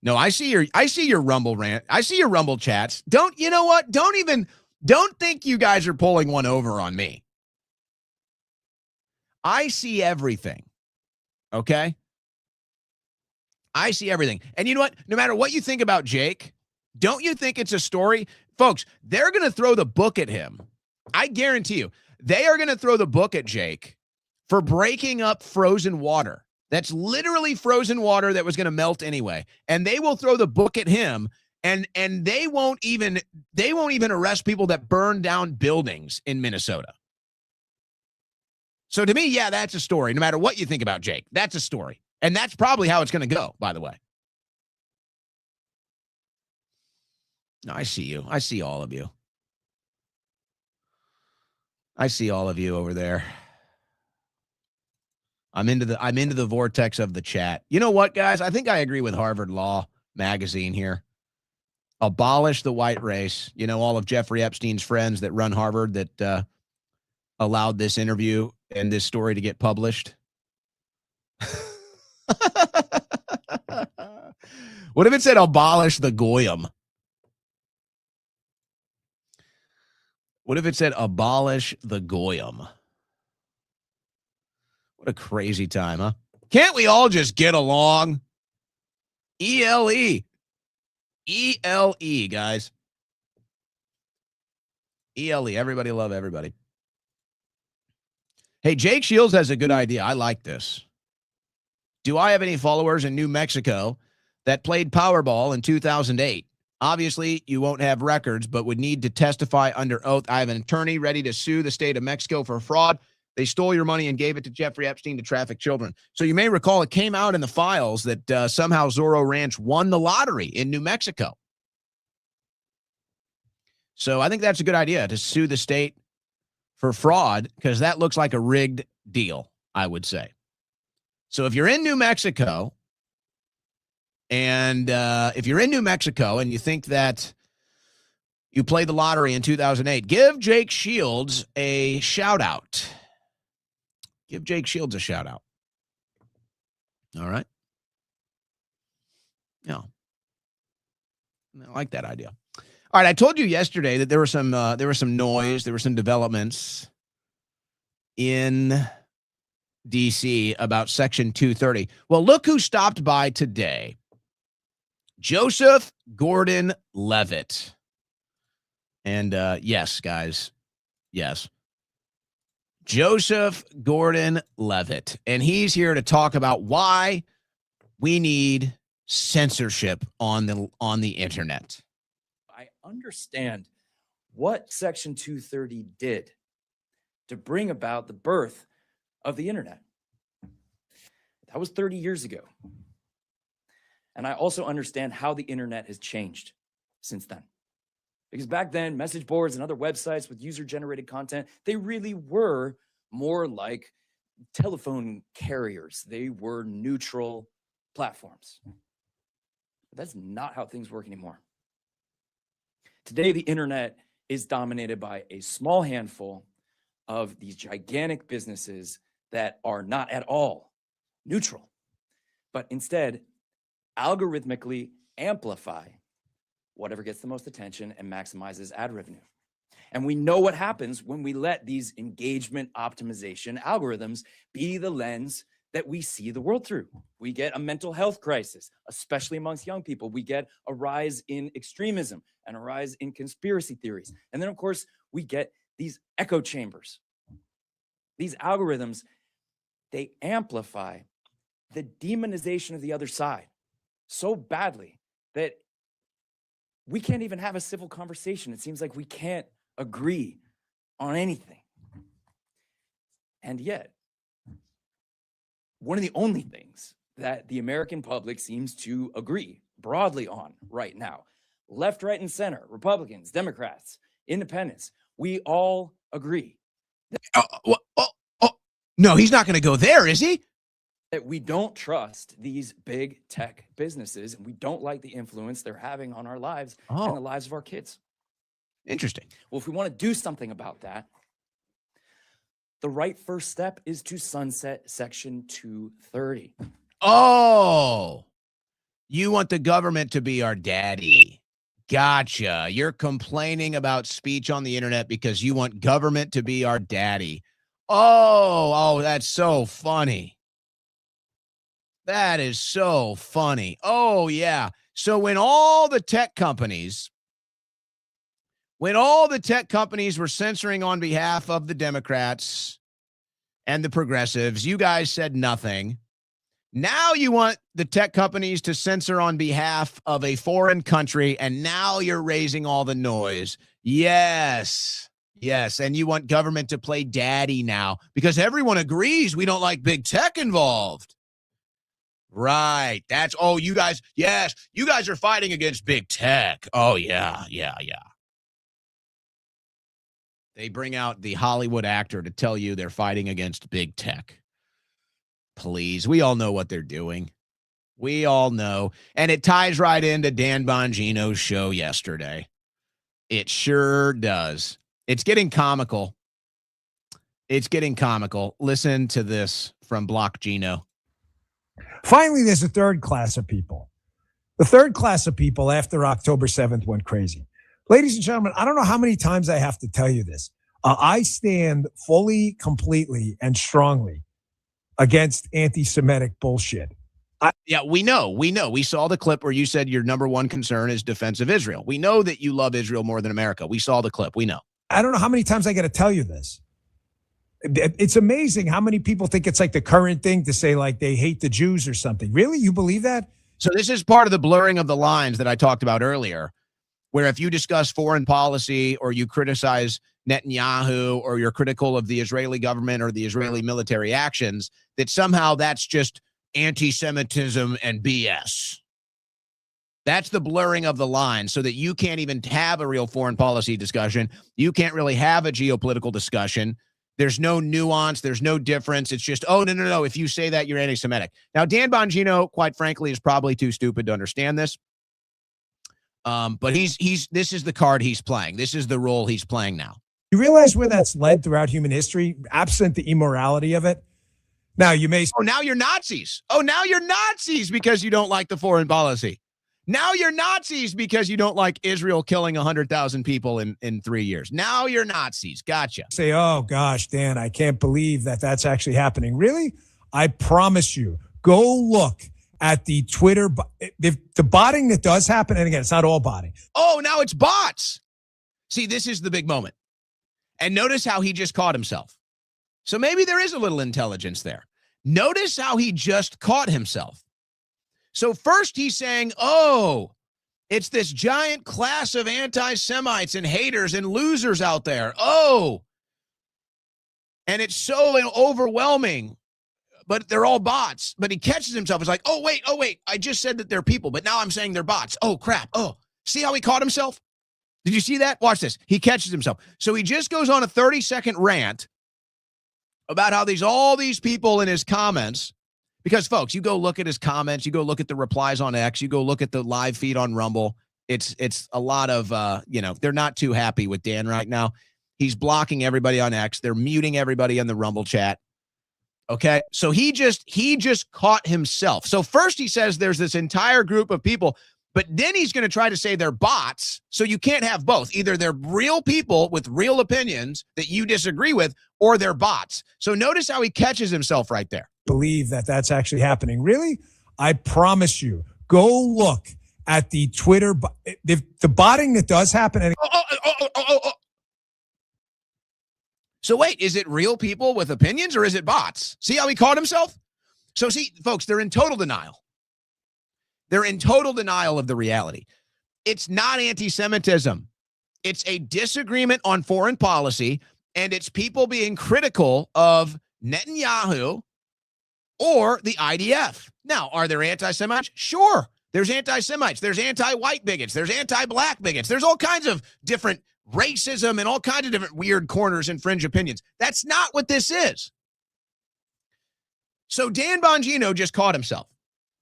No, I see your Rumble rant. I see your Rumble chats. You know what? Don't think you guys are pulling one over on me. I see everything. Okay? I see everything. And you know what? No matter what you think about Jake, don't you think it's a story? Folks, they're going to throw the book at him. I guarantee you. They are going to throw the book at Jake for breaking up frozen water. That's literally frozen water that was going to melt anyway. And they will throw the book at him And they won't even arrest people that burn down buildings in Minnesota. So to me, yeah, that's a story. No matter what you think about Jake, that's a story. And that's probably how it's going to go, by the way. No, I see you. I see all of you. I see all of you over there. I'm into the vortex of the chat. You know what, guys? I think I agree with Harvard Law Magazine here. Abolish the white race. You know, all of Jeffrey Epstein's friends that run Harvard that allowed this interview and this story to get published. What if it said abolish the goyim? What if it said abolish the goyim? What a crazy time, huh? Can't we all just get along? ELE. ELE, guys. ELE. Everybody love everybody. Hey, Jake Shields has a good idea. I like this. Do I have any followers in New Mexico that played Powerball in 2008? Obviously, you won't have records, but would need to testify under oath. I have an attorney ready to sue the state of Mexico for fraud. They stole your money and gave it to Jeffrey Epstein to traffic children. So you may recall it came out in the files that somehow Zorro Ranch won the lottery in New Mexico. So I think that's a good idea to sue the state for fraud because that looks like a rigged deal, I would say. So if you're in New Mexico, and if you're in New Mexico and you think that you played the lottery in 2008, give Jake Shields a shout out. Give Jake Shields a shout out. All right. Yeah. I like that idea. All right. I told you yesterday that there was some noise, there were some developments in DC about Section 230. Well, look who stopped by today. Joseph Gordon-Levitt. And yes, guys. Yes. Joseph Gordon-Levitt. And he's here to talk about why we need censorship on the internet. I understand what Section 230 did to bring about the birth of the internet. That was 30 years ago. And I also understand how the internet has changed since then. Because back then, message boards and other websites with user-generated content, they really were more like telephone carriers. They were neutral platforms. But that's not how things work anymore. Today, the internet is dominated by a small handful of these gigantic businesses that are not at all neutral, but instead algorithmically amplify whatever gets the most attention and maximizes ad revenue. And we know what happens when we let these engagement optimization algorithms be the lens that we see the world through. We get a mental health crisis, especially amongst young people. We get a rise in extremism and a rise in conspiracy theories. And then, of course, we get these echo chambers. These algorithms, they amplify the demonization of the other side so badly that we can't even have a civil conversation. It seems like we can't agree on anything. And yet, one of the only things that the American public seems to agree broadly on right now, left, right, and center, Republicans, Democrats, independents, we all agree. No, he's not going to go there, is he? That we don't trust these big tech businesses, and we don't like the influence they're having on our lives and the lives of our kids. Interesting. Well, if we want to do something about that, the right first step is to sunset Section 230. Oh, you want the government to be our daddy. Gotcha. You're complaining about speech on the internet because you want government to be our daddy. Oh, that's so funny. That is so funny. Oh, yeah. So when all the tech companies were censoring on behalf of the Democrats and the progressives, you guys said nothing. Now you want the tech companies to censor on behalf of a foreign country, and now you're raising all the noise. Yes. Yes. And you want government to play daddy now because everyone agrees we don't like big tech involved. Right. That's, oh, you guys, yes, you guys are fighting against big tech. Oh, yeah. They bring out the Hollywood actor to tell you they're fighting against big tech. Please, we all know what they're doing. We all know. And it ties right into Dan Bongino's show yesterday. It sure does. It's getting comical. Listen to this from Block Gino. Finally, there's a third class of people. The third class of people after October 7th went crazy. Ladies and gentlemen, I don't know how many times I have to tell you this. I stand fully, completely, and strongly against anti-Semitic bullshit. Yeah, we know. We saw the clip where you said your number one concern is defense of Israel. We know that you love Israel more than America. We saw the clip. We know. I don't know how many times I got to tell you this. It's amazing how many people think it's like the current thing to say like they hate the Jews or something. Really? You believe that? So this is part of the blurring of the lines that I talked about earlier, where if you discuss foreign policy or you criticize Netanyahu or you're critical of the Israeli government or the Israeli military actions, that somehow that's just anti-Semitism and BS. That's the blurring of the line so that you can't even have a real foreign policy discussion. You can't really have a geopolitical discussion. There's no nuance. There's no difference. It's just, oh, no. If you say that, you're anti-Semitic. Now, Dan Bongino, quite frankly, is probably too stupid to understand this. But this is the card he's playing. This is the role he's playing now. You realize where that's led throughout human history, absent the immorality of it? Now you may... Oh, now you're Nazis. Oh, now you're Nazis because you don't like the foreign policy. Now you're Nazis because you don't like Israel killing 100,000 people in 3 years. Now you're Nazis. Gotcha. Say, oh, gosh, Dan, I can't believe that that's actually happening. Really? I promise you, go look at the Twitter. The botting that does happen, and again, it's not all botting. Oh, now it's bots. See, this is the big moment. And notice how he just caught himself. So maybe there is a little intelligence there. Notice how he just caught himself. So first he's saying, oh, it's this giant class of anti-Semites and haters and losers out there. Oh, and it's so overwhelming, but they're all bots. But he catches himself. It's like, oh, wait. I just said that they're people, but now I'm saying they're bots. Oh, crap. Oh, see how he caught himself? Did you see that? Watch this. He catches himself. So he just goes on a 30-second rant about how all these people in his comments, because folks, you go look at his comments, you go look at the replies on X, you go look at the live feed on Rumble. It's a lot of, they're not too happy with Dan right now. He's blocking everybody on X. They're muting everybody in the Rumble chat. Okay. So he just caught himself. So first he says there's this entire group of people, but then he's going to try to say they're bots. So you can't have both. Either they're real people with real opinions that you disagree with, or they're bots. So notice how he catches himself right there. Believe that that's actually happening. Really? I promise you, go look at the Twitter. The botting that does happen. And So wait, is it real people with opinions or is it bots? See how he caught himself? So see, folks, they're in total denial. They're in total denial of the reality. It's not anti-Semitism. It's a disagreement on foreign policy, and it's people being critical of Netanyahu or the IDF. Now, are there anti-Semites? Sure. There's anti-Semites. There's anti-white bigots. There's anti-black bigots. There's all kinds of different racism and all kinds of different weird corners and fringe opinions. That's not what this is. So Dan Bongino just caught himself.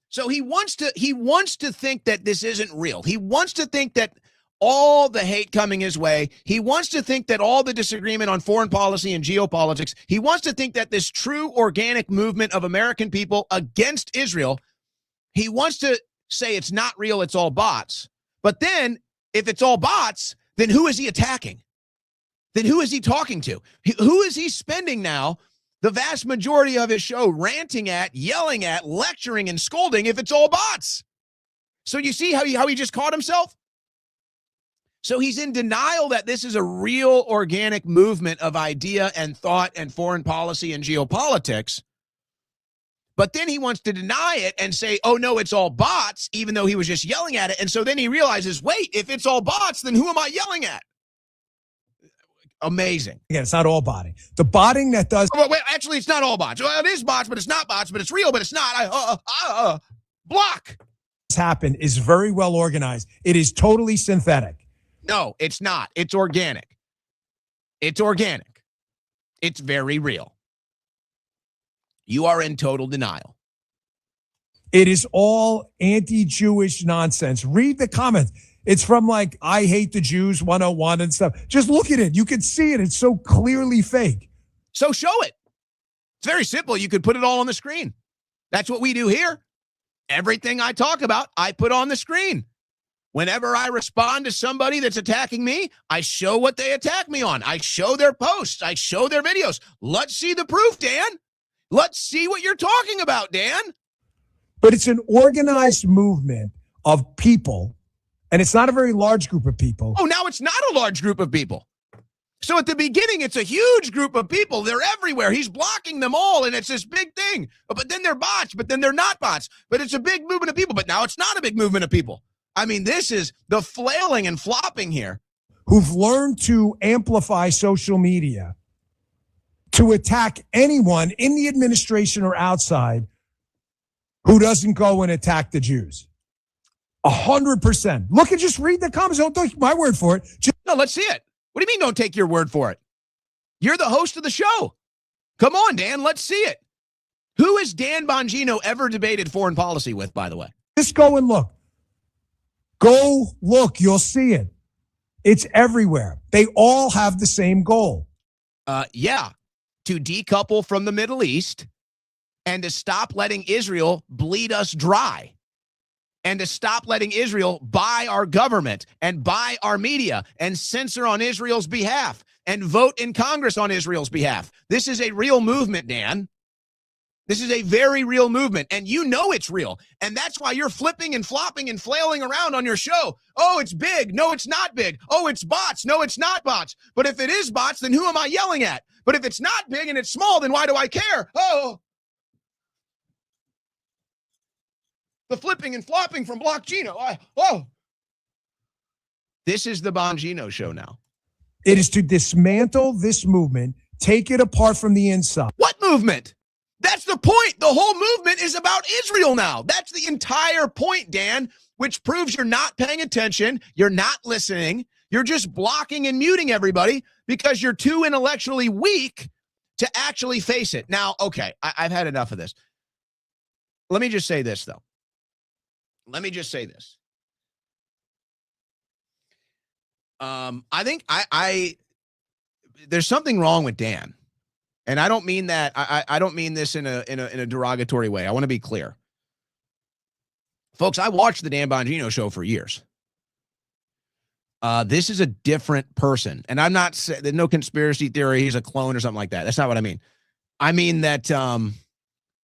So he wants to think that this isn't real. He wants to think that all the hate coming his way, he wants to think that all the disagreement on foreign policy and geopolitics, he wants to think that this true organic movement of American people against Israel, he wants to say it's not real, it's all bots. But then if it's all bots, then who is he attacking? Then who is he talking to? Who is he spending now the vast majority of his show ranting at, yelling at, lecturing, and scolding if it's all bots? So you see how he just caught himself? So he's in denial that this is a real organic movement of idea and thought and foreign policy and geopolitics. But then he wants to deny it and say, oh, no, it's all bots, even though he was just yelling at it. And so then he realizes, wait, if it's all bots, then who am I yelling at? Amazing. Again, it's not all botting. The botting that does. Oh, wait, actually, it's not all bots. Well, it is bots, but it's not bots, but it's real, but it's not. Block. Happen is very well organized. It is totally synthetic. No, it's not. It's organic. It's organic. It's very real. You are in total denial. It is all anti-Jewish nonsense. Read the comments. It's from like, I hate the Jews 101 and stuff. Just look at it. You can see it. It's so clearly fake. So show it. It's very simple. You could put it all on the screen. That's what we do here. Everything I talk about, I put on the screen. Whenever I respond to somebody that's attacking me, I show what they attack me on. I show their posts. I show their videos. Let's see the proof, Dan. Let's see what you're talking about, Dan. But it's an organized movement of people. And it's not a very large group of people. Oh, now it's not a large group of people. So at the beginning, it's a huge group of people. They're everywhere. He's blocking them all, and it's this big thing. But then they're bots, but then they're not bots. But it's a big movement of people. But now it's not a big movement of people. I mean, this is the flailing and flopping here. Who've learned to amplify social media to attack anyone in the administration or outside who doesn't go and attack the Jews. 100%. Look and just read the comments. Don't take my word for it. No, let's see it. What do you mean don't take your word for it? You're the host of the show. Come on, Dan. Let's see it. Who has Dan Bongino ever debated foreign policy with, by the way? Just go and look. Go look. You'll see it. It's everywhere. They all have the same goal. Yeah. To decouple from the Middle East and to stop letting Israel bleed us dry. And to stop letting Israel buy our government and buy our media and censor on Israel's behalf and vote in Congress on Israel's behalf. This is a real movement, Dan. This is a very real movement, and you know it's real. And that's why you're flipping and flopping and flailing around on your show. Oh, it's big. No, it's not big. Oh, it's bots. No, it's not bots. But if it is bots, then who am I yelling at? But if it's not big and it's small, then why do I care? Oh. The flipping and flopping from Block Gino. This is the Bongino show now. It is to dismantle this movement, take it apart from the inside. What movement? That's the point. The whole movement is about Israel now. That's the entire point, Dan, which proves you're not paying attention. You're not listening. You're just blocking and muting everybody because you're too intellectually weak to actually face it. Now, okay, I've had enough of this. Let me just say this, though. Let me just say this. I think there's something wrong with Dan. And I don't mean that. I don't mean this in a derogatory way. I want to be clear. Folks, I watched the Dan Bongino show for years. This is a different person. And I'm not saying there's no conspiracy theory. He's a clone or something like that. That's not what I mean. I mean that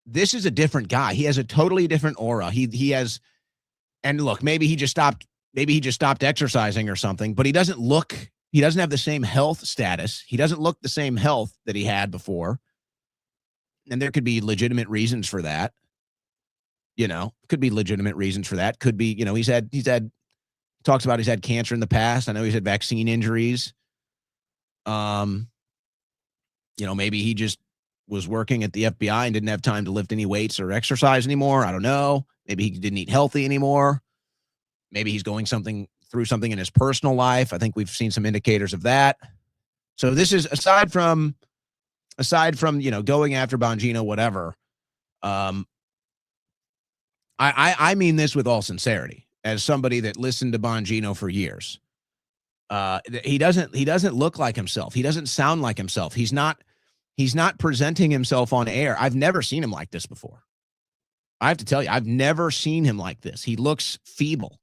this is a different guy. He has a totally different aura. He has. And look, maybe he just stopped exercising or something, but he doesn't have the same health status. He doesn't look the same health that he had before. And there could be legitimate reasons for that. Could be legitimate reasons for that. Could be, he's had talks about he's had cancer in the past. I know he's had vaccine injuries. Maybe he just was working at the FBI and didn't have time to lift any weights or exercise anymore. I don't know. Maybe he didn't eat healthy anymore. Maybe he's going through something in his personal life. I think we've seen some indicators of that. So this is aside from going after Bongino, whatever. I mean this with all sincerity, as somebody that listened to Bongino for years. He doesn't look like himself. He doesn't sound like himself. He's not presenting himself on air. I've never seen him like this before. I have to tell you, I've never seen him like this. He looks feeble.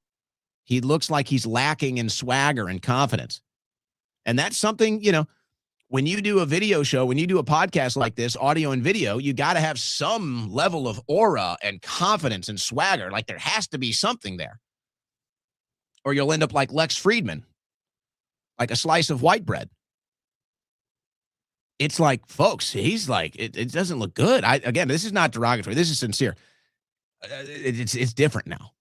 He looks like he's lacking in swagger and confidence. And that's something, when you do a video show, when you do a podcast like this, audio and video, you got to have some level of aura and confidence and swagger. Like there has to be something there. Or you'll end up like Lex Friedman, like a slice of white bread. It's like, folks, he's like, it doesn't look good. Again, this is not derogatory. This is sincere. It's different now.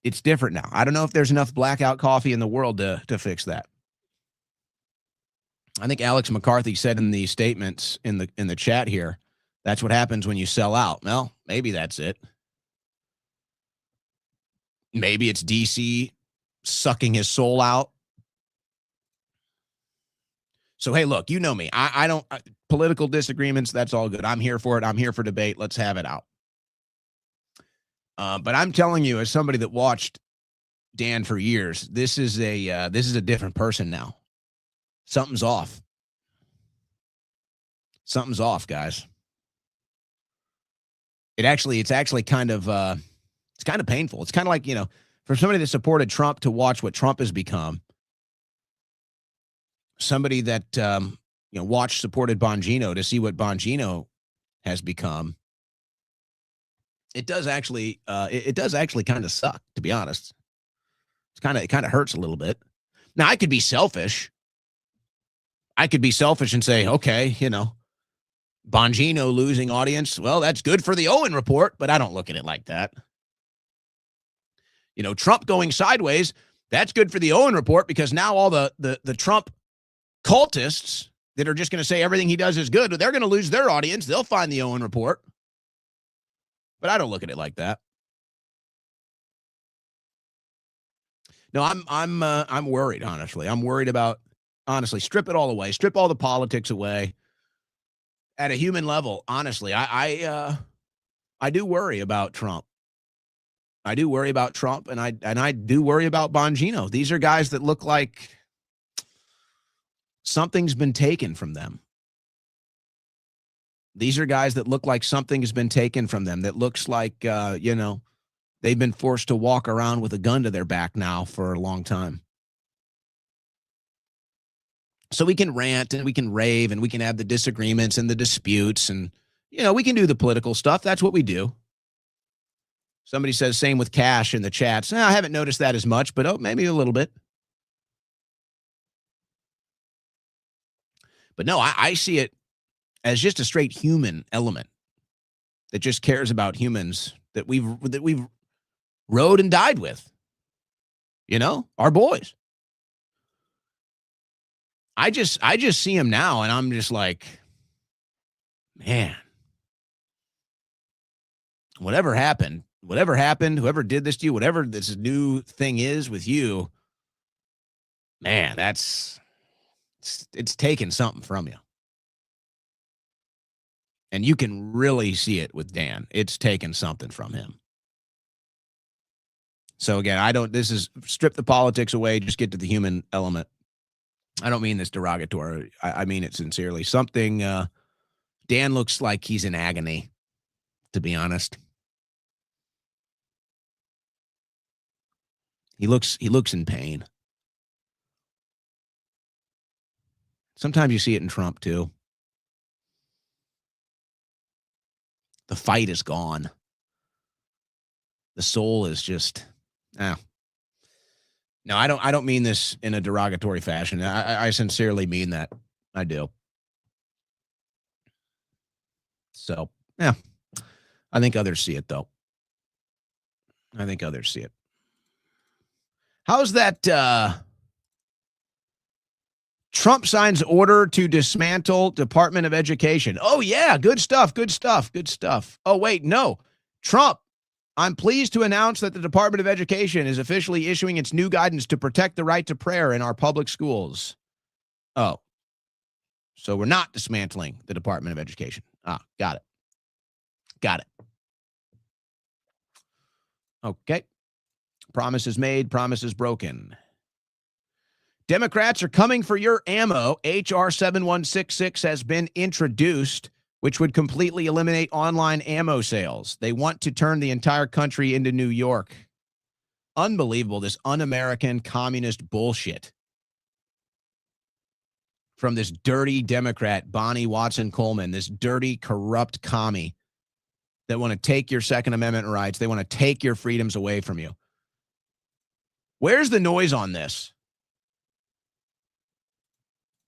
It's different now. I don't know if there's enough blackout coffee in the world to fix that. I think Alex McCarthy said in the statements in the chat here, that's what happens when you sell out. Well, maybe that's it. Maybe it's DC sucking his soul out. So, hey, look, you know me. I don't, political disagreements, that's all good. I'm here for it. I'm here for debate. Let's have it out. But I'm telling you, as somebody that watched Dan for years, this is a different person now. Something's off. Something's off, guys. It's actually kind of it's kind of painful. It's kind of like, for somebody that supported Trump to watch what Trump has become. Somebody that supported Bongino to see what Bongino has become. It does actually kind of suck, to be honest. It kind of hurts a little bit. Now, I could be selfish. I could be selfish and say, okay, Bongino losing audience. Well, that's good for the Owen report, but I don't look at it like that. Trump going sideways, that's good for the Owen report because now all the Trump cultists that are just going to say everything he does is good, they're going to lose their audience. They'll find the Owen report. But I don't look at it like that. No, I'm worried, honestly. I'm worried about, strip it all away. Strip all the politics away. At a human level, honestly, I do worry about Trump. I do worry about Trump, and I do worry about Bongino. These are guys that look like something's been taken from them. These are guys that look like something has been taken from them. That looks like, they've been forced to walk around with a gun to their back now for a long time. So we can rant and we can rave and we can have the disagreements and the disputes and, we can do the political stuff. That's what we do. Somebody says same with Cash in the chats. I haven't noticed that as much, but maybe a little bit. But no, I see it as just a straight human element that just cares about humans that we've rode and died with. Our boys. I just see him now and I'm just like, man, whatever happened, whoever did this to you, whatever this new thing is with you, man, it's taken something from you. And you can really see it with Dan. It's taken something from him. So again, this is strip the politics away, just get to the human element. I don't mean this derogatory. I mean it sincerely. Something, Dan looks like he's in agony, to be honest. He looks in pain. Sometimes you see it in Trump too. The fight is gone. The soul is just, No, I don't mean this in a derogatory fashion. I sincerely mean that. I do. So, yeah. I think others see it, though. I think others see it. How's that Trump signs order to dismantle Department of Education? Oh, yeah. Good stuff. Oh, wait. No. Trump. I'm pleased to announce that the Department of Education is officially issuing its new guidance to protect the right to prayer in our public schools. Oh, so we're not dismantling the Department of Education. Got it. Okay. Promises made, promises broken. Democrats are coming for your ammo. H.R. 7166 has been introduced, which would completely eliminate online ammo sales. They want to turn the entire country into New York. Unbelievable, this un-American communist bullshit. From this dirty Democrat, Bonnie Watson-Coleman, this dirty, corrupt commie that want to take your Second Amendment rights. They want to take your freedoms away from you. Where's the noise on this?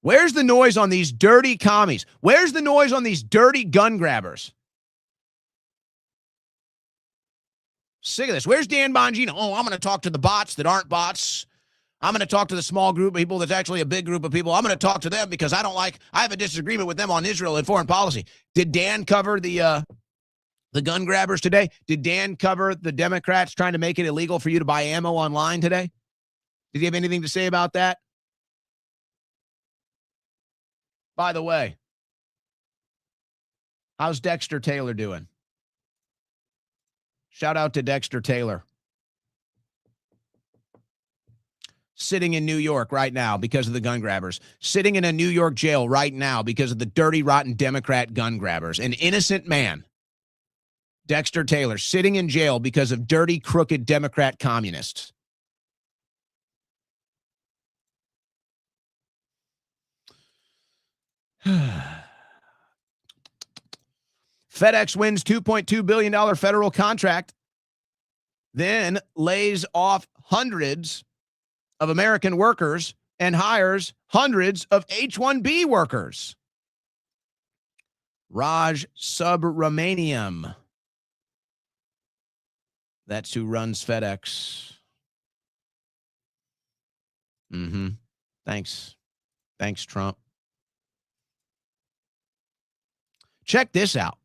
Where's the noise on these dirty commies? Where's the noise on these dirty gun grabbers? Sick of this. Where's Dan Bongino? Oh, I'm going to talk to the bots that aren't bots. I'm going to talk to the small group of people that's actually a big group of people. I'm going to talk to them because I have a disagreement with them on Israel and foreign policy. Did Dan cover the gun grabbers today? Did Dan cover the Democrats trying to make it illegal for you to buy ammo online today? Did he have anything to say about that? By the way, how's Dexter Taylor doing? Shout out to Dexter Taylor. Sitting in New York right now because of the gun grabbers. Sitting in a New York jail right now because of the dirty, rotten Democrat gun grabbers. An innocent man, Dexter Taylor, sitting in jail because of dirty, crooked Democrat communists. FedEx wins $2.2 billion federal contract, then lays off hundreds of American workers and hires hundreds of H-1B workers. Raj Subramaniam. That's who runs FedEx. Thanks. Thanks, Trump. Check this out.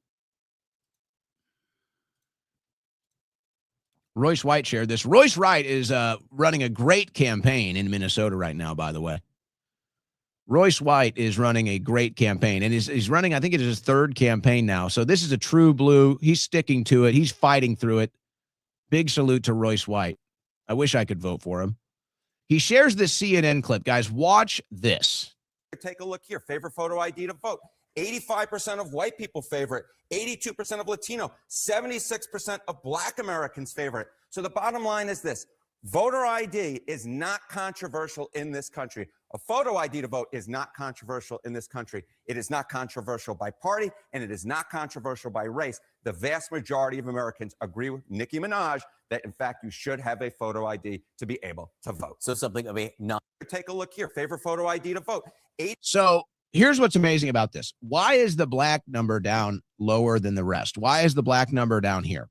Royce White shared this. Royce Wright is running a great campaign in Minnesota right now, by the way. Royce White is running a great campaign, and he's running, I think it is his third campaign now. So this is a true blue. He's sticking to it. He's fighting through it. Big salute to Royce White. I wish I could vote for him. He shares this CNN clip. Guys, watch this. Take a look here. Favorite photo ID to vote. 85% of white people favor it. 82% of Latino. 76% of Black Americans favor it. So the bottom line is this. Voter ID is not controversial in this country. A photo ID to vote is not controversial in this country. It is not controversial by party, and it is not controversial by race. The vast majority of Americans agree with Nicki Minaj that, in fact, you should have a photo ID to be able to vote. So something of a non. Take a look here. Favorite photo ID to vote. So here's what's amazing about this. Why is the black number down lower than the rest? Why is the black number down here?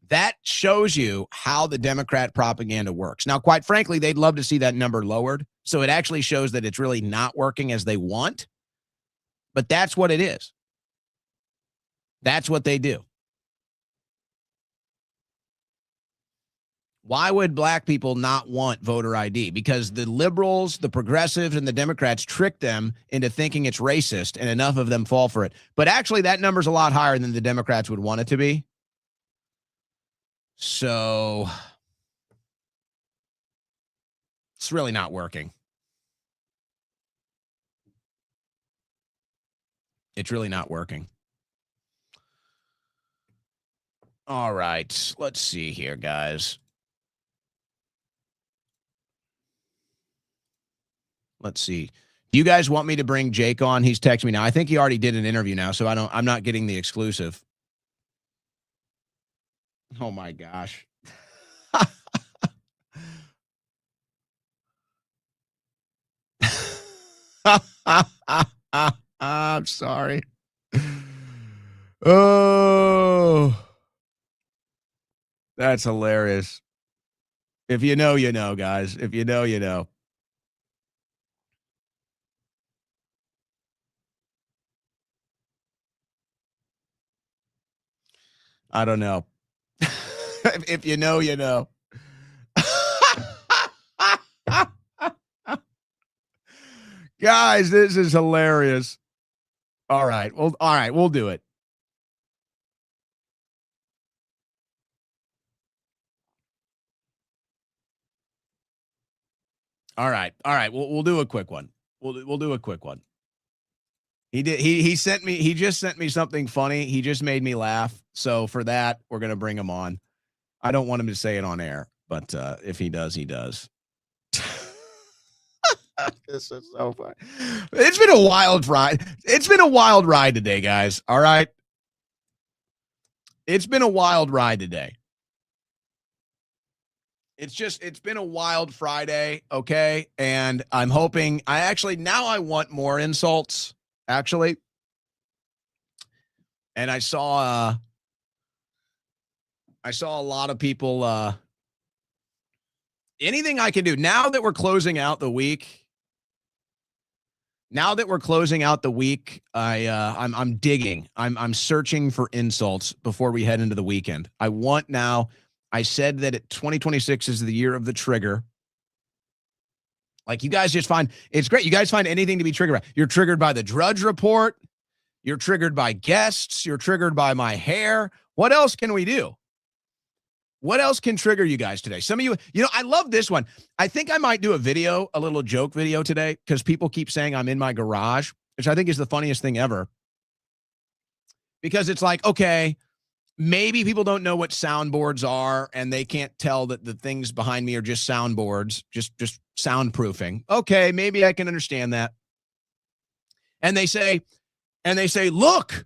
That shows you how the Democrat propaganda works. Now, quite frankly, they'd love to see that number lowered. So it actually shows that it's really not working as they want. But that's what it is. That's what they do. Why would black people not want voter ID? Because the liberals, the progressives, and the Democrats trick them into thinking it's racist, and enough of them fall for it. But actually, that number's a lot higher than the Democrats would want it to be. So it's really not working. It's really not working. All right, let's see here, guys. Let's see. Do you guys want me to bring Jake on? He's texting me now. I think he already did an interview now, so I'm not getting the exclusive. Oh my gosh. I'm sorry. Oh, that's hilarious. If you know, you know, guys. If you know, you know. I don't know. If you know, you know. Guys, this is hilarious. All right. Well, all right, we'll do it. All right. All right. We'll do a quick one. We'll do a quick one. He did. He sent me. He just sent me something funny. He just made me laugh. So for that, we're gonna bring him on. I don't want him to say it on air, but if he does, he does. This is so funny. It's been a wild ride. It's been a wild ride today, guys. All right. It's been a wild ride today. It's been a wild Friday, okay? And I'm hoping, now I want more insults, actually. And I saw a lot of people, anything I can do, now that we're closing out the week, I'm digging. I'm searching for insults before we head into the weekend. I said that 2026 is the year of the trigger. Like, you guys it's great. You guys find anything to be triggered by. You're triggered by the Drudge Report. You're triggered by guests. You're triggered by my hair. What else can we do? What else can trigger you guys today? Some of you, I love this one. I think I might do a little joke video today, because people keep saying I'm in my garage, which I think is the funniest thing ever. Because it's like, okay, maybe people don't know what soundboards are, and they can't tell that the things behind me are just soundboards, just soundproofing. Okay, maybe I can understand that. And they say, look,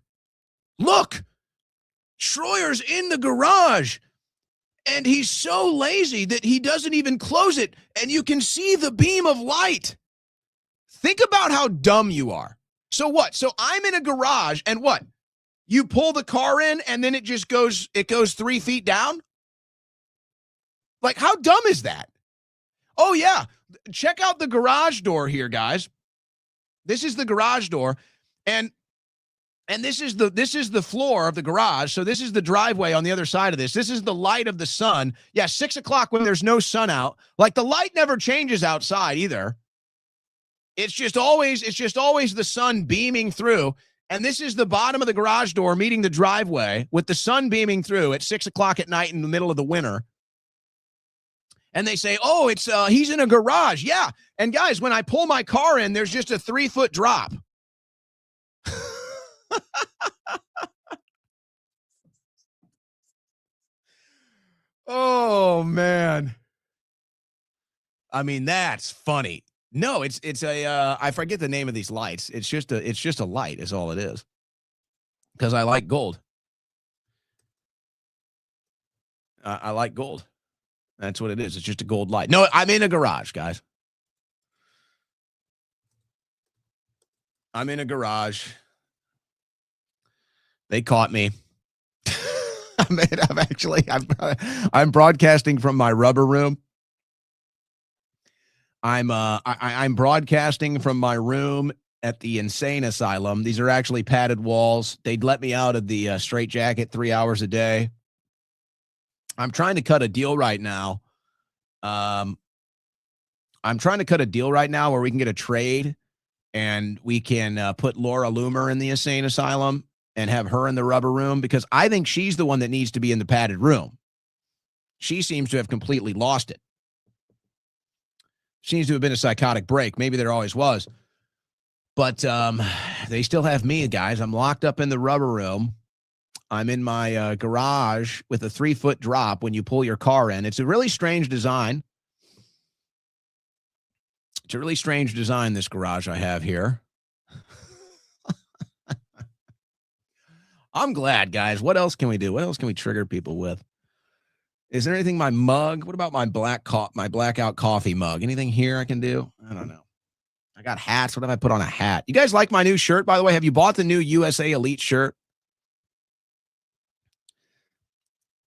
Schroyer's in the garage, and he's so lazy that he doesn't even close it, and you can see the beam of light. Think about how dumb you are. So what? So I'm in a garage, and what? You pull the car in, and then it goes 3 feet down? Like, how dumb is that? Oh, yeah. Check out the garage door here, guys. This is the garage door, and this is the floor of the garage. So this is the driveway on the other side of this. This is the light of the sun. Yeah, 6 o'clock when there's no sun out. Like, the light never changes outside either. It's just always the sun beaming through. And this is the bottom of the garage door meeting the driveway with the sun beaming through at 6 o'clock at night in the middle of the winter. And they say, oh, he's in a garage. Yeah. And guys, when I pull my car in, there's just a 3-foot drop. Oh, man. I mean, that's funny. No, it's I forget the name of these lights. It's just a light is all it is. Because I like gold. I like gold. That's what it is. It's just a gold light. No, I'm in a garage, guys. I'm in a garage. They caught me. I'm broadcasting from my rubber room. I'm broadcasting from my room at the insane asylum. These are actually padded walls. They'd let me out of the straitjacket 3 hours a day. I'm trying to cut a deal right now. I'm trying to cut a deal right now where we can get a trade, and we can put Laura Loomer in the insane asylum and have her in the rubber room, because I think she's the one that needs to be in the padded room. She seems to have completely lost it. Seems to have been a psychotic break. Maybe there always was. But they still have me, guys. I'm locked up in the rubber room. I'm in my garage with a 3-foot drop when you pull your car in. It's a really strange design. It's a really strange design, this garage I have here. I'm glad, guys. What else can we do? What else can we trigger people with? Is there anything, my mug? What about my blackout coffee mug? Anything here I can do? I don't know. I got hats. What if I put on a hat? You guys like my new shirt, by the way? Have you bought the new USA Elite shirt?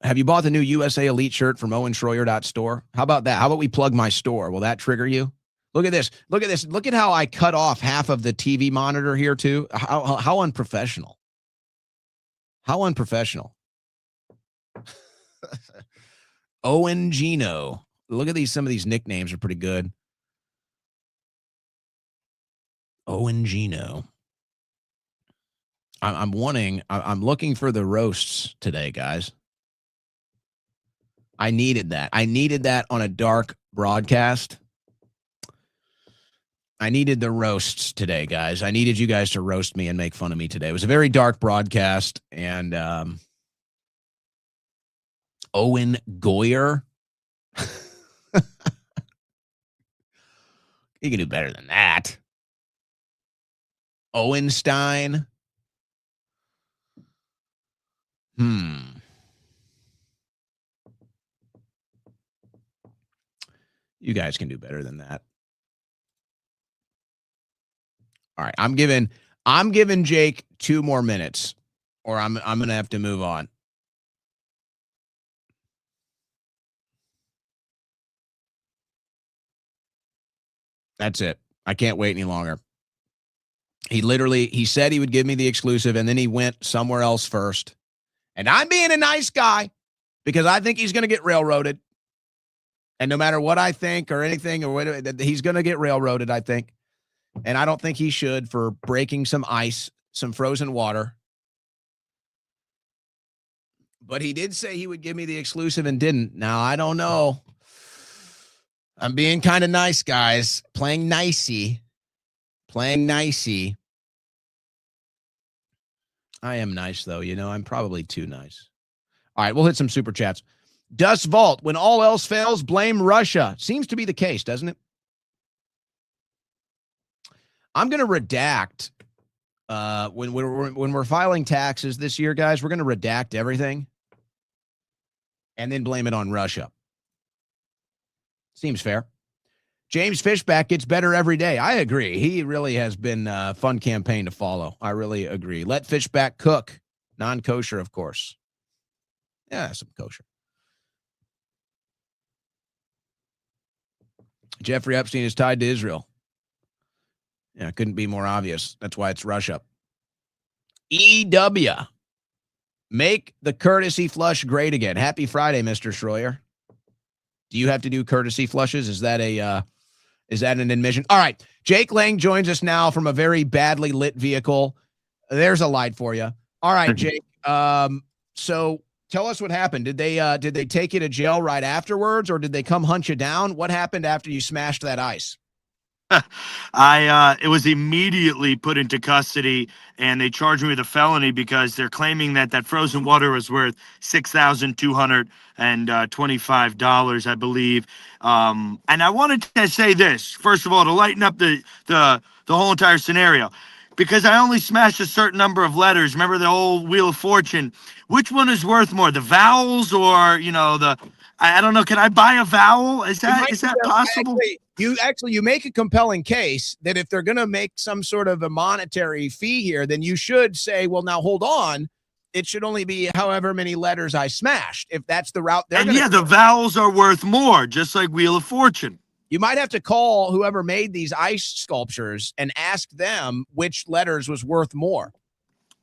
Have you bought the new USA Elite shirt from owenschroyer.store? How about that? How about we plug my store? Will that trigger you? Look at this. Look at this. Look at how I cut off half of the TV monitor here, too. How unprofessional. How unprofessional. Owen Gino. Look at these. Some of these nicknames are pretty good. Owen Gino. I'm looking for the roasts today, guys. I needed that. I needed that on a dark broadcast. I needed the roasts today, guys. I needed you guys to roast me and make fun of me today. It was a very dark broadcast, and Owen Goyer. You can do better than that. Owenstein. You guys can do better than that. All right, I'm giving Jake 2 more minutes, or I'm gonna have to move on. That's it. I can't wait any longer. He said he would give me the exclusive, and then he went somewhere else first. And I'm being a nice guy because I think he's going to get railroaded. And no matter what I think or anything or whatever, he's going to get railroaded, I think. And I don't think he should for breaking some ice, some frozen water. But he did say he would give me the exclusive and didn't. Now, I don't know. I'm being kind of nice, guys. Playing nicey. I am nice, though. I'm probably too nice. All right, we'll hit some super chats. Dust Vault, when all else fails, blame Russia. Seems to be the case, doesn't it? I'm going to redact when we're filing taxes this year, guys. We're going to redact everything and then blame it on Russia. Seems fair. James Fishback gets better every day. I agree. He really has been a fun campaign to follow. I really agree. Let Fishback cook. Non-kosher, of course. Yeah, some kosher. Jeffrey Epstein is tied to Israel. Yeah, it couldn't be more obvious. That's why it's Russia. EW. Make the courtesy flush great again. Happy Friday, Mr. Schroyer. Do you have to do courtesy flushes? Is that an admission? All right. Jake Lang joins us now from a very badly lit vehicle. There's a light for you. All right, Jake. So tell us what happened. Did they take you to jail right afterwards, or did they come hunt you down? What happened after you smashed that ice? It was immediately put into custody, and they charged me with a felony because they're claiming that frozen water was worth $6,225, I believe. And I wanted to say this, first of all, to lighten up the whole entire scenario, because I only smashed a certain number of letters. Remember the whole Wheel of Fortune? Which one is worth more, the vowels or, I don't know. Can I buy a vowel? Is that possible? You make a compelling case that if they're going to make some sort of a monetary fee here, then you should say, well, now hold on. It should only be however many letters I smashed. If that's the route they're going to. The vowels are worth more, just like Wheel of Fortune. You might have to call whoever made these ice sculptures and ask them which letters was worth more.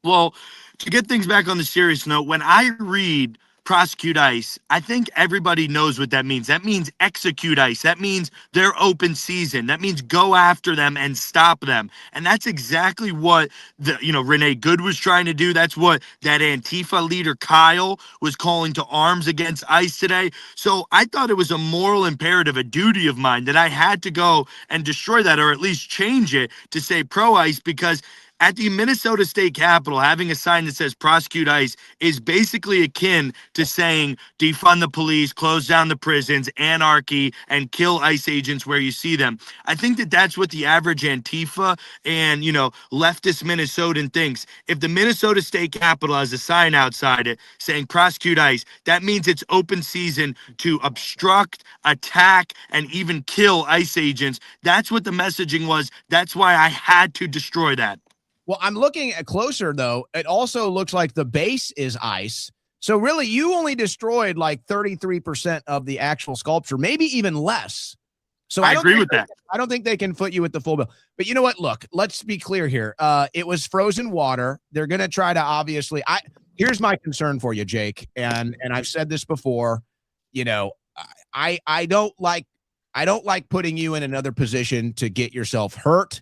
Well, to get things back on the serious note, when I read prosecute ICE, I think everybody knows what that means. That means execute ICE. That means they're open season. That means go after them and stop them. And that's exactly what Renee Good was trying to do. That's what that Antifa leader Kyle was calling to arms against ICE today. So I thought it was a moral imperative, a duty of mine, that I had to go and destroy that, or at least change it to say pro ICE, because at the Minnesota State Capitol, having a sign that says prosecute ICE is basically akin to saying defund the police, close down the prisons, anarchy, and kill ICE agents where you see them. I think that's what the average Antifa and, leftist Minnesotan thinks. If the Minnesota State Capitol has a sign outside it saying prosecute ICE, that means it's open season to obstruct, attack, and even kill ICE agents. That's what the messaging was. That's why I had to destroy that. Well, I'm looking at closer, though. It also looks like the base is ice. So really, you only destroyed like 33% of the actual sculpture, maybe even less. So I agree with that. I don't think they can foot you with the full bill. But you know what? Look, let's be clear here. It was frozen water. They're going to try to obviously. Here's my concern for you, Jake, and I've said this before. I don't like putting you in another position to get yourself hurt.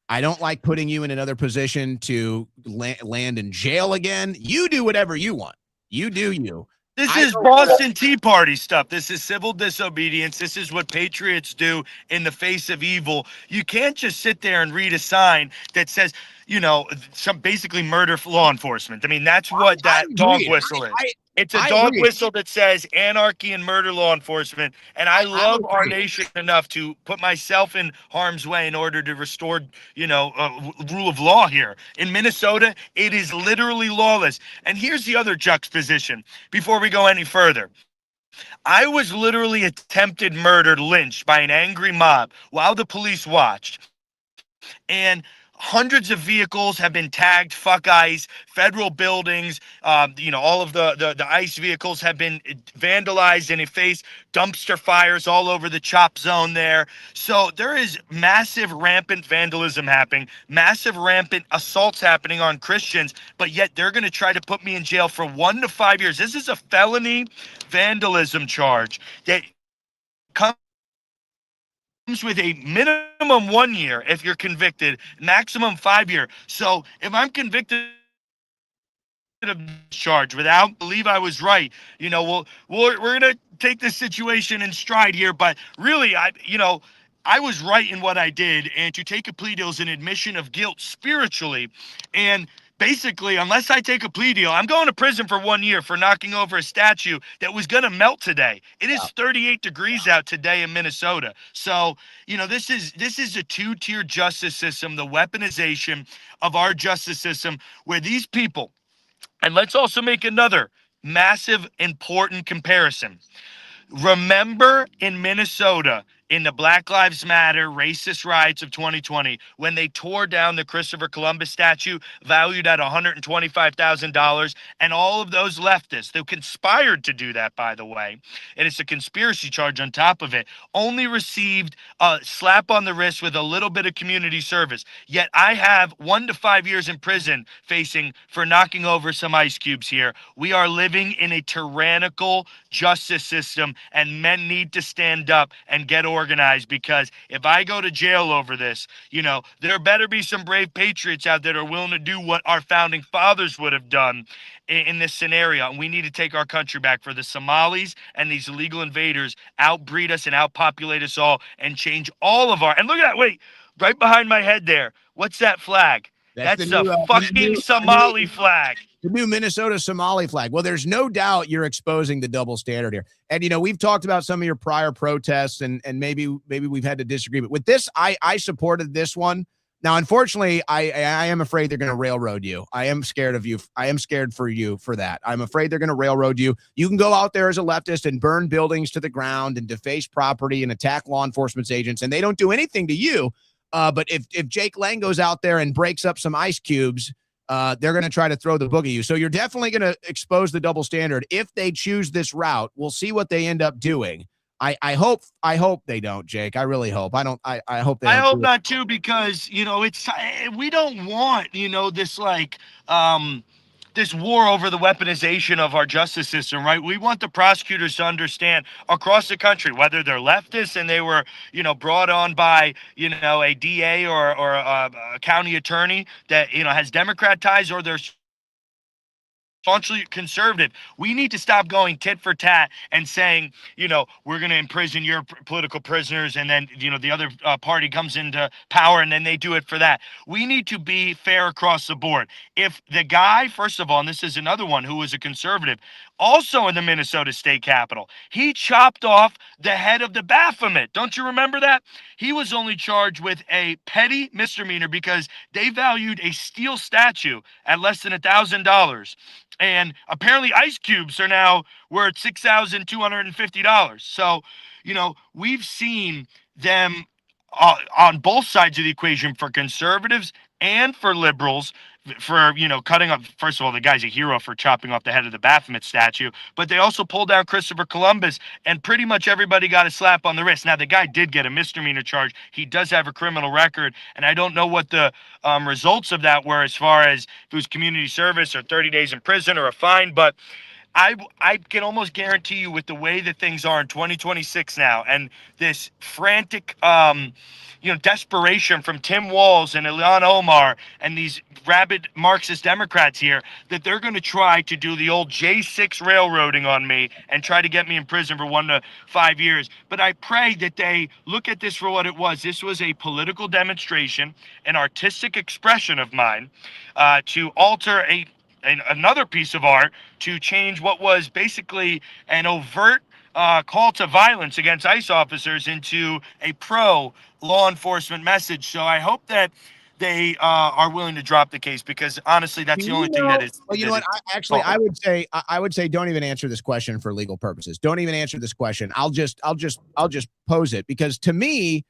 I don't like putting you in another position to land in jail again. You do whatever you want. You do you. This is Boston Tea Party stuff. This is civil disobedience. This is what patriots do in the face of evil. You can't just sit there and read a sign that says, some basically murder for law enforcement. I mean, that's what that dog whistle is. It's a dog whistle that says anarchy and murder law enforcement. And I love our nation enough to put myself in harm's way in order to restore, rule of law here. In Minnesota, it is literally lawless. And here's the other juxtaposition before we go any further. I was literally attempted murdered, lynched by an angry mob while the police watched. And hundreds of vehicles have been tagged fuck ICE, federal buildings, all of the ICE vehicles have been vandalized and faced dumpster fires all over the chop zone there. So there is massive rampant vandalism happening, massive rampant assaults happening on Christians, but yet they're going to try to put me in jail for 1 to 5 years. This is a felony vandalism charge that comes with a minimum 1 year if you're convicted, maximum 5 year. So if I'm convicted of charge without believe I was right, we're gonna take this situation in stride here. But really, I was right in what I did, and to take a plea deal is an admission of guilt spiritually. And basically, unless I take a plea deal, I'm going to prison for 1 year for knocking over a statue that was going to melt today. It is 38 degrees out today in Minnesota. So, this is a two-tier justice system, the weaponization of our justice system, where these people, and let's also make another massive, important comparison. Remember in Minnesota, in the Black Lives Matter racist riots of 2020, when they tore down the Christopher Columbus statue valued at $125,000, and all of those leftists who conspired to do that, by the way, and it's a conspiracy charge on top of it, only received a slap on the wrist with a little bit of community service. Yet I have 1 to 5 years in prison facing for knocking over some ice cubes here. We are living in a tyrannical justice system, and men need to stand up and get organized, because if I go to jail over this, there better be some brave patriots out there that are willing to do what our founding fathers would have done in this scenario. And we need to take our country back, for the Somalis and these illegal invaders outbreed us and outpopulate us all and change all of our, and look at that, wait, right behind my head there, what's that flag? That's the a fucking Somali flag. The new Minnesota Somali flag. Well, there's no doubt you're exposing the double standard here. And, we've talked about some of your prior protests, and maybe we've had to disagree. But with this, I supported this one. Now, unfortunately, I am afraid they're going to railroad you. I am scared of you. I am scared for you for that. I'm afraid they're going to railroad you. You can go out there as a leftist and burn buildings to the ground and deface property and attack law enforcement agents, and they don't do anything to you. But if Jake Lang goes out there and breaks up some ice cubes, they're going to try to throw the book at you. So you're definitely going to expose the double standard. If they choose this route, we'll see what they end up doing. I hope they don't, Jake. I really hope. I hope they don't. I hope not too, because, we don't want, this war over the weaponization of our justice system, right? We want the prosecutors to understand across the country, whether they're leftists and they were, brought on by, a DA or a county attorney that, has Democrat ties, or they're staunchly conservative. We need to stop going tit for tat and saying, we're going to imprison your political prisoners, and then, the other party comes into power and then they do it for that. We need to be fair across the board. If the guy, first of all, and this is another one who was a conservative, also in the Minnesota state capitol, he chopped off the head of the Baphomet. Don't you remember that? He was only charged with a petty misdemeanor because they valued a steel statue at less than $1,000. And apparently ice cubes are now worth $6,250. So, we've seen them on both sides of the equation, for conservatives and for liberals, for, cutting up. First of all, the guy's a hero for chopping off the head of the Baphomet statue, but they also pulled down Christopher Columbus, and pretty much everybody got a slap on the wrist. Now, the guy did get a misdemeanor charge. He does have a criminal record, and I don't know what the results of that were, as far as if it was community service or 30 days in prison or a fine, but I can almost guarantee you, with the way that things are in 2026 now, and this frantic, desperation from Tim Walz and Ilhan Omar and these rabid Marxist Democrats here, that they're going to try to do the old J6 railroading on me and try to get me in prison for 1 to 5 years. But I pray that they look at this for what it was. This was a political demonstration, an artistic expression of mine, to alter another piece of art, to change what was basically an overt call to violence against ICE officers into a pro law enforcement message. So I hope that they are willing to drop the case, because honestly, that's the only thing that is. Well, you know what? I would say don't even answer this question for legal purposes. Don't even answer this question. I'll just pose it, because to me,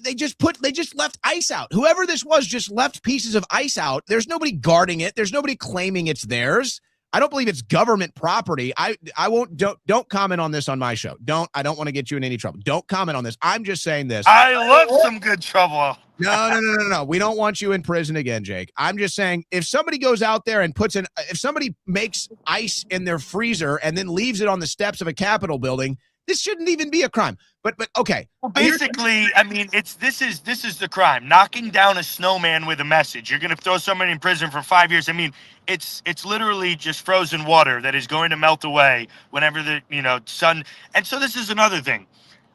they just left ice out. Whoever this was just left pieces of ice out. There's nobody guarding it. There's nobody claiming it's theirs. I don't believe it's government property. Don't comment on this on my show. I don't want to get you in any trouble. Don't comment on this. I'm just saying this. I love some good trouble. No. We don't want you in prison again, Jake. I'm just saying, if somebody goes out there and if somebody makes ice in their freezer and then leaves it on the steps of a Capitol building, this shouldn't even be a crime. But okay. Well, basically, I mean, this is the crime. Knocking down a snowman with a message. You're going to throw somebody in prison for 5 years. I mean, it's literally just frozen water that is going to melt away whenever the sun. And so this is another thing.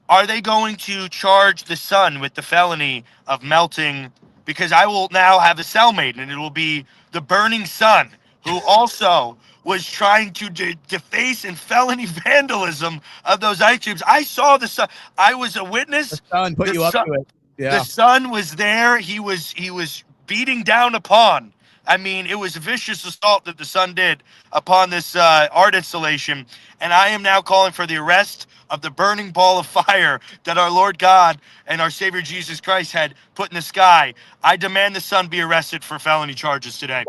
Are they going to charge the sun with the felony of melting? Because I will now have a cellmate, and it will be the burning sun, who also was trying to deface and felony vandalism of those ice cubes. I saw the sun. I was a witness. The sun put you up to it. Yeah. The sun was there. He was beating down upon. I mean, it was a vicious assault that the sun did upon this art installation. And I am now calling for the arrest of the burning ball of fire that our Lord God and our Savior Jesus Christ had put in the sky. I demand the sun be arrested for felony charges today.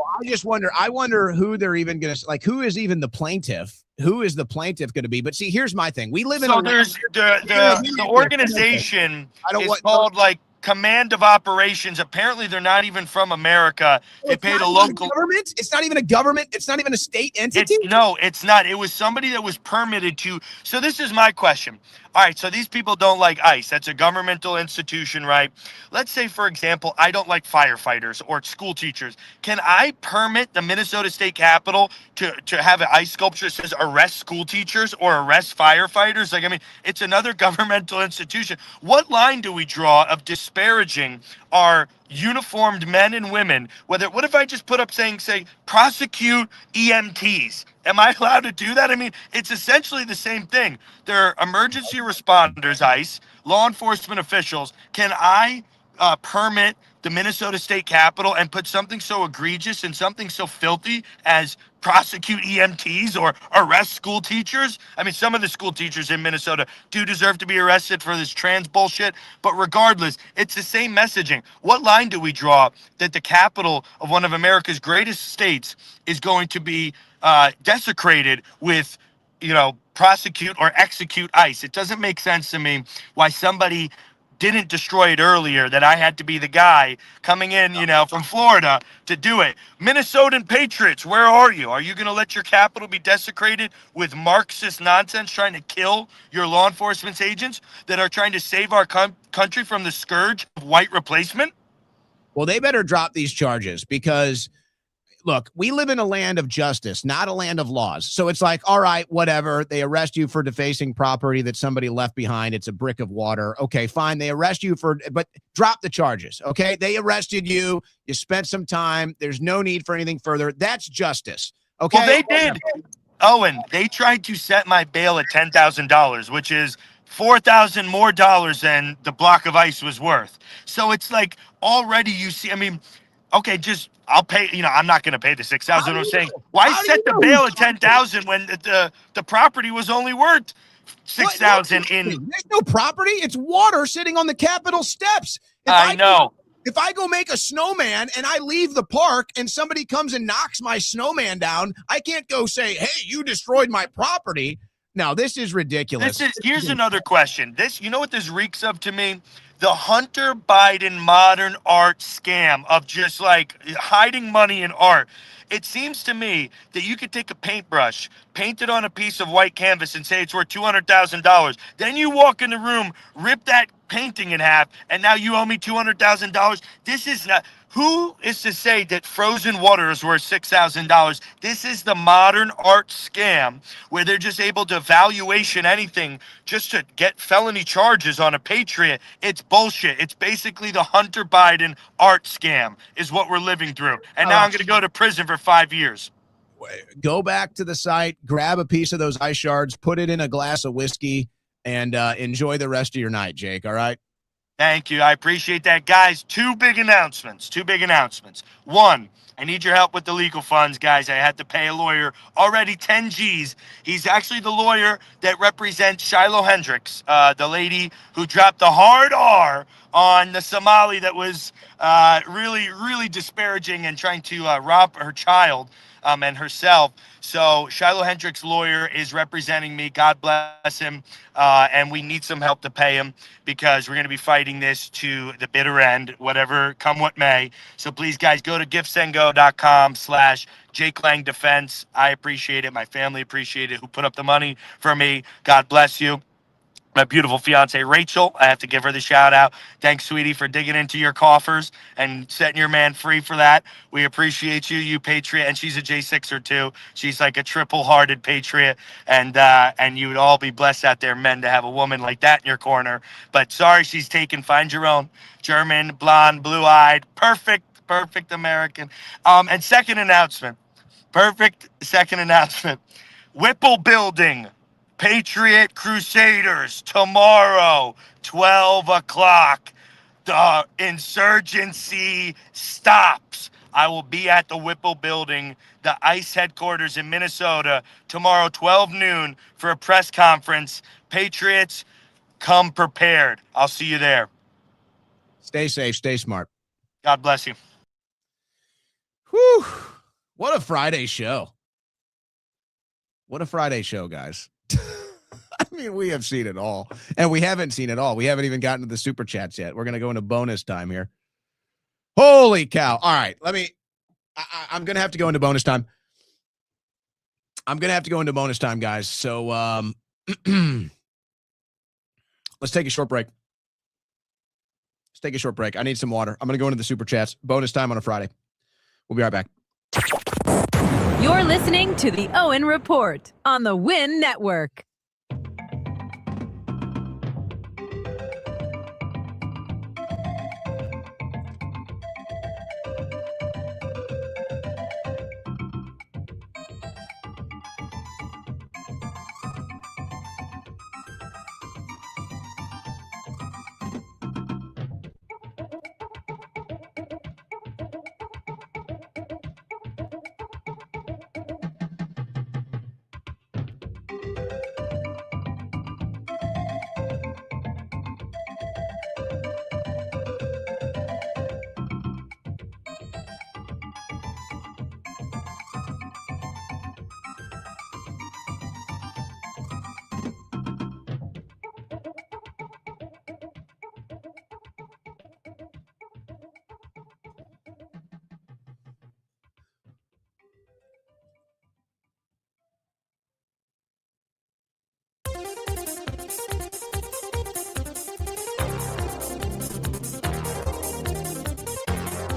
Well, I wonder who they're even going to, like, who is even the plaintiff? Who is the plaintiff going to be? But see, here's my thing. We live in there's the organization is called like Command of Operations. Apparently, they're not even from America. They paid a local government. It's not even a government. It's not even a state entity. No, it's not. It was somebody that was permitted to. So this is my question. All right, so these people don't like ICE. That's a governmental institution, right? Let's say, for example, I don't like firefighters or school teachers. Can I permit the Minnesota State Capitol to have an ICE sculpture that says arrest school teachers or arrest firefighters? Like, I mean, it's another governmental institution. What line do we draw of disparaging our uniformed men and women? What if I just put up say prosecute EMTs? Am I allowed to do that? I mean, it's essentially the same thing. They're emergency responders, ICE, law enforcement officials. Can I permit the Minnesota State Capitol and put something so egregious and something so filthy as prosecute EMTs or arrest school teachers? I mean, some of the school teachers in Minnesota do deserve to be arrested for this trans bullshit, but regardless, it's the same messaging. What line do we draw that the capital of one of America's greatest states is going to be desecrated with, prosecute or execute ICE? It doesn't make sense to me why somebody didn't destroy it earlier, that I had to be the guy coming in, from Florida to do it. Minnesotan patriots, where are you? Are you going to let your capital be desecrated with Marxist nonsense trying to kill your law enforcement agents that are trying to save our country from the scourge of white replacement? Well, they better drop these charges, because look, we live in a land of justice, not a land of laws. So it's like, all right, whatever. They arrest you for defacing property that somebody left behind. It's a brick of water. Okay, fine. They arrest you but drop the charges. Okay. They arrested you. You spent some time. There's no need for anything further. That's justice. Okay. Well, they did. Owen, they tried to set my bail at $10,000, which is $4,000 more than the block of ice was worth. So it's like already you see, I mean, okay, I'll pay, I'm not going to pay the $6,000. I'm saying, why set the bail at $10,000 when the property was only worth $6,000 in? There's no property. It's water sitting on the Capitol steps. I know. If I go make a snowman and I leave the park and somebody comes and knocks my snowman down, I can't go say, hey, you destroyed my property. No, this is ridiculous. Here's another question. You know what this reeks of to me? The Hunter Biden modern art scam of just like hiding money in art. It seems to me that you could take a paintbrush, paint it on a piece of white canvas and say it's worth $200,000. Then you walk in the room, rip that painting in half, and now you owe me $200,000. This is not... Who is to say that frozen water is worth $6,000? This is the modern art scam where they're just able to valuation anything just to get felony charges on a patriot. It's bullshit. It's basically the Hunter Biden art scam is what we're living through. And now I'm going to go to prison for 5 years. Go back to the site, grab a piece of those ice shards, put it in a glass of whiskey, and enjoy the rest of your night, Jake. All right? Thank you. I appreciate that. Guys, two big announcements. One, I need your help with the legal funds, guys. I had to pay a lawyer already 10 G's. He's actually the lawyer that represents Shiloh Hendricks, the lady who dropped the hard R on the Somali that was really, really disparaging and trying to rob her child and herself. So Shiloh Hendricks' lawyer is representing me. God bless him. And we need some help to pay him because we're going to be fighting this to the bitter end, whatever, come what may. So please, guys, go to giftsendgo.com/Jake Lang Defense. I appreciate it. My family appreciate it. Who put up the money for me. God bless you. My beautiful fiance, Rachel, I have to give her the shout out. Thanks, sweetie, for digging into your coffers and setting your man free for that. We appreciate you, you patriot. And she's a J6er too. She's like a triple-hearted patriot. And you would all be blessed out there, men, to have a woman like that in your corner. But sorry, she's taken. Find your own. German, blonde, blue-eyed, perfect American. And second announcement. Whipple Building. Patriot Crusaders tomorrow, 12 o'clock. The insurgency stops. I will be at the Whipple Building, the ICE headquarters in Minnesota, tomorrow, 12 noon, for a press conference. Patriots, come prepared. I'll see you there. Stay safe. Stay smart. God bless you. Whew. What a Friday show. What a Friday show, guys. I mean, we have seen it all, and we haven't seen it all. We haven't even gotten to the super chats yet. We're going to go into bonus time here. Holy cow. All right. I'm going to have to go into bonus time. Guys. So, let's take a short break. I need some water. I'm going to go into the super chats. Bonus time on a Friday. We'll be right back. You're listening to the Owen Report on the Win Network.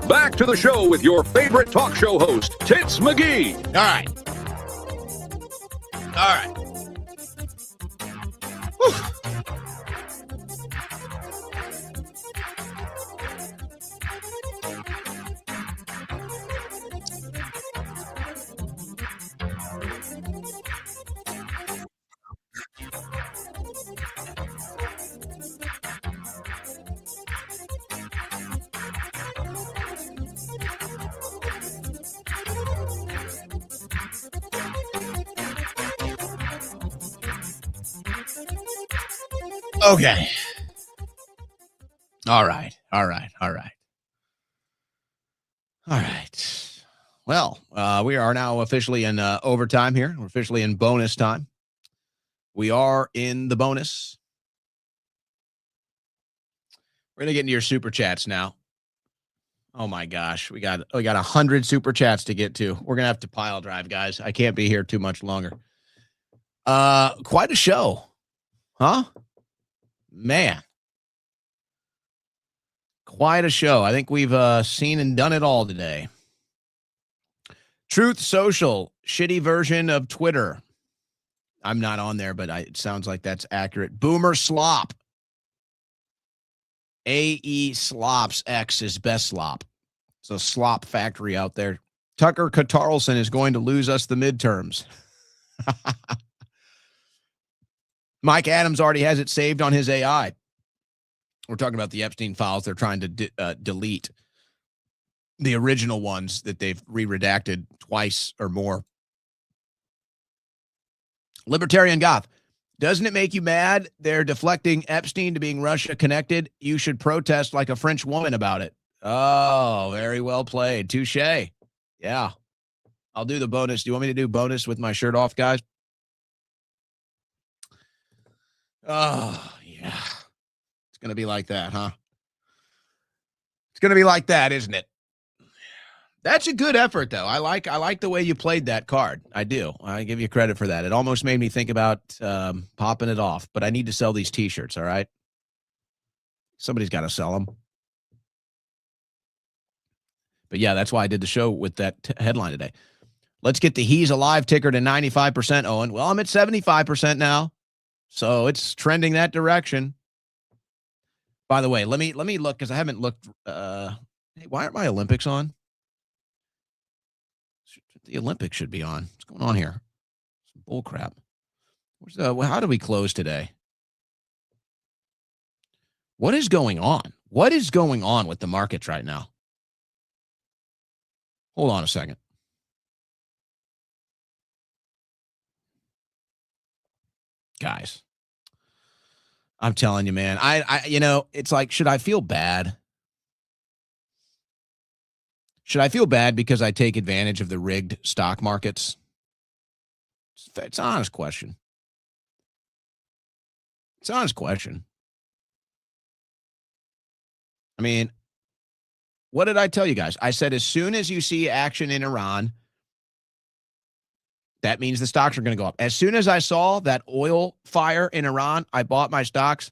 Back to the show with your favorite talk show host, Tits McGee. All right. Whew. Okay. All right. Well, we are now officially in overtime here. We're officially in bonus time. We are in the bonus. We're going to get into your super chats now. Oh my gosh. We got 100 super chats to get to. We're going to have to pile drive, guys. I can't be here too much longer. Quite a show. Huh? Man. Quite a show. I think we've seen and done it all today. Truth Social, shitty version of Twitter. I'm not on there, but it sounds like that's accurate. Boomer Slop. AE Slops X is best slop. It's a slop factory out there. Tucker Carlson is going to lose us the midterms. Mike Adams already has it saved on his AI. We're talking about the Epstein files. They're trying to delete the original ones that they've re-redacted twice or more. Libertarian Goth. Doesn't it make you mad they're deflecting Epstein to being Russia connected? You should protest like a French woman about it. Oh, very well played. Touche. Yeah. I'll do the bonus. Do you want me to do bonus with my shirt off, guys? Oh, yeah. It's going to be like that, huh? It's going to be like that, isn't it? That's a good effort, though. I like the way you played that card. I do. I give you credit for that. It almost made me think about popping it off, but I need to sell these T-shirts, all right? Somebody's got to sell them. But, yeah, that's why I did the show with that headline today. Let's get the He's Alive ticker to 95%, Owen. Well, I'm at 75% now, so it's trending that direction. By the way, let me look, because I haven't looked. Hey, why aren't my Olympics on? The Olympics should be on. What's going on here? Some bull crap. How do we close today? What is going on? What is going on with the markets right now? Hold on a second. Guys, I'm telling you, man, it's like, should I feel bad? Should I feel bad because I take advantage of the rigged stock markets? It's an honest question. It's an honest question. I mean, what did I tell you guys? I said, as soon as you see action in Iran, that means the stocks are going to go up. As soon as I saw that oil fire in Iran, I bought my stocks.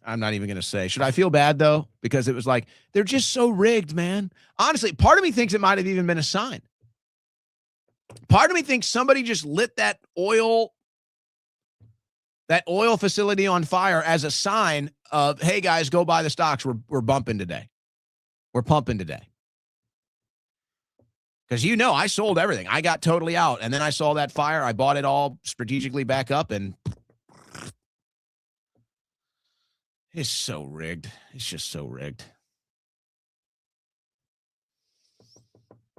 I'm not even going to say. Should I feel bad, though? Because it was like, they're just so rigged, man. Honestly, part of me thinks it might have even been a sign. Part of me thinks somebody just lit that oil facility on fire as a sign of, hey, guys, go buy the stocks. We're bumping today. We're pumping today. Because, I sold everything. I got totally out. And then I saw that fire. I bought it all strategically back up, and it's so rigged. It's just so rigged.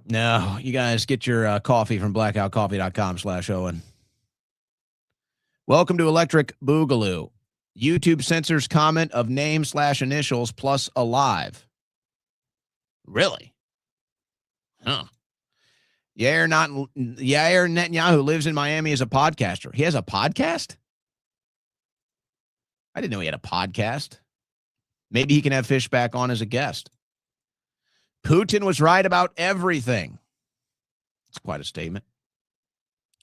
No, you guys get your coffee from blackoutcoffee.com/Owen. Welcome to Electric Boogaloo. YouTube censors comment of name/initials plus alive. Really? Huh. Yair Netanyahu lives in Miami as a podcaster. He has a podcast? I didn't know he had a podcast. Maybe he can have Fish back on as a guest. Putin was right about everything. It's quite a statement.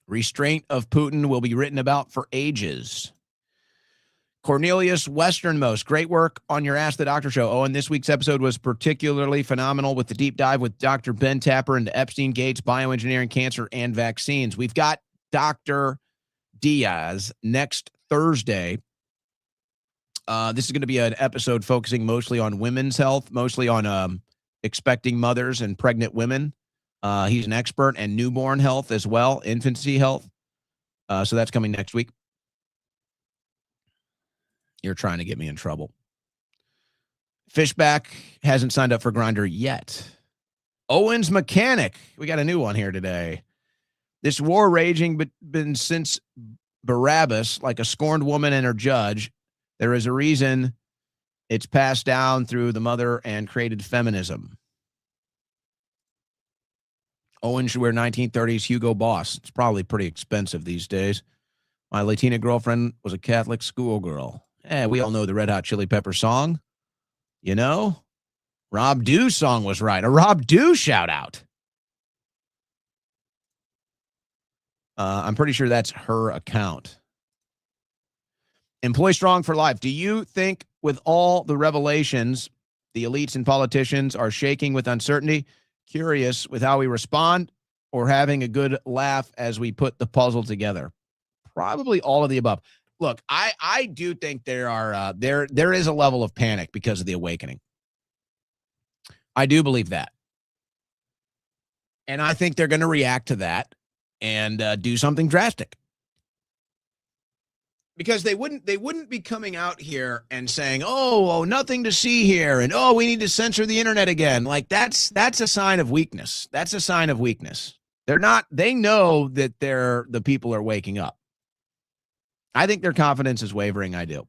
Restraint of Putin will be written about for ages. Cornelius Westernmost, great work on your Ask the Doctor show. Oh, and this week's episode was particularly phenomenal with the deep dive with Dr. Ben Tapper into Epstein, Gates, bioengineering, cancer, and vaccines. We've got Dr. Diaz next Thursday. This is going to be an episode focusing mostly on women's health, mostly on expecting mothers and pregnant women. He's an expert, and newborn health as well, infancy health. So that's coming next week. You're trying to get me in trouble. Fishback hasn't signed up for Grindr yet. Owen's Mechanic. We got a new one here today. This war raging been since Barabbas, like a scorned woman and her judge. There is a reason it's passed down through the mother and created feminism. Owen should wear 1930s Hugo Boss. It's probably pretty expensive these days. My Latina girlfriend was a Catholic schoolgirl. We all know the Red Hot Chili Pepper song. Rob Dew's song was right. A Rob Dew shout out. I'm pretty sure that's her account. Employ Strong for Life. Do you think with all the revelations, the elites and politicians are shaking with uncertainty, curious with how we respond, or having a good laugh as we put the puzzle together? Probably all of the above. Look, I do think there is a level of panic because of the awakening. I do believe that. And I think they're going to react to that and do something drastic. Because they wouldn't be coming out here and saying, oh, nothing to see here, and oh, we need to censor the internet again. Like that's a sign of weakness. That's a sign of weakness. They know that the people are waking up. I think their confidence is wavering. I do.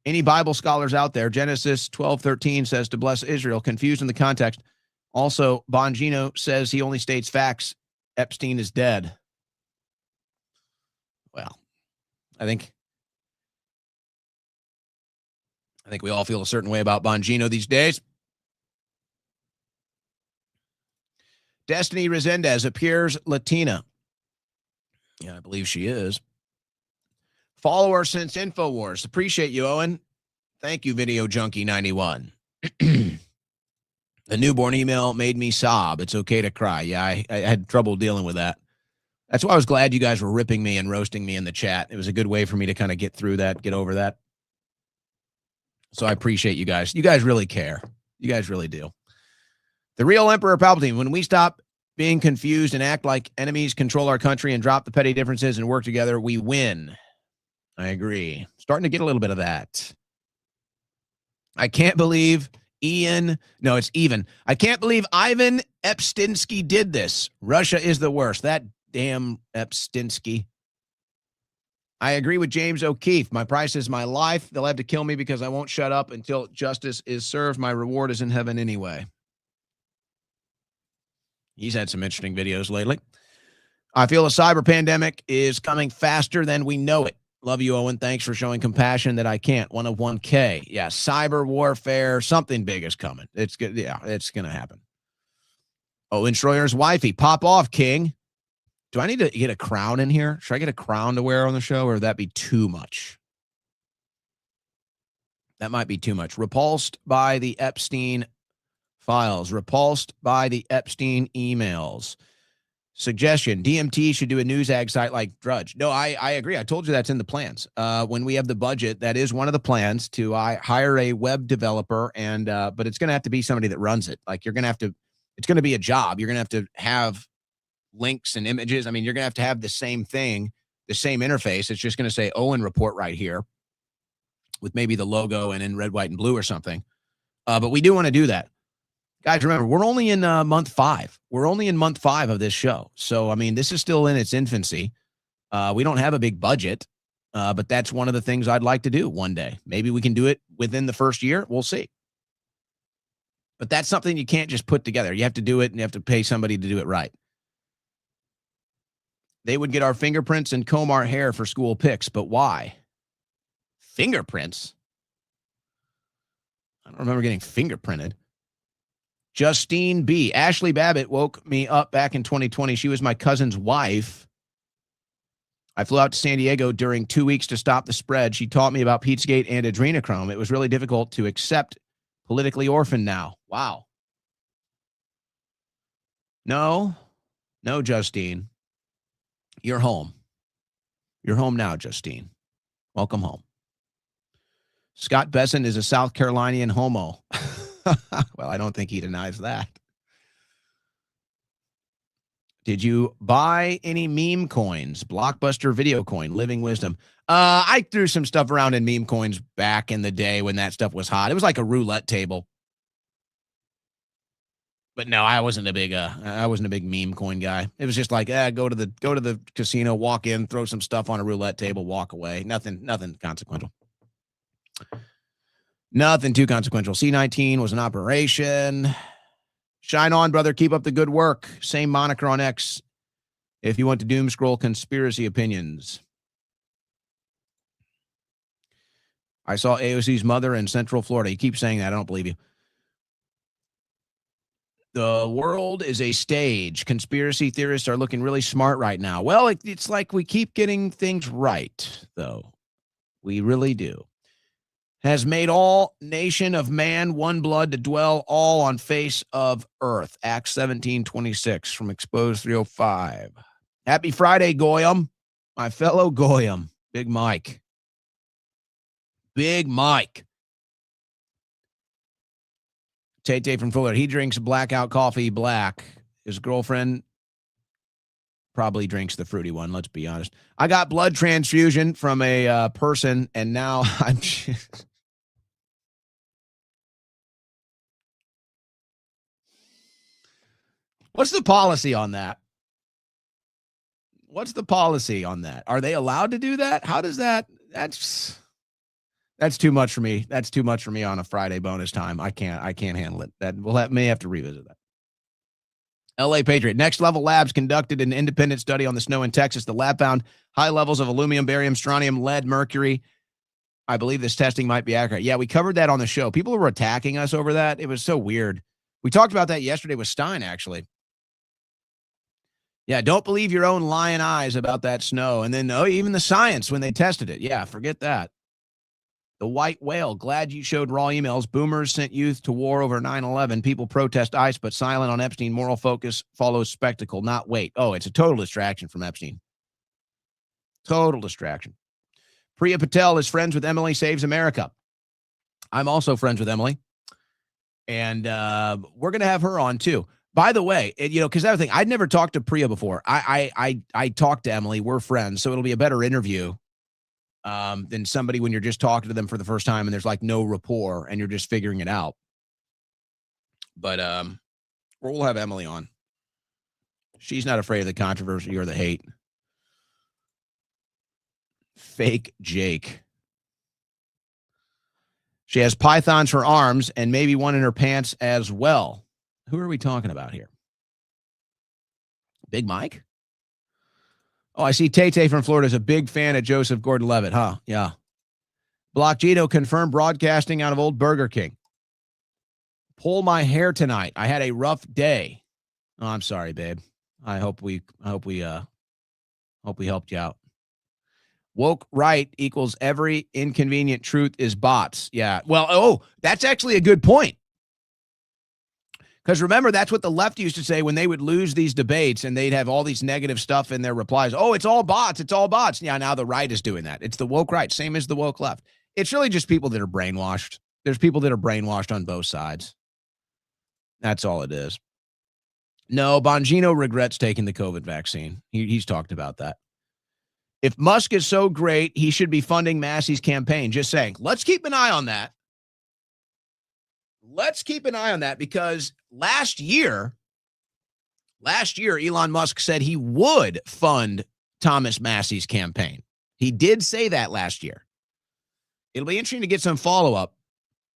Any Bible scholars out there? Genesis 12:13 says to bless Israel, confused in the context. Also, Bongino says he only states facts. Epstein is dead. Well, I think we all feel a certain way about Bongino these days. Destiny Resendez appears Latina. Yeah, I believe she is. Follower since InfoWars. Appreciate you, Owen. Thank you, Video Junkie 91. The newborn email made me sob. It's okay to cry. Yeah, I had trouble dealing with that. That's why I was glad you guys were ripping me and roasting me in the chat. It was a good way for me to kind of get through that, get over that. So I appreciate you guys. You guys really care. You guys really do. The real Emperor Palpatine, when we stop being confused and act like enemies, control our country, and drop the petty differences and work together, we win. I agree. Starting to get a little bit of that. I can't believe it's even. I can't believe Ivan Epstinsky did this. Russia is the worst. That damn Epstinsky. I agree with James O'Keefe. My price is my life. They'll have to kill me because I won't shut up until justice is served. My reward is in heaven anyway. He's had some interesting videos lately. I feel a cyber pandemic is coming faster than we know it. Love you, Owen. Thanks for showing compassion that I can't. 1 of 1K. Yeah, cyber warfare. Something big is coming. It's good. Yeah, it's going to happen. Owen Schroyer's wifey. Pop off, King. Do I need to get a crown in here? Should I get a crown to wear on the show, or would that be too much? That might be too much. Repulsed by the Epstein files. Repulsed by the Epstein emails. Suggestion, DMT should do a news ag site like Drudge. No, I agree. I told you that's in the plans. When we have the budget, that is one of the plans to hire a web developer, and but it's going to have to be somebody that runs it. Like you're going to have to, it's going to be a job. You're going to have links and images. I mean, you're going to have the same thing, the same interface. It's just going to say Owen Report right here with maybe the logo and in red, white, and blue or something. But we do want to do that. Guys, remember, we're only in month 5. We're only in month 5 of this show. So, I mean, this is still in its infancy. We don't have a big budget, but that's one of the things I'd like to do one day. Maybe we can do it within the first year. We'll see. But that's something you can't just put together. You have to do it, and you have to pay somebody to do it right. They would get our fingerprints and comb our hair for school pics, but why? Fingerprints? I don't remember getting fingerprinted. Justine B. Ashley Babbitt woke me up back in 2020. She was my cousin's wife. I flew out to San Diego during 2 weeks to stop the spread. She taught me about Pizzagate and adrenochrome. It was really difficult to accept politically orphaned now. Wow. No, Justine. You're home. You're home now, Justine. Welcome home. Scott Besson is a South Carolinian homo. Well, I don't think he denies that. Did you buy any meme coins? Blockbuster Video Coin, Living Wisdom. I threw some stuff around in meme coins back in the day when that stuff was hot. It was like a roulette table. But no, I wasn't a big meme coin guy. It was just like, go to the casino, walk in, throw some stuff on a roulette table, walk away. Nothing consequential. Nothing too consequential. C19 was an operation. Shine on, brother. Keep up the good work. Same moniker on X if you want to doom scroll conspiracy opinions. I saw AOC's mother in Central Florida. You keep saying that. I don't believe you. The world is a stage. Conspiracy theorists are looking really smart right now. Well, it's like we keep getting things right, though. We really do. Has made all nation of man one blood to dwell all on face of earth. Acts 17:26 from Exposed 305. Happy Friday, Goyam. My fellow Goyam. Big Mike. Big Mike. Tate from Fuller. He drinks blackout coffee black. His girlfriend probably drinks the fruity one. Let's be honest. I got blood transfusion from a person, and now I'm. What's the policy on that? What's the policy on that? Are they allowed to do that? How does that? That's too much for me. That's too much for me on a Friday bonus time. I can't handle it. May have to revisit that. LA Patriot. Next Level Labs conducted an independent study on the snow in Texas. The lab found high levels of aluminum, barium, strontium, lead, mercury. I believe this testing might be accurate. Yeah, we covered that on the show. People were attacking us over that. It was so weird. We talked about that yesterday with Stein, actually. Yeah, don't believe your own lying eyes about that snow. And then, even the science when they tested it. Yeah, forget that. The white whale. Glad you showed raw emails. Boomers sent youth to war over 9/11. People protest ICE, but silent on Epstein. Moral focus follows spectacle, not weight. Oh, it's a total distraction from Epstein. Total distraction. Priya Patel is friends with Emily Saves America. I'm also friends with Emily. And we're going to have her on, too. By the way, because the other thing, I'd never talked to Priya before. I talked to Emily. We're friends, so it'll be a better interview than somebody when you're just talking to them for the first time and there's like no rapport and you're just figuring it out. But we'll have Emily on. She's not afraid of the controversy or the hate. Fake Jake. She has pythons for arms and maybe one in her pants as well. Who are we talking about here? Big Mike? Oh, I see Tay from Florida is a big fan of Joseph Gordon-Levitt, huh? Yeah. Block Gino confirmed broadcasting out of Old Burger King. Pull my hair tonight. I had a rough day. Oh, I'm sorry, babe. I hope we helped you out. Woke right equals every inconvenient truth is bots. Yeah. Well, that's actually a good point. Because remember, that's what the left used to say when they would lose these debates and they'd have all these negative stuff in their replies. Oh, it's all bots. It's all bots. Yeah, now the right is doing that. It's the woke right, same as the woke left. It's really just people that are brainwashed. There's people that are brainwashed on both sides. That's all it is. No, Bongino regrets taking the COVID vaccine. He's talked about that. If Musk is so great, he should be funding Massey's campaign. Just saying. Let's keep an eye on that. Let's keep an eye on that because last year, Elon Musk said he would fund Thomas Massey's campaign. He did say that last year. It'll be interesting to get some follow-up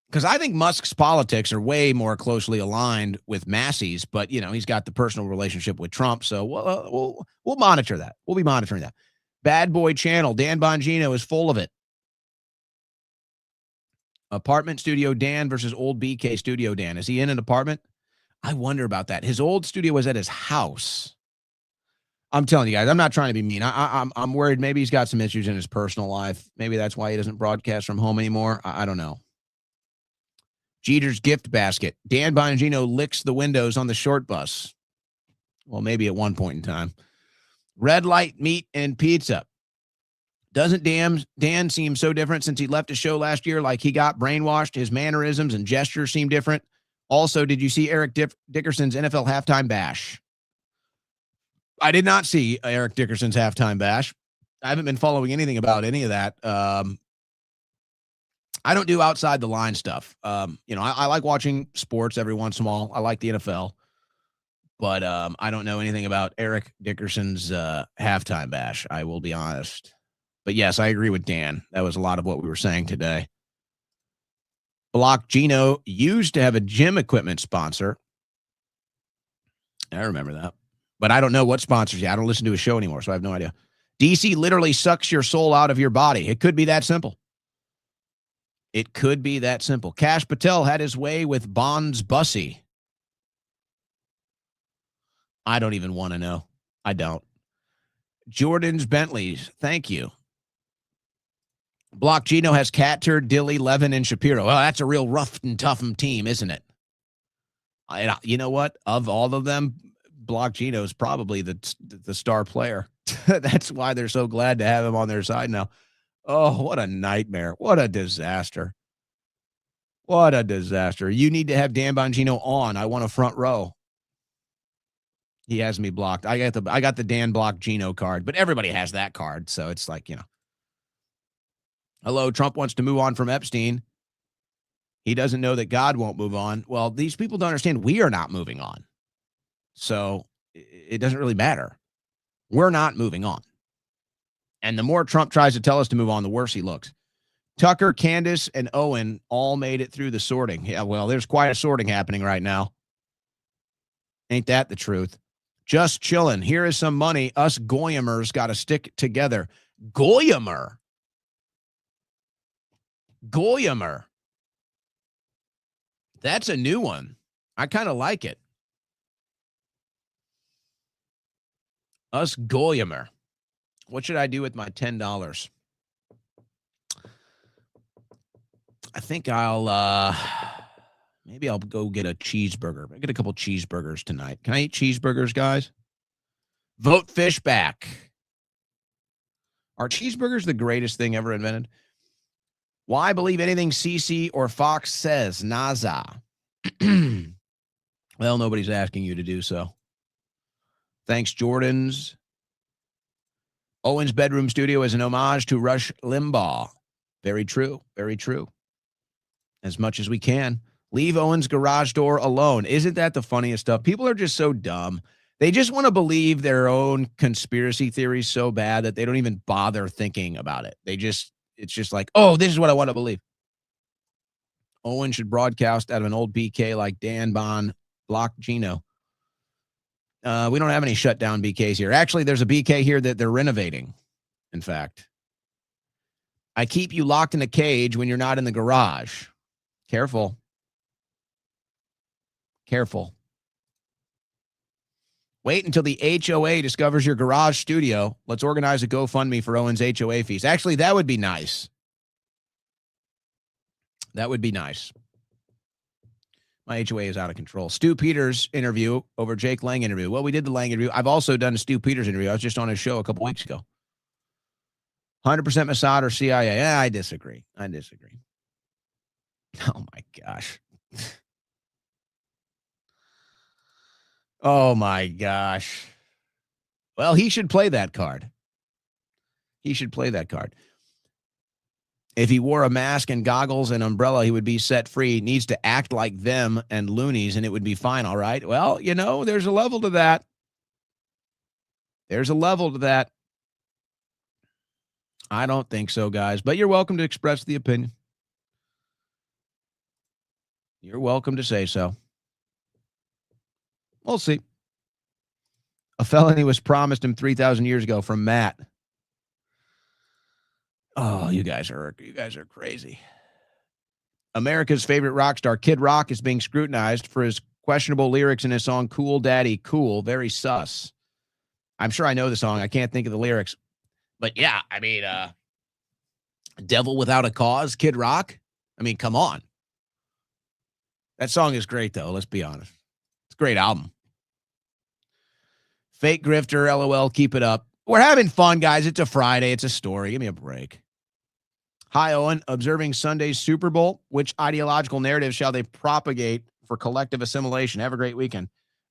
because I think Musk's politics are way more closely aligned with Massey's, but, he's got the personal relationship with Trump, so we'll monitor that. We'll be monitoring that. Bad Boy Channel, Dan Bongino is full of it. Apartment Studio Dan versus old BK Studio Dan. Is he in an apartment? I wonder about that. His old studio was at his house. I'm telling you guys, I'm not trying to be mean. I'm worried maybe he's got some issues in his personal life. Maybe that's why he doesn't broadcast from home anymore. I don't know. Jeter's gift basket. Dan Bongino licks the windows on the short bus. Well, maybe at one point in time. Red light, meat, and pizza. Doesn't Dan seem so different since he left his show last year? Like he got brainwashed. His mannerisms and gestures seem different. Also, did you see Eric Dickerson's NFL halftime bash? I did not see Eric Dickerson's halftime bash. I haven't been following anything about any of that. I don't do outside the line stuff. I like watching sports every once in a while. I like the NFL. But I don't know anything about Eric Dickerson's halftime bash. I will be honest. But yes, I agree with Dan. That was a lot of what we were saying today. Block Gino used to have a gym equipment sponsor. I remember that. But I don't know what sponsors you. I don't listen to his show anymore, so I have no idea. DC literally sucks your soul out of your body. It could be that simple. It could be that simple. Cash Patel had his way with Bonds Bussy. I don't even want to know. I don't. Jordan's Bentleys. Thank you. Block Gino has Catter, Dilly, Levin, and Shapiro. Well, that's a real rough and tough team, isn't it? You know what? Of all of them, Block Gino is probably the star player. That's why they're so glad to have him on their side now. Oh, what a nightmare. What a disaster. What a disaster. You need to have Dan Bongino on. I want a front row. He has me blocked. I got the Dan Block Gino card, but everybody has that card. So it's like, hello, Trump wants to move on from Epstein. He doesn't know that God won't move on. Well, these people don't understand we are not moving on. So it doesn't really matter. We're not moving on. And the more Trump tries to tell us to move on, the worse he looks. Tucker, Candace, and Owen all made it through the sorting. Yeah, well, there's quite a sorting happening right now. Ain't that the truth? Just chilling. Here is some money. Us Goyimers got to stick together. Goyimer. That's a new one. I kind of like it. Us Goyimer. What should I do with my $10? I think maybe I'll go get a cheeseburger. I get a couple cheeseburgers tonight. Can I eat cheeseburgers, guys? Vote fish back. Are cheeseburgers the greatest thing ever invented? Why believe anything CC or Fox says? NASA. Well, nobody's asking you to do so. Thanks, Jordans. Owen's bedroom studio is an homage to Rush Limbaugh. Very true. Very true. As much as we can. Leave Owen's garage door alone. Isn't that the funniest stuff? People are just so dumb. They just want to believe their own conspiracy theories so bad that they don't even bother thinking about it. It's just like, oh, this is what I want to believe. Owen should broadcast out of an old BK like Dan Bond, Block Gino. We don't have any shutdown BKs here. Actually, there's a BK here that they're renovating, in fact. I keep you locked in a cage when you're not in the garage. Careful. Careful. Wait until the HOA discovers your garage studio. Let's organize a GoFundMe for Owen's HOA fees. Actually, that would be nice. That would be nice. My HOA is out of control. Stu Peters interview over Jake Lang interview. Well, we did the Lang interview. I've also done a Stu Peters interview. I was just on his show a couple weeks ago. 100% Mossad or CIA. Yeah, I disagree. Oh, my gosh. Oh, my gosh. Well, he should play that card. If he wore a mask and goggles and umbrella, he would be set free. He needs to act like them and loonies, and it would be fine, all right? Well, there's a level to that. I don't think so, guys, but you're welcome to express the opinion. You're welcome to say so. We'll see. A felony was promised him 3,000 years ago from Matt. Oh, you guys are crazy. America's favorite rock star, Kid Rock, is being scrutinized for his questionable lyrics in his song Cool Daddy Cool. Very sus. I'm sure I know the song. I can't think of the lyrics. But yeah, I mean, Devil Without a Cause, Kid Rock. I mean, come on. That song is great, though. Let's be honest. It's a great album. Fake grifter, LOL, keep it up. We're having fun, guys. It's a Friday. It's a story. Give me a break. Hi, Owen. Observing Sunday's Super Bowl. Which ideological narrative shall they propagate for collective assimilation? Have a great weekend.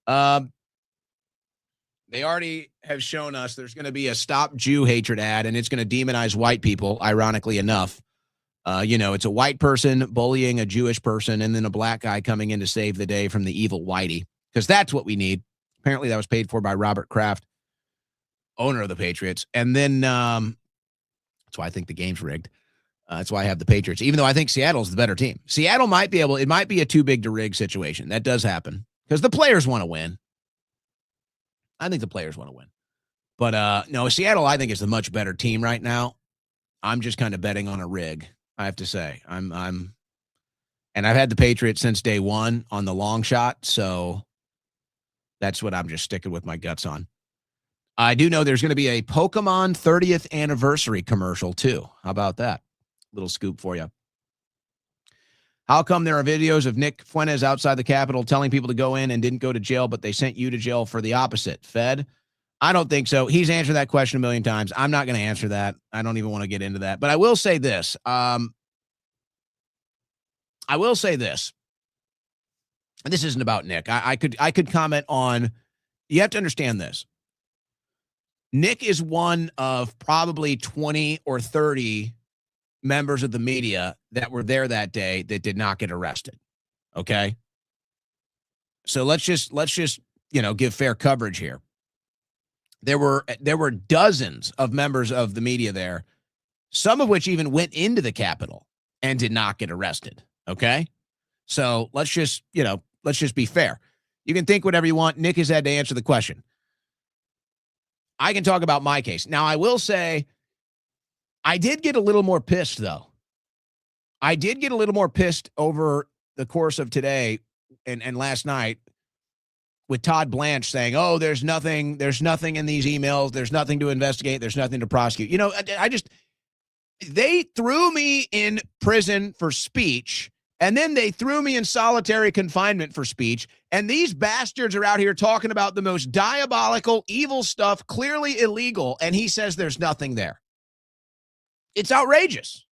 They already have shown us there's going to be a Stop Jew Hatred ad, and it's going to demonize white people, ironically enough. It's a white person bullying a Jewish person and then a black guy coming in to save the day from the evil whitey, because that's what we need. Apparently that was paid for by Robert Kraft, owner of the Patriots. And then that's why I think the game's rigged. That's why I have the Patriots, even though I think Seattle's the better team. Seattle might be it might be a too big to rig situation. That does happen because the players want to win. I think the players want to win. But no, Seattle, I think, is the much better team right now. I'm just kind of betting on a rig, I have to say. And I've had the Patriots since day one on the long shot, so that's what I'm just sticking with my guts on. I do know there's going to be a Pokemon 30th anniversary commercial, too. How about that? Little scoop for you. How come there are videos of Nick Fuentes outside the Capitol telling people to go in and didn't go to jail, but they sent you to jail for the opposite? Fed? I don't think so. He's answered that question a million times. I'm not going to answer that. I don't even want to get into that. But I will say this. And this isn't about Nick. I could comment on You have to understand this. Nick is one of probably 20 or 30 members of the media that were there that day that did not get arrested. Okay? So let's just give fair coverage here. There were dozens of members of the media there, some of which even went into the Capitol and did not get arrested. Okay? So let's just be fair. You can think whatever you want. Nick has had to answer the question. I can talk about my case. Now, I will say I did get a little more pissed, though. I did get a little more pissed over the course of today and last night with Todd Blanche saying, oh, there's nothing in these emails. There's nothing to investigate. There's nothing to prosecute. You know, they threw me in prison for speech, and then they threw me in solitary confinement for speech. And these bastards are out here talking about the most diabolical, evil stuff, clearly illegal. And he says there's nothing there. It's outrageous.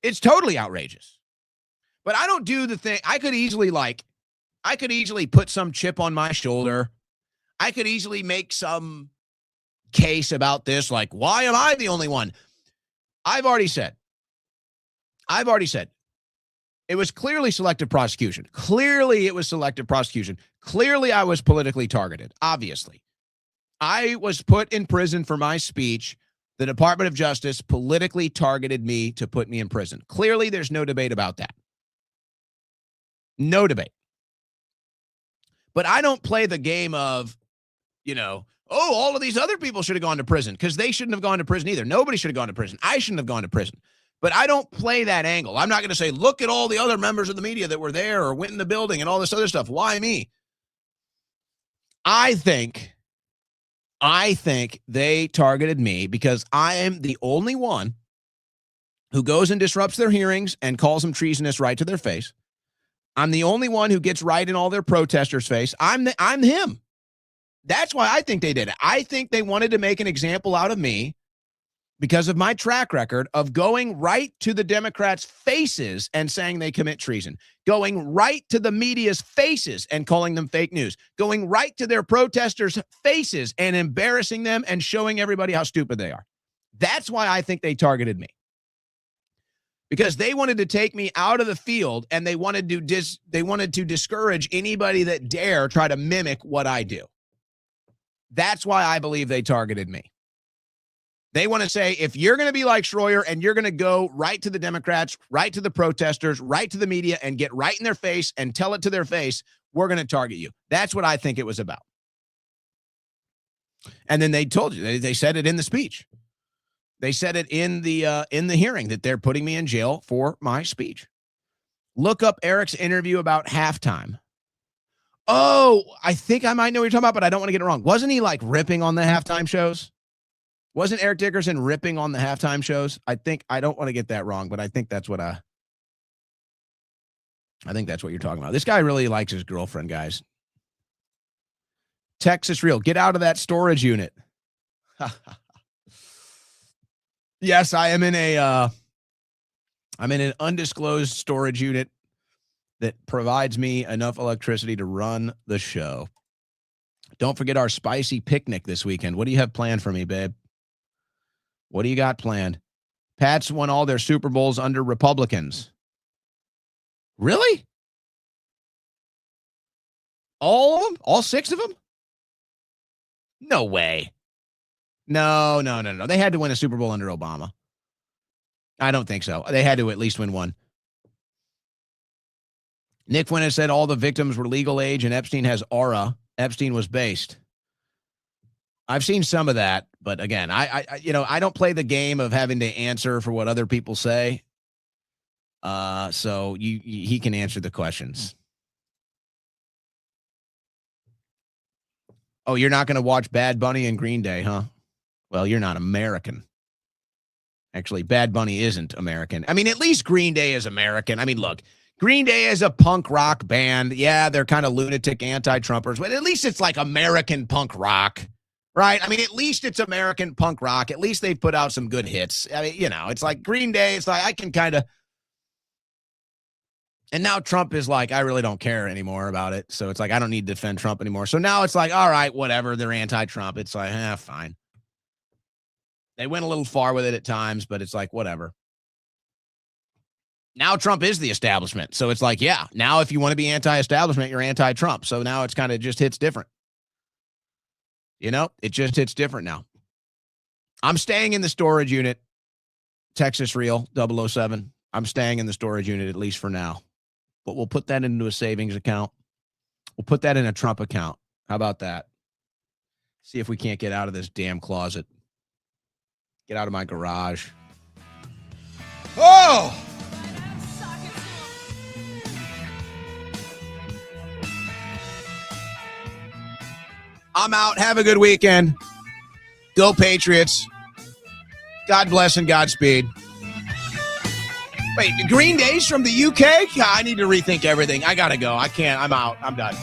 It's totally outrageous. But I don't do the thing. I could easily put some chip on my shoulder. I could easily make some case about this. Like, why am I the only one? I've already said it was clearly selective prosecution. Clearly it was selective prosecution. Clearly I was politically targeted. Obviously, I was put in prison for my speech. The Department of Justice politically targeted me to put me in prison. Clearly, there's no debate about that. No debate. But I don't play the game of, all of these other people should have gone to prison, because they shouldn't have gone to prison either. Nobody should have gone to prison. I shouldn't have gone to prison. But I don't play that angle. I'm not going to say, look at all the other members of the media that were there or went in the building and all this other stuff. Why me? I think they targeted me because I am the only one who goes and disrupts their hearings and calls them treasonous right to their face. I'm the only one who gets right in all their protesters' face. I'm him. That's why I think they did it. I think they wanted to make an example out of me because of my track record of going right to the Democrats' faces and saying they commit treason, going right to the media's faces and calling them fake news, going right to their protesters' faces and embarrassing them and showing everybody how stupid they are. That's why I think they targeted me. Because they wanted to take me out of the field, and they wanted to discourage anybody that dare try to mimic what I do. That's why I believe they targeted me. They want to say, if you're going to be like Schroyer and you're going to go right to the Democrats, right to the protesters, right to the media and get right in their face and tell it to their face, we're going to target you. That's what I think it was about. And then they told you, they said it in the speech. They said it in the hearing that they're putting me in jail for my speech. Look up Eric's interview about halftime. Oh, I think I might know what you're talking about, but I don't want to get it wrong. Wasn't he like ripping on the halftime shows? Wasn't Eric Dickerson ripping on the halftime shows? I don't want to get that wrong, but I think that's what you're talking about. This guy really likes his girlfriend, guys. Texas Real, get out of that storage unit. Yes, I am in I'm in an undisclosed storage unit that provides me enough electricity to run the show. Don't forget our spicy picnic this weekend. What do you have planned for me, babe? What do you got planned? Pats won all their Super Bowls under Republicans. Really? All of them? All 6 of them? No way. No. They had to win a Super Bowl under Obama. I don't think so. They had to at least win one. Nick Fuentes said all the victims were legal age and Epstein has aura. Epstein was based. I've seen some of that, but again, I don't play the game of having to answer for what other people say. So he can answer the questions. Oh, you're not going to watch Bad Bunny and Green Day, huh? Well, you're not American. Actually, Bad Bunny isn't American. I mean, at least Green Day is American. I mean, look, Green Day is a punk rock band. Yeah, they're kind of lunatic anti-Trumpers, but at least it's like American punk rock, right? I mean, at least it's American punk rock. At least they've put out some good hits. I mean, it's like Green Day. It's like I can kind of, And now Trump is like, I really don't care anymore about it. So it's like, I don't need to defend Trump anymore. So now it's like, all right, whatever. They're anti-Trump. It's like, fine. They went a little far with it at times, but it's like, whatever. Now Trump is the establishment. So it's like, yeah, now if you want to be anti-establishment, you're anti-Trump. So now it's kind of just hits different. You know, it just hits different now. I'm staying in the storage unit. Texas Real 007. I'm staying in the storage unit at least for now. But we'll put that into a savings account. We'll put that in a Trump account. How about that? See if we can't get out of this damn closet. Get out of my garage. Oh! I'm out. Have a good weekend. Go Patriots. God bless and Godspeed. Wait, Green Day's from the UK? God, I need to rethink everything. I got to go. I can't. I'm out. I'm done.